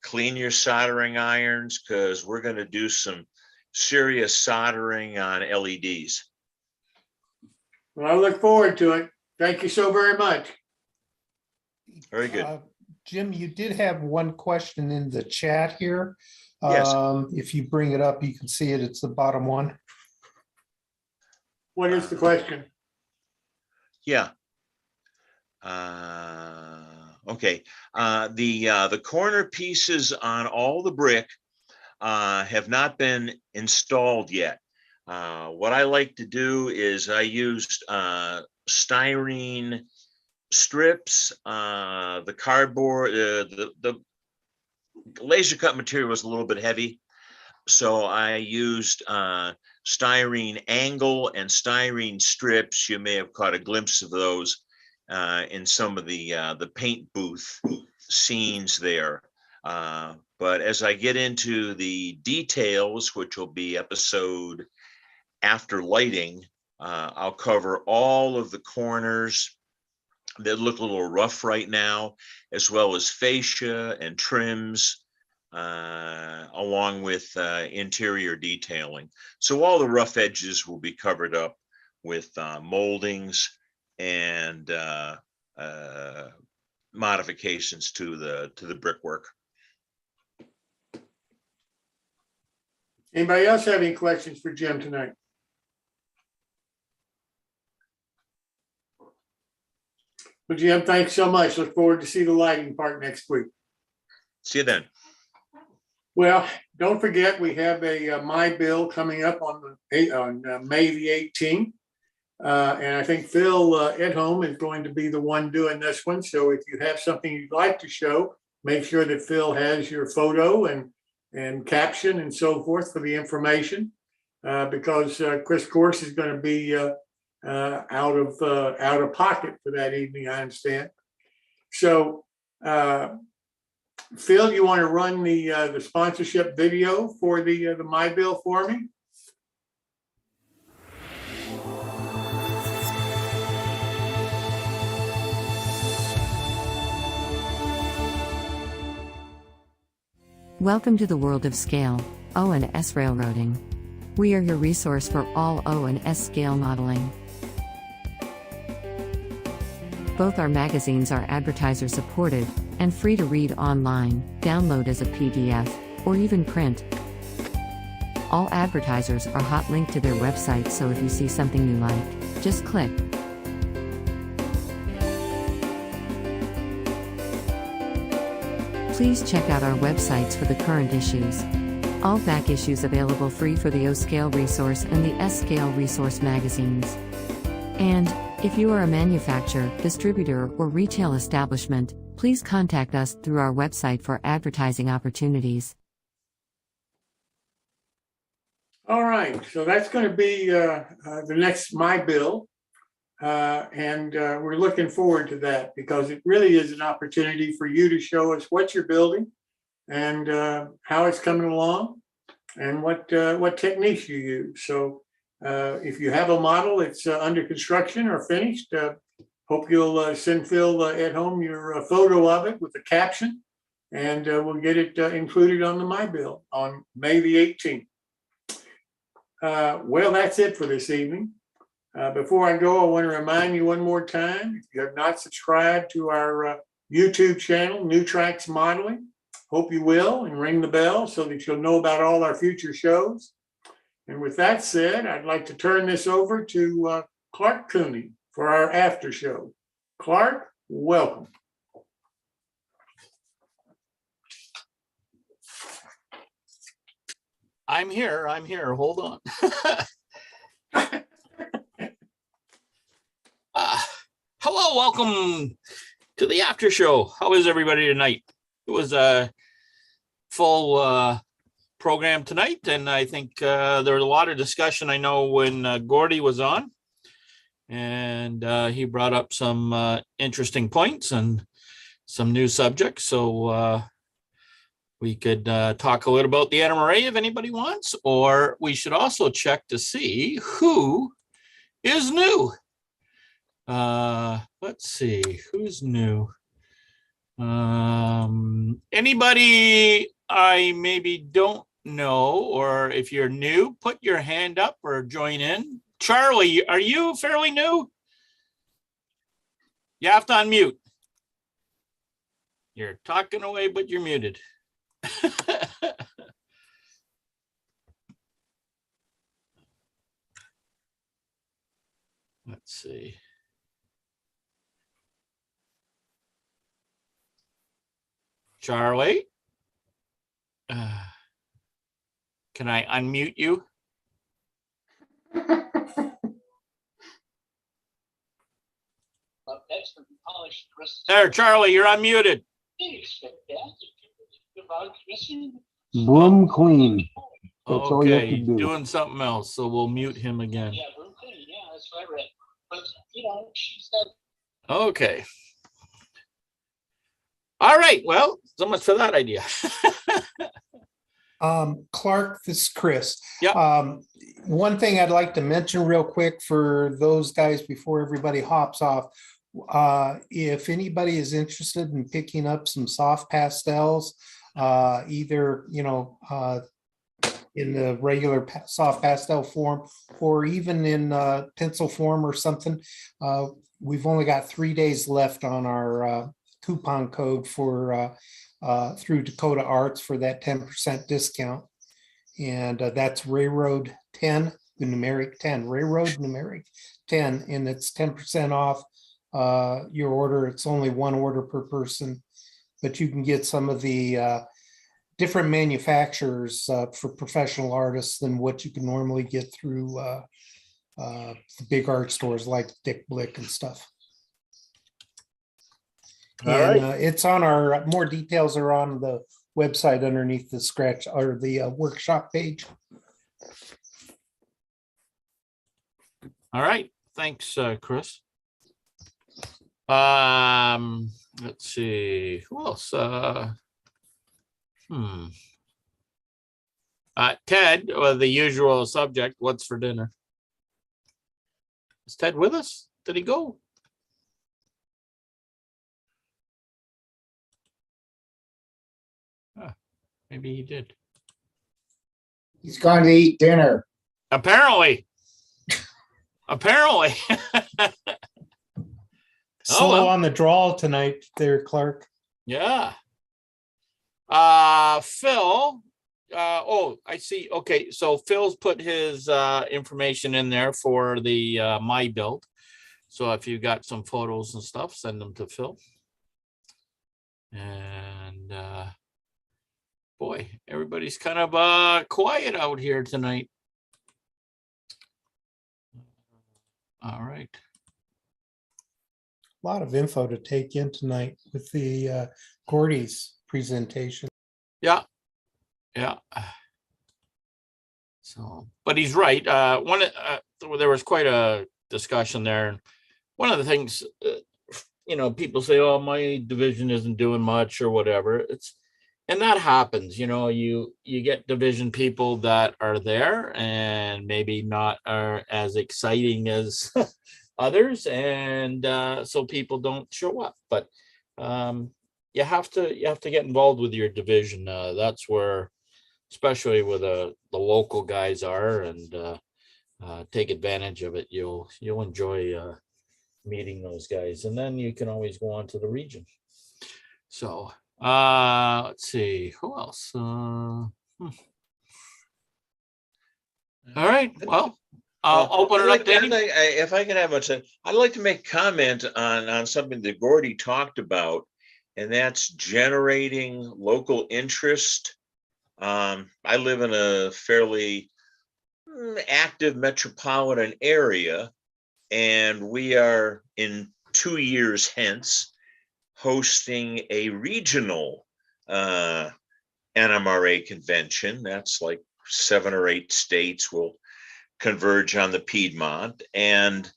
Clean your soldering irons, because we're going to do some serious soldering on LEDs. Well, I look forward to it. Thank you so very much. Very good. Jim, you did have one question in the chat here. Yes. If you bring it up, you can see it. It's the bottom one. What is the question? Yeah. Okay. The corner pieces on all the brick have not been installed yet. What I like to do is I used styrene strips, the cardboard, the laser cut material was a little bit heavy. So I used styrene angle and styrene strips. You may have caught a glimpse of those in some of the paint booth scenes there. But as I get into the details, which will be episode after lighting, I'll cover all of the corners that look a little rough right now, as well as fascia and trims, along with interior detailing. So all the rough edges will be covered up with moldings and modifications to the brickwork. Anybody else have any questions for Jim tonight? Well, Jim, thanks so much. Look forward to see the lighting part next week. See you then. Well, don't forget, we have a My Bill coming up on May the 18th. And I think Phil Edholm is going to be the one doing this one. So if you have something you'd like to show, make sure that Phil has your photo and caption and so forth for the information, because Chris Course is going to be out of pocket for that evening, I understand. So Phil, you want to run the sponsorship video for the My Bill for me? Welcome to the world of scale, O and S railroading. We are your resource for all O and S scale modeling. Both our magazines are advertiser supported and free to read online, download as a PDF, or even print. All advertisers are hot linked to their website, so if you see something you like, just click. Please check out our websites for the current issues. All back issues available free for the O-Scale Resource and the S-Scale Resource magazines. And, if you are a manufacturer, distributor, or retail establishment, please contact us through our website for advertising opportunities. All right, so that's going to be the next My Bill. And we're looking forward to that, because it really is an opportunity for you to show us what you're building and how it's coming along and what techniques you use. So if you have a model that's under construction or finished, hope you'll send Phil at home your photo of it with the caption, and we'll get it included on the My Bill on May the 18th. Well, that's it for this evening. Before I go, I want to remind you one more time, if you have not subscribed to our YouTube channel, New Tracks Modeling, hope you will, and ring the bell so that you'll know about all our future shows. And with that said, I'd like to turn this over to Clark Cooney for our after show. Clark, welcome. I'm here. Hold on. Hello, welcome to the after show. How is everybody tonight? It was a full program tonight, and I think there was a lot of discussion. I know when Gordy was on, and he brought up some interesting points and some new subjects. So we could talk a little about the NMRA if anybody wants, or we should also check to see who is new. Let's see, who's new? Anybody I maybe don't know, or if you're new, put your hand up or join in. Charlie, are you fairly new? You have to unmute. You're talking away, but you're muted. Let's see. Charlie, can I unmute you? There, Charlie, you're unmuted. Broom clean. That's all you have Okay, to do. doing something else, so we'll mute him again. Yeah, broom cleaning, yeah, that's what I read. But, you know, she said. Okay. All right, well, so much for that idea. Clark, this is Chris. Yeah. One thing I'd like to mention real quick for those guys before everybody hops off. If anybody is interested in picking up some soft pastels, either, you know, in the regular soft pastel form, or even in pencil form or something, we've only got 3 days left on our coupon code for through Dakota Arts for that 10% discount. And that's Railroad 10, the numeric 10, Railroad numeric 10, and it's 10% off your order. It's only one order per person, but you can get some of the different manufacturers for professional artists than what you can normally get through the big art stores like Dick Blick and stuff. And it's on our, more details are on the website underneath the scratch or the workshop page. All right. Thanks, Chris. Let's see. Who else? Ted, the usual subject. What's for dinner? Is Ted with us? Did he go? Maybe he did. He's going to eat dinner. Apparently. Apparently. Slow on the draw tonight there, Clark. Yeah. Phil. I see. Okay, so Phil's put his information in there for the My Build. So if you got some photos and stuff, send them to Phil. And boy, everybody's kind of quiet out here tonight. All right. A lot of info to take in tonight with the Gordy's presentation. Yeah. Yeah. So, but he's right. There was quite a discussion there. And one of the things, people say, oh, my division isn't doing much or whatever. And that happens, you get division people that are there and maybe not are as exciting as others. And so people don't show up, but you have to get involved with your division. That's where, especially where the local guys are, and take advantage of it. You'll enjoy meeting those guys, and then you can always go on to the region. So let's see, who else? All right, well, I'll open it up to anybody. If I can have much, I'd like to make comment on something that Gordy talked about, and that's generating local interest. I live in a fairly active metropolitan area, and we are in 2 years hence hosting a regional NMRA convention. That's like 7 or 8 states will converge on the Piedmont. And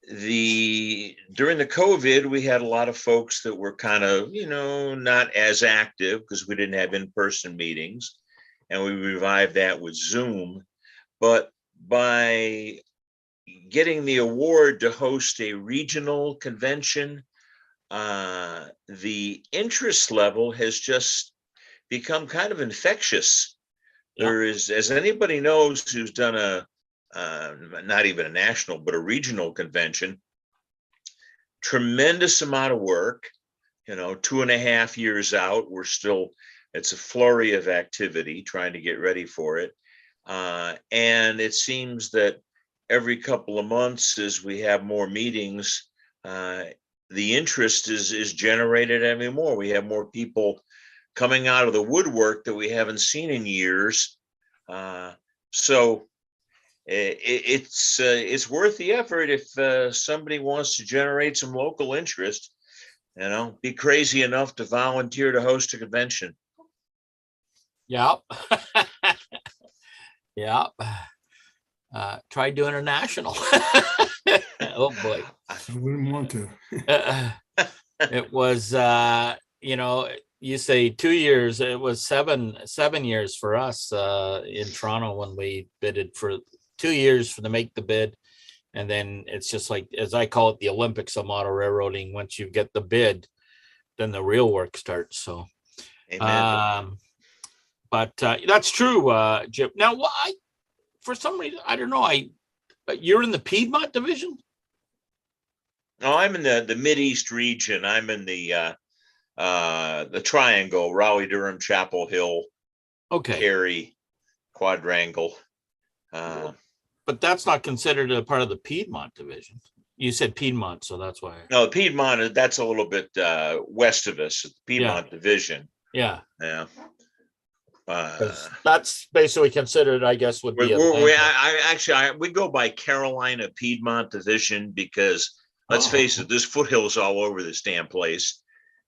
during the COVID, we had a lot of folks that were kind of, not as active because we didn't have in-person meetings, and we revived that with Zoom. But by getting the award to host a regional convention, the interest level has just become kind of infectious. Yeah. There is, as anybody knows who's done not even a national, but a regional convention, tremendous amount of work, 2.5 years out, it's a flurry of activity trying to get ready for it. And it seems that every couple of months, as we have more meetings, the interest is generated every more. We have more people coming out of the woodwork that we haven't seen in years. So it's worth the effort if somebody wants to generate some local interest, be crazy enough to volunteer to host a convention. Yep. Yep. Try doing a national. Oh boy. I wouldn't want to. It was, you say 2 years, it was seven years for us in Toronto when we bidded for 2 years to make the bid. And then it's just like, as I call it, the Olympics of model railroading. Once you get the bid, then the real work starts. So, amen. But that's true, Jim. Now, why? For some reason, I don't know. You're in the Piedmont division? No, I'm in the Mideast region. I'm in the Triangle: Raleigh, Durham, Chapel Hill, okay, Cary, quadrangle. But that's not considered a part of the Piedmont division. You said Piedmont, so that's why. No, Piedmont, that's a little bit west of us, the Piedmont division. Yeah. Yeah. That's basically considered, I guess, would be. We go by Carolina Piedmont division because let's face it, there's foothills all over this damn place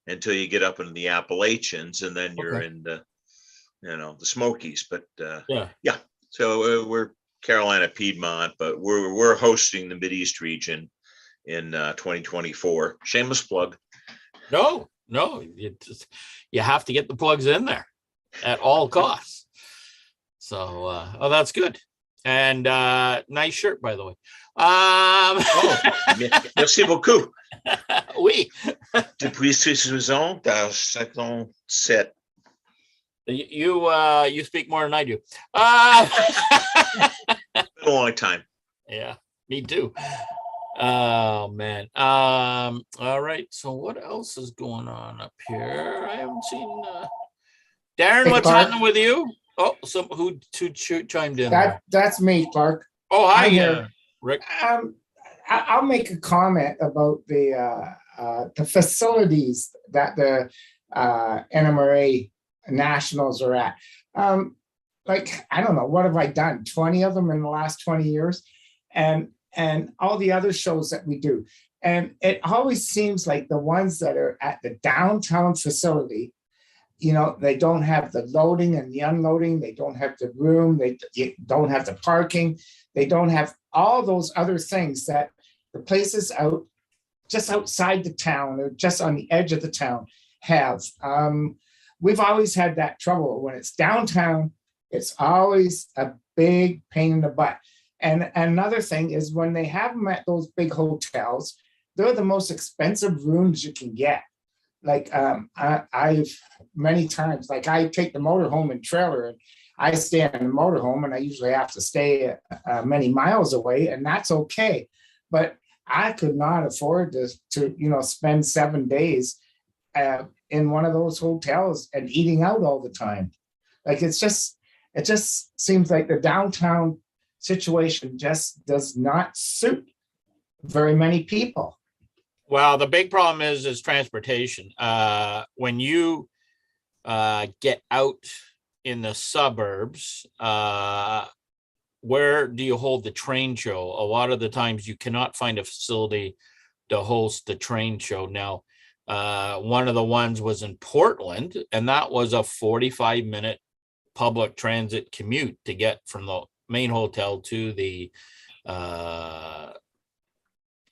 until you get up into the Appalachians, and then you're in the, the Smokies. But yeah. So we're Carolina Piedmont, but we're hosting the Mideast region in 2024. Shameless plug. No, you have to get the plugs in there at all costs. So, that's good. And nice shirt, by the way. Merci beaucoup. Oui. Depuis 6 ans, dans 57. You speak more than I do. Been a long time. Yeah, me too. Oh man. All right. So what else is going on up here? I haven't seen Darren, Hey, what's Clark. happening with you? Oh, who chimed in? That's me, Clark. Oh, hi, I'm here. Rick. I'll make a comment about the facilities that the NMRA nationals are at. I don't know, what have I done? 20 of them in the last 20 years, and all the other shows that we do. And it always seems like the ones that are at the downtown facility, they don't have the loading and the unloading. They don't have the room. They don't have the parking. They don't have all those other things that the places just outside the town or just on the edge of the town have. We've always had that trouble. When it's downtown, it's always a big pain in the butt. And another thing is when they have them at those big hotels, they're the most expensive rooms you can get. I've many times, I take the motorhome and trailer, and I stay in the motorhome, and I usually have to stay many miles away, and that's okay. But I could not afford to spend 7 days in one of those hotels and eating out all the time. It just seems like the downtown situation just does not suit very many people. Well, the big problem is transportation. When you get out in the suburbs, where do you hold the train show? A lot of the times you cannot find a facility to host the train show. Now, one of the ones was in Portland, and that was a 45-minute public transit commute to get from the main hotel to the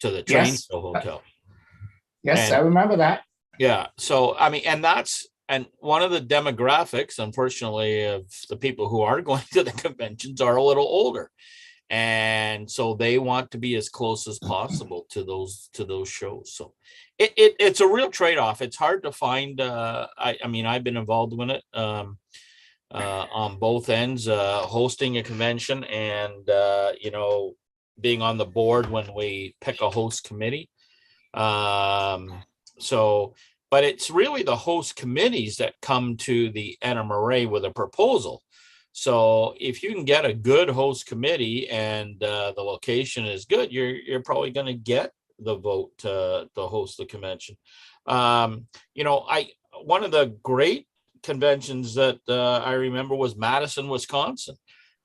train show hotel. Yes, I remember that. Yeah. So, I mean, and one of the demographics, unfortunately, of the people who are going to the conventions are a little older. And so they want to be as close as possible to those shows. So it's a real trade-off. It's hard to find. I mean, I've been involved in it on both ends, hosting a convention and, being on the board when we pick a host committee. But it's really the host committees that come to the NMRA with a proposal. So if you can get a good host committee and the location is good, you're probably going to get the vote to host the convention. One of the great conventions that I remember was Madison, Wisconsin.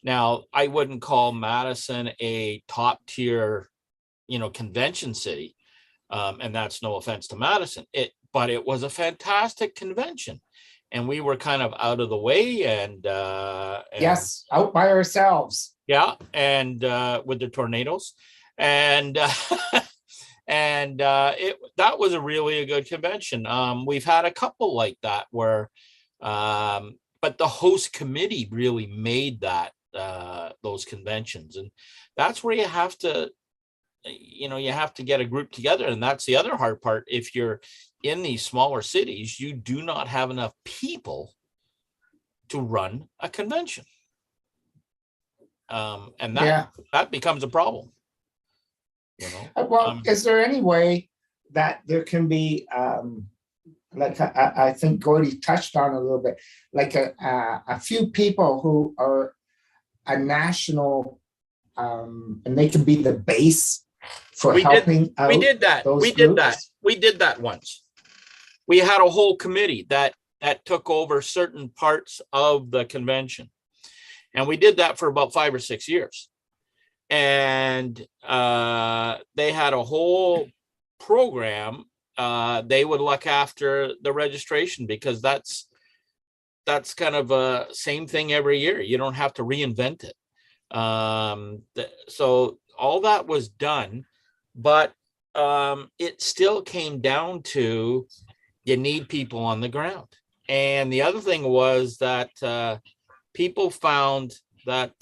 Now, I wouldn't call Madison a top tier, convention city. And that's no offense to Madison, but it was a fantastic convention, and we were kind of out of the way and yes, out by ourselves. Yeah, and with the tornadoes, and that was a good convention. We've had a couple like that where, but the host committee really made that those conventions, and that's where you have to get a group together. And that's the other hard part. If you're in these smaller cities, you do not have enough people to run a convention. And that becomes a problem. Well, is there any way that there can be, I think Gordy touched on a little bit, like a few people who are a national, and they can be the base for We helping out we did that. those We did that. groups? We did that once. We had a whole committee that took over certain parts of the convention. And we did that for about 5 or 6 years. And they had a whole program. They would look after the registration, because that's kind of a same thing every year. You don't have to reinvent it. So all that was done, but it still came down to you need people on the ground. And the other thing was that people found that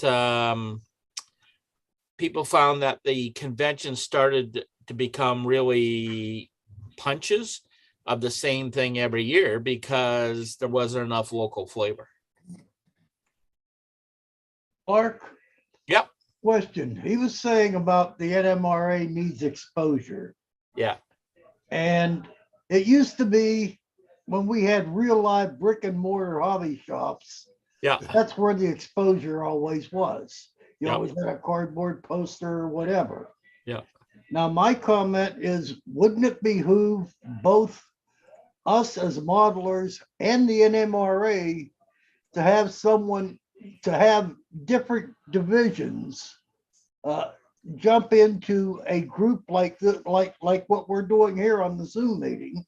the convention started to become really punches of the same thing every year, because there wasn't enough local flavor. Clark? Yep. Question. He was saying about the NMRA needs exposure. Yeah. And it used to be when we had real live brick and mortar hobby shops. Yeah. That's where the exposure always was. You Yep. always had a cardboard poster or whatever. Yeah. Now, my comment is, wouldn't it behoove both us as modelers and the NMRA to have someone, to have different divisions jump into a group like this, like what we're doing here on the Zoom meeting,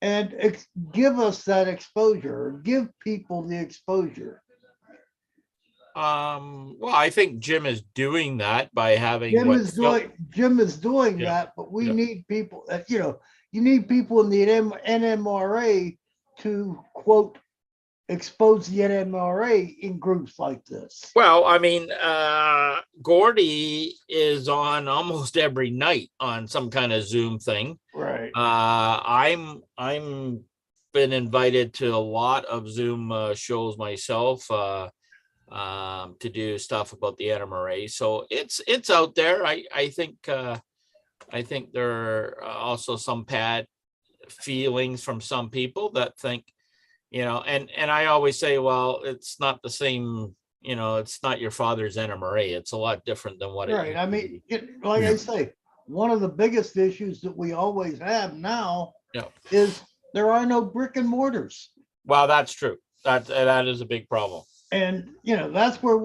and give us that exposure, give people the exposure? Well, I think Jim is doing that by having Jim is doing Yeah. that, but we Yeah. need people, you need people in the NMRA to, quote, expose the NMRA in groups like this. Well, I mean, Gordy is on almost every night on some kind of Zoom thing. Right. I'm been invited to a lot of Zoom shows myself to do stuff about the NMRA. So it's out there. I think there are also some bad feelings from some people that think, and I always say, well, it's not the same, it's not your father's NMRA. It's a lot different than what Right. it I mean, like I say, one of the biggest issues that we always have now is there are no brick and mortars. Well, that's true. That is a big problem. And, that's where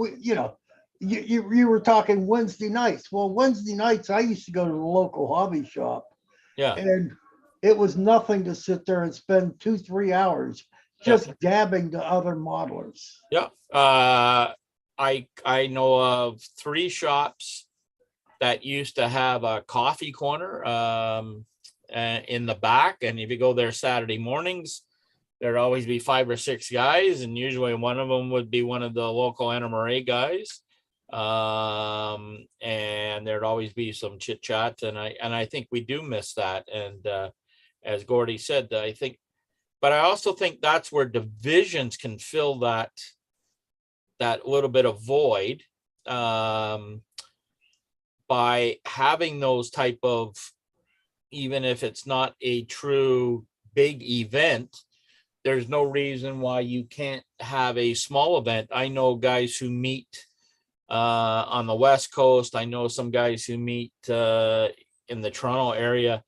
you were talking Wednesday nights. Well, Wednesday nights, I used to go to the local hobby shop. Yeah. And it was nothing to sit there and spend 2-3 hours just dabbing to other modelers. Yeah. I know of 3 shops that used to have a coffee corner in the back. And if you go there Saturday mornings, there'd always be 5 or 6 guys. And usually one of them would be one of the local NMRA guys. And there'd always be some chit chat. And I think we do miss that. And as Gordy said, but I also think that's where divisions can fill that little bit of void by having those type of, even if it's not a true big event, there's no reason why you can't have a small event. I know guys who meet on the West Coast. I know some guys who meet in the Toronto area.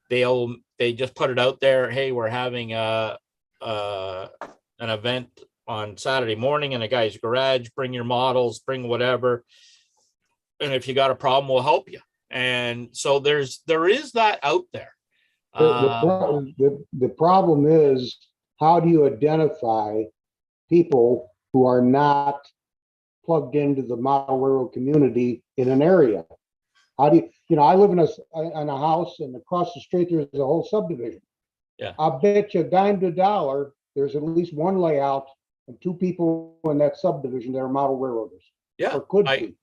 They just put it out there. Hey, we're having an event on Saturday morning in a guy's garage. Bring your models, bring whatever. And if you got a problem, we'll help you. And so there is that out there. The problem is, how do you identify people who are not plugged into the model railroad community in an area? How do you, I live in a house, and across the street there's a whole subdivision. Yeah. I bet you a dime to a dollar there's at least one layout and 2 people in that subdivision that are model railroaders. Yeah. Or could be.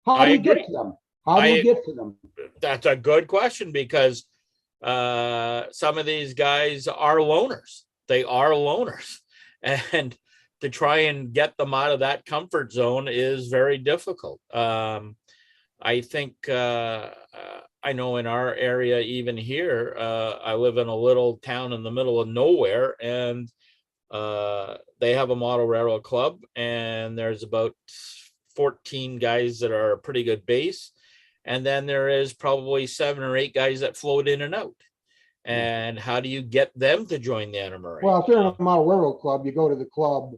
How do you get to them? How do you get to them? That's a good question, because some of these guys are loners. They are loners. And to try and get them out of that comfort zone is very difficult. I think I know in our area, even here, I live in a little town in the middle of nowhere, and They have a model railroad club, and there's about 14 guys that are a pretty good base. And then there is probably 7 or 8 guys that float in and out. And how do you get them to join the NMRA? Well, if they're in a model railroad club, you go to the club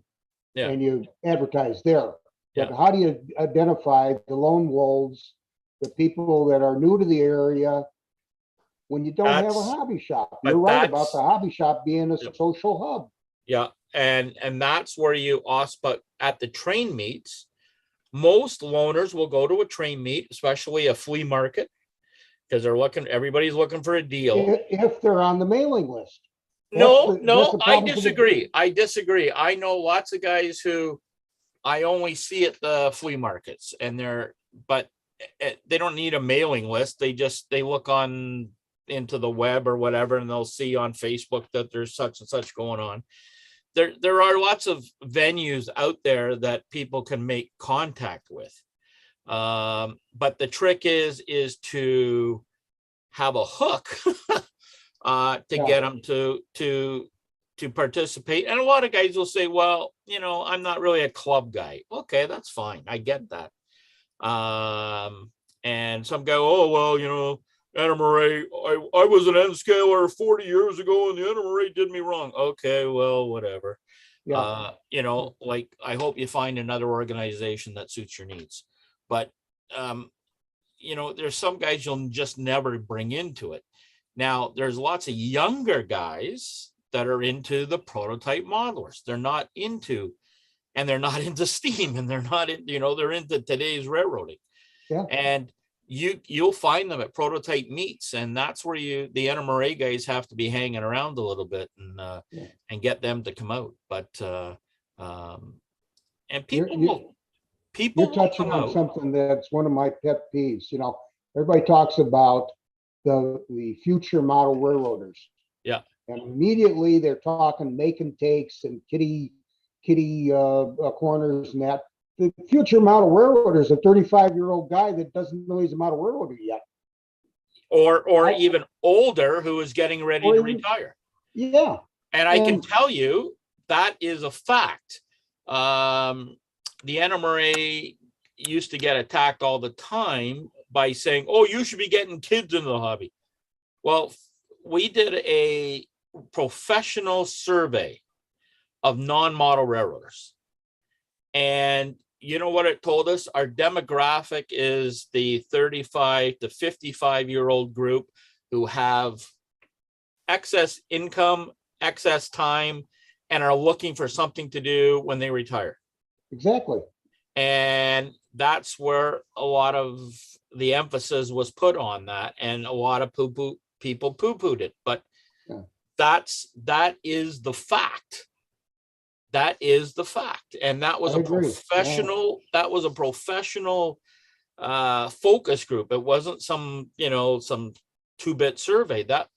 and you advertise there. But how do you identify the lone wolves, the people that are new to the area, when you don't have a hobby shop? You're right about the hobby shop being a social hub. Yeah, and that's where you also, but at the train meets, most loaners will go to a train meet, especially a flea market, because everybody's looking for a deal. If they're on the mailing list. No, I disagree. I know lots of guys who I only see at the flea markets, and but they don't need a mailing list. They look on into the web or whatever, and they'll see on Facebook that there's such and such going on. There are lots of venues out there that people can make contact with. But the trick is to have a hook to get them to participate. And a lot of guys will say, well, I'm not really a club guy. Okay, that's fine. I get that. And some go, oh, well, NMRA, I was an NScaler 40 years ago and the NMRA did me wrong. Okay, well, whatever. I hope you find another organization that suits your needs. But, there's some guys you'll just never bring into it. Now, there's lots of younger guys that are into the prototype modelers. They're not into steam, and they're not they're into today's railroading. Yeah. And you'll find them at prototype meets, and that's where the NMRA guys have to be hanging around a little bit and get them to come out. But and people you're touching on something that's one of my pet peeves. Everybody talks about the future model railroaders. Yeah. And immediately they're talking make and takes and kitty corners and that. The future model railroader is a 35-year-old guy that doesn't know he's a model railroader yet. Or even older, who is getting ready to retire. Yeah. And I can tell you that is a fact. The NMRA used to get attacked all the time by saying, oh, you should be getting kids into the hobby. Well, we did a professional survey of non-model railroaders. And you know what it told us? Our demographic is the 35 to 55-year-old group who have excess income, excess time, and are looking for something to do when they retire. Exactly. And that's where a lot of the emphasis was put on that, and a lot of people poo-pooed it. But that is the fact. That is the fact. And that was professional. Yeah. That was a professional focus group. It wasn't some 2-bit survey. That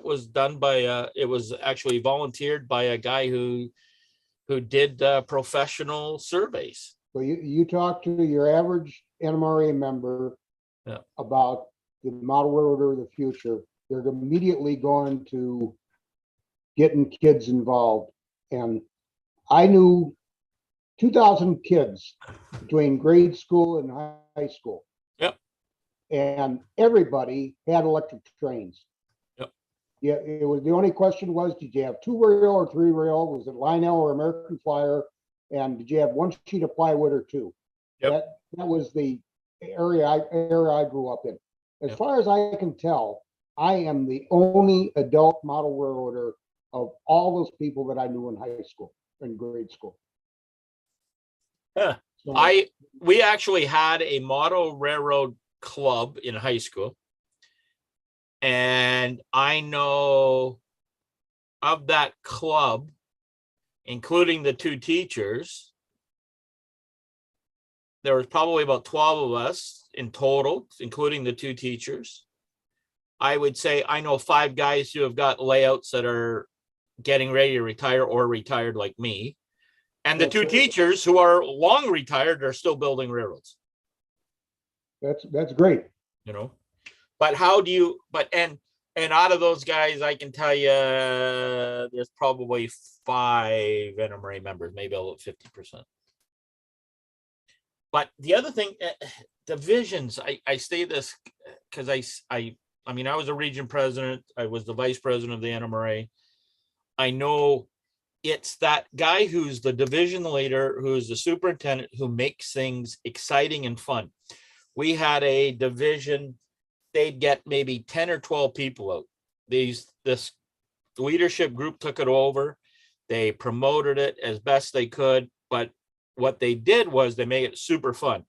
was done by it was actually volunteered by a guy who did professional surveys. So you talk to your average NMRA member about the model railroader of the future, they're immediately going to getting kids involved. And I knew 2,000 kids between grade school and high school. Yep. And everybody had electric trains. Yep. Yeah, it was the only question was, did you have 2-rail or 3-rail? Was it Lionel or American Flyer? And did you have 1 sheet of plywood or 2? Yep. That was the area I grew up in. As far as I can tell, I am the only adult model railroader of all those people that I knew in high school and grade school. Yeah. So, we actually had a model railroad club in high school. And I know of that club, including the 2 teachers, there was probably about 12 of us in total, including the 2 teachers. I would say I know 5 guys who have got layouts that are getting ready to retire or retired like me. And the 2 teachers who are long retired are still building railroads. That's great. But how do you, and And out of those guys, I can tell you there's probably 5 NMRA members, maybe about 50%. But the other thing, divisions, I say this because I mean, I was a region president. I was the vice president of the NMRA. I know it's that guy who's the division leader, who's the superintendent, who makes things exciting and fun. We had a division, they'd get maybe 10 or 12 people out. This leadership group took it over. They promoted it as best they could, but what they did was they made it super fun.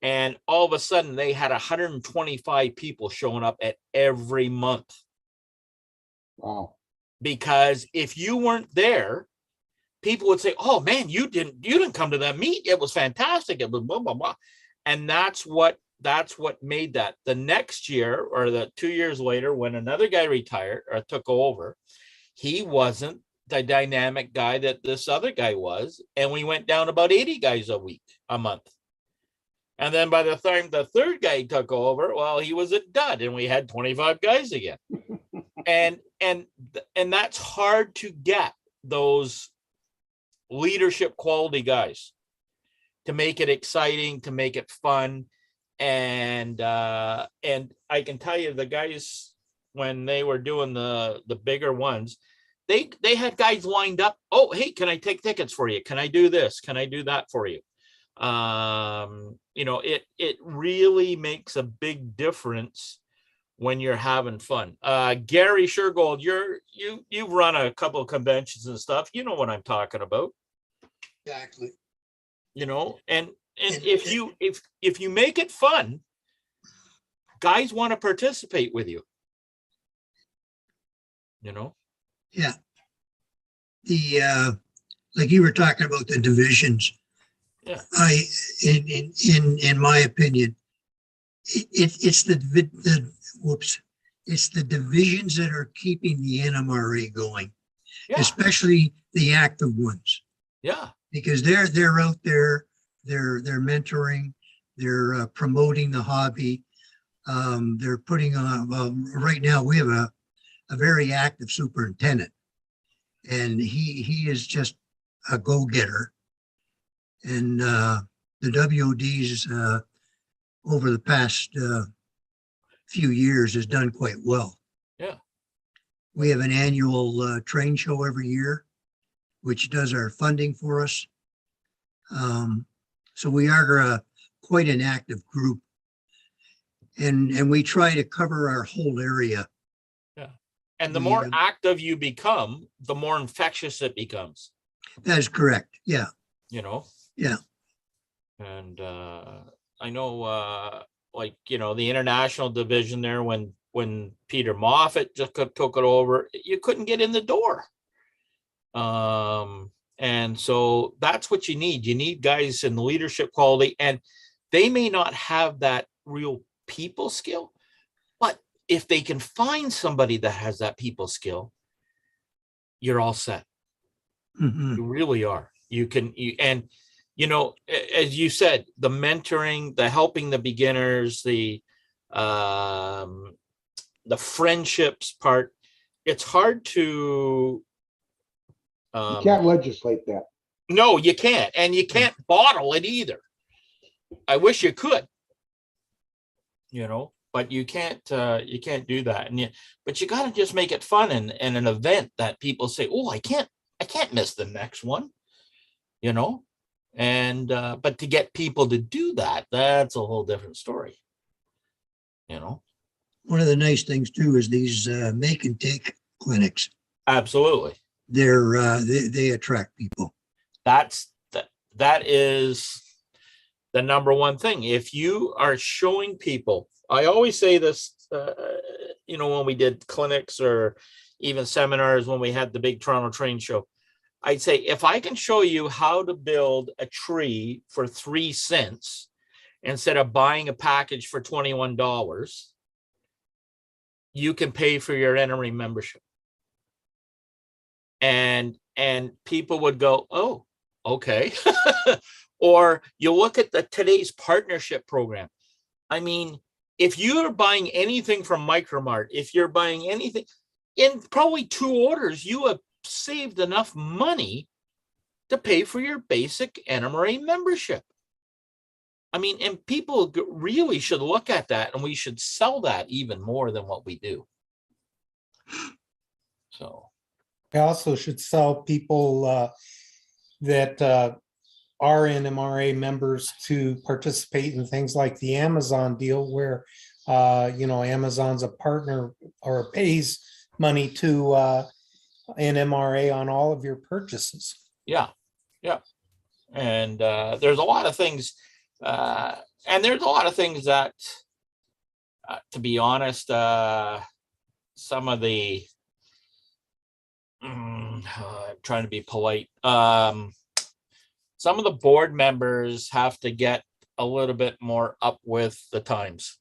And all of a sudden they had 125 people showing up at every month. Wow. Because if you weren't there, people would say, oh man, you didn't come to that meet. It was fantastic. It was blah, blah, blah. And that's what made that. The next year or the 2 years later, when another guy retired or took over, he wasn't the dynamic guy that this other guy was. And we went down about 80 guys a month. And then by the time the third guy took over, well, he was a dud and we had 25 guys again. and that's hard to get those leadership quality guys to make it exciting, to make it fun. And I can tell you, the guys, when they were doing the bigger ones, they had guys lined up. Oh, hey, can I take tickets for you? Can I do this? Can I do that for you? You know, it really makes a big difference when you're having fun. Gary Shergold, you've run a couple of conventions and stuff. You know what I'm talking about. Exactly. You know, and if you make it fun, guys want to participate with you. You know. Yeah. The like you were talking about the divisions. Yeah. In my opinion, it's the divisions that are keeping the NMRA going, especially the active ones. Yeah. Because they're out there, they're mentoring, they're promoting the hobby. They're putting on, right now we have a very active superintendent, and he is just a go-getter. And the WODs over the past few years has done quite well. Yeah. We have an annual train show every year, which does our funding for us. So we are quite an active group, and we try to cover our whole area. Yeah. And the more active you become, the more infectious it becomes. That is correct. Yeah. You know? Yeah. And I know, like, you know, the international division there, when Peter Moffat just took it over, you couldn't get in the door. And so that's what you need. You need guys in the leadership quality, and they may not have that real people skill, but if they can find somebody that has that people skill, you're all set. Mm-hmm. You really are. And you know, as you said, the mentoring, the helping the beginners, the friendships part, it's hard to. You can't legislate that. No, you can't. And you can't bottle it either. I wish you could, you know, but you can't do that. But you got to just make it fun and an event that people say, oh, I can't miss the next one, you know. And but to get people to do that, that's a whole different story, you know. One of the nice things too is these make and take clinics. Absolutely. They attract people. That is the number one thing. If you are showing people, I always say this, you know, when we did clinics or even seminars, when we had the big Toronto Train Show, I'd say, if I can show you how to build a tree for 3 cents instead of buying a package for $21, you can pay for your NMRA membership. And people would go, oh, okay. Or you look at today's partnership program. I mean, if you're buying anything from Micromart, if you're buying anything in probably 2 orders, you have saved enough money to pay for your basic NMRA membership. I mean, and people really should look at that, and we should sell that even more than what we do. So I also should sell people that are NMRA members to participate in things like the Amazon deal, where Amazon's a partner or pays money to NMRA on all of your purchases. yeah, and there's a lot of things, that, to be honest, some of the, I'm trying to be polite. Some of the board members have to get a little bit more up with the times.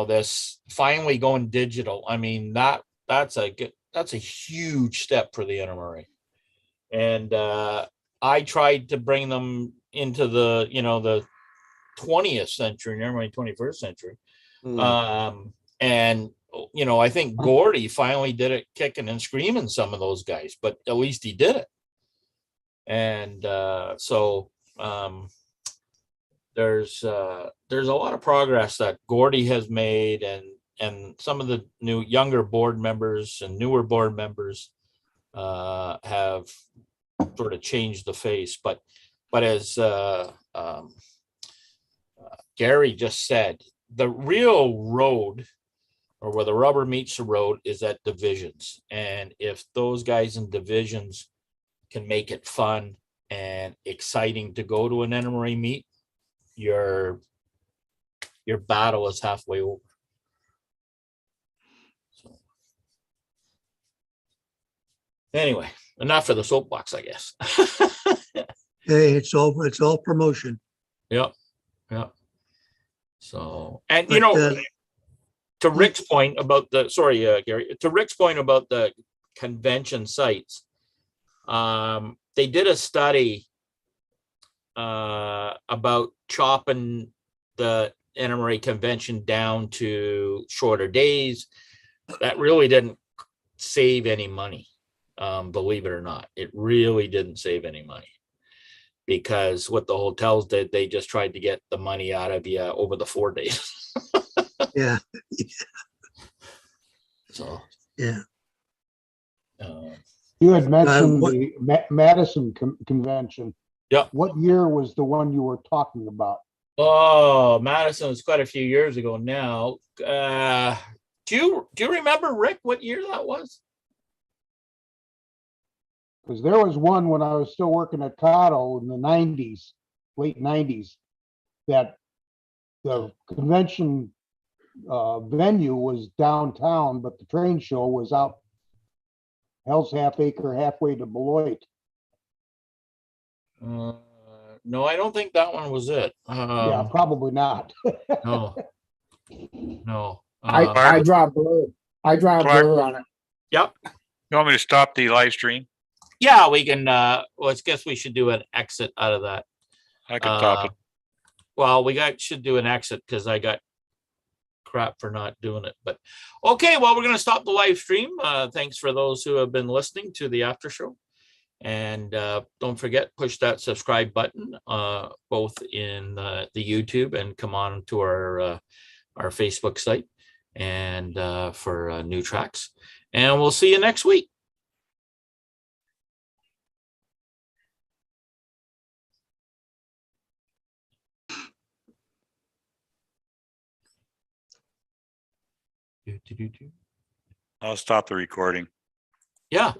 This finally going digital. I mean, that's a huge step for the NMRA. And I tried to bring them into the 20th century, never mind 21st century. And I think Gordy finally did it kicking and screaming, some of those guys, but at least he did it. And there's a lot of progress that Gordy has made, and some of the younger board members and newer board members have sort of changed the face. But as Gary just said, the real road, or where the rubber meets the road, is at divisions. And if those guys in divisions can make it fun and exciting to go to an NMRA meet, your battle is halfway over. So, anyway, enough of the soapbox, I guess. Hey, it's all promotion. Yep. So, and to Rick's point about the, Gary, to Rick's point about the convention sites, they did a study about chopping the NMRA convention down to shorter days. That really didn't save any money, believe it or not. It really didn't save any money, because what the hotels did, they just tried to get the money out of you over the 4 days. Yeah. So yeah. You had mentioned the Madison convention. Yeah. What year was the one you were talking about? Oh, Madison was quite a few years ago now. Do you remember, Rick, what year that was? Because there was one when I was still working at Cotto in the 90s, late 90s, that the convention venue was downtown, but the train show was out Hell's Half Acre, halfway to Beloit. No, I don't think that one was it. Yeah, probably not. No. I draw a blur. I draw a blur on it. Yep. You want me to stop the live stream? Yeah, we can. Well, I guess we should do an exit out of that. I can stop it. Well, should do an exit, because I got crap for not doing it. But okay, well, we're going to stop the live stream. Thanks for those who have been listening to the after show. And don't forget, push that subscribe button, both in the YouTube, and come on to our Facebook site, and for new tracks. And we'll see you next week. I'll stop the recording. Yeah.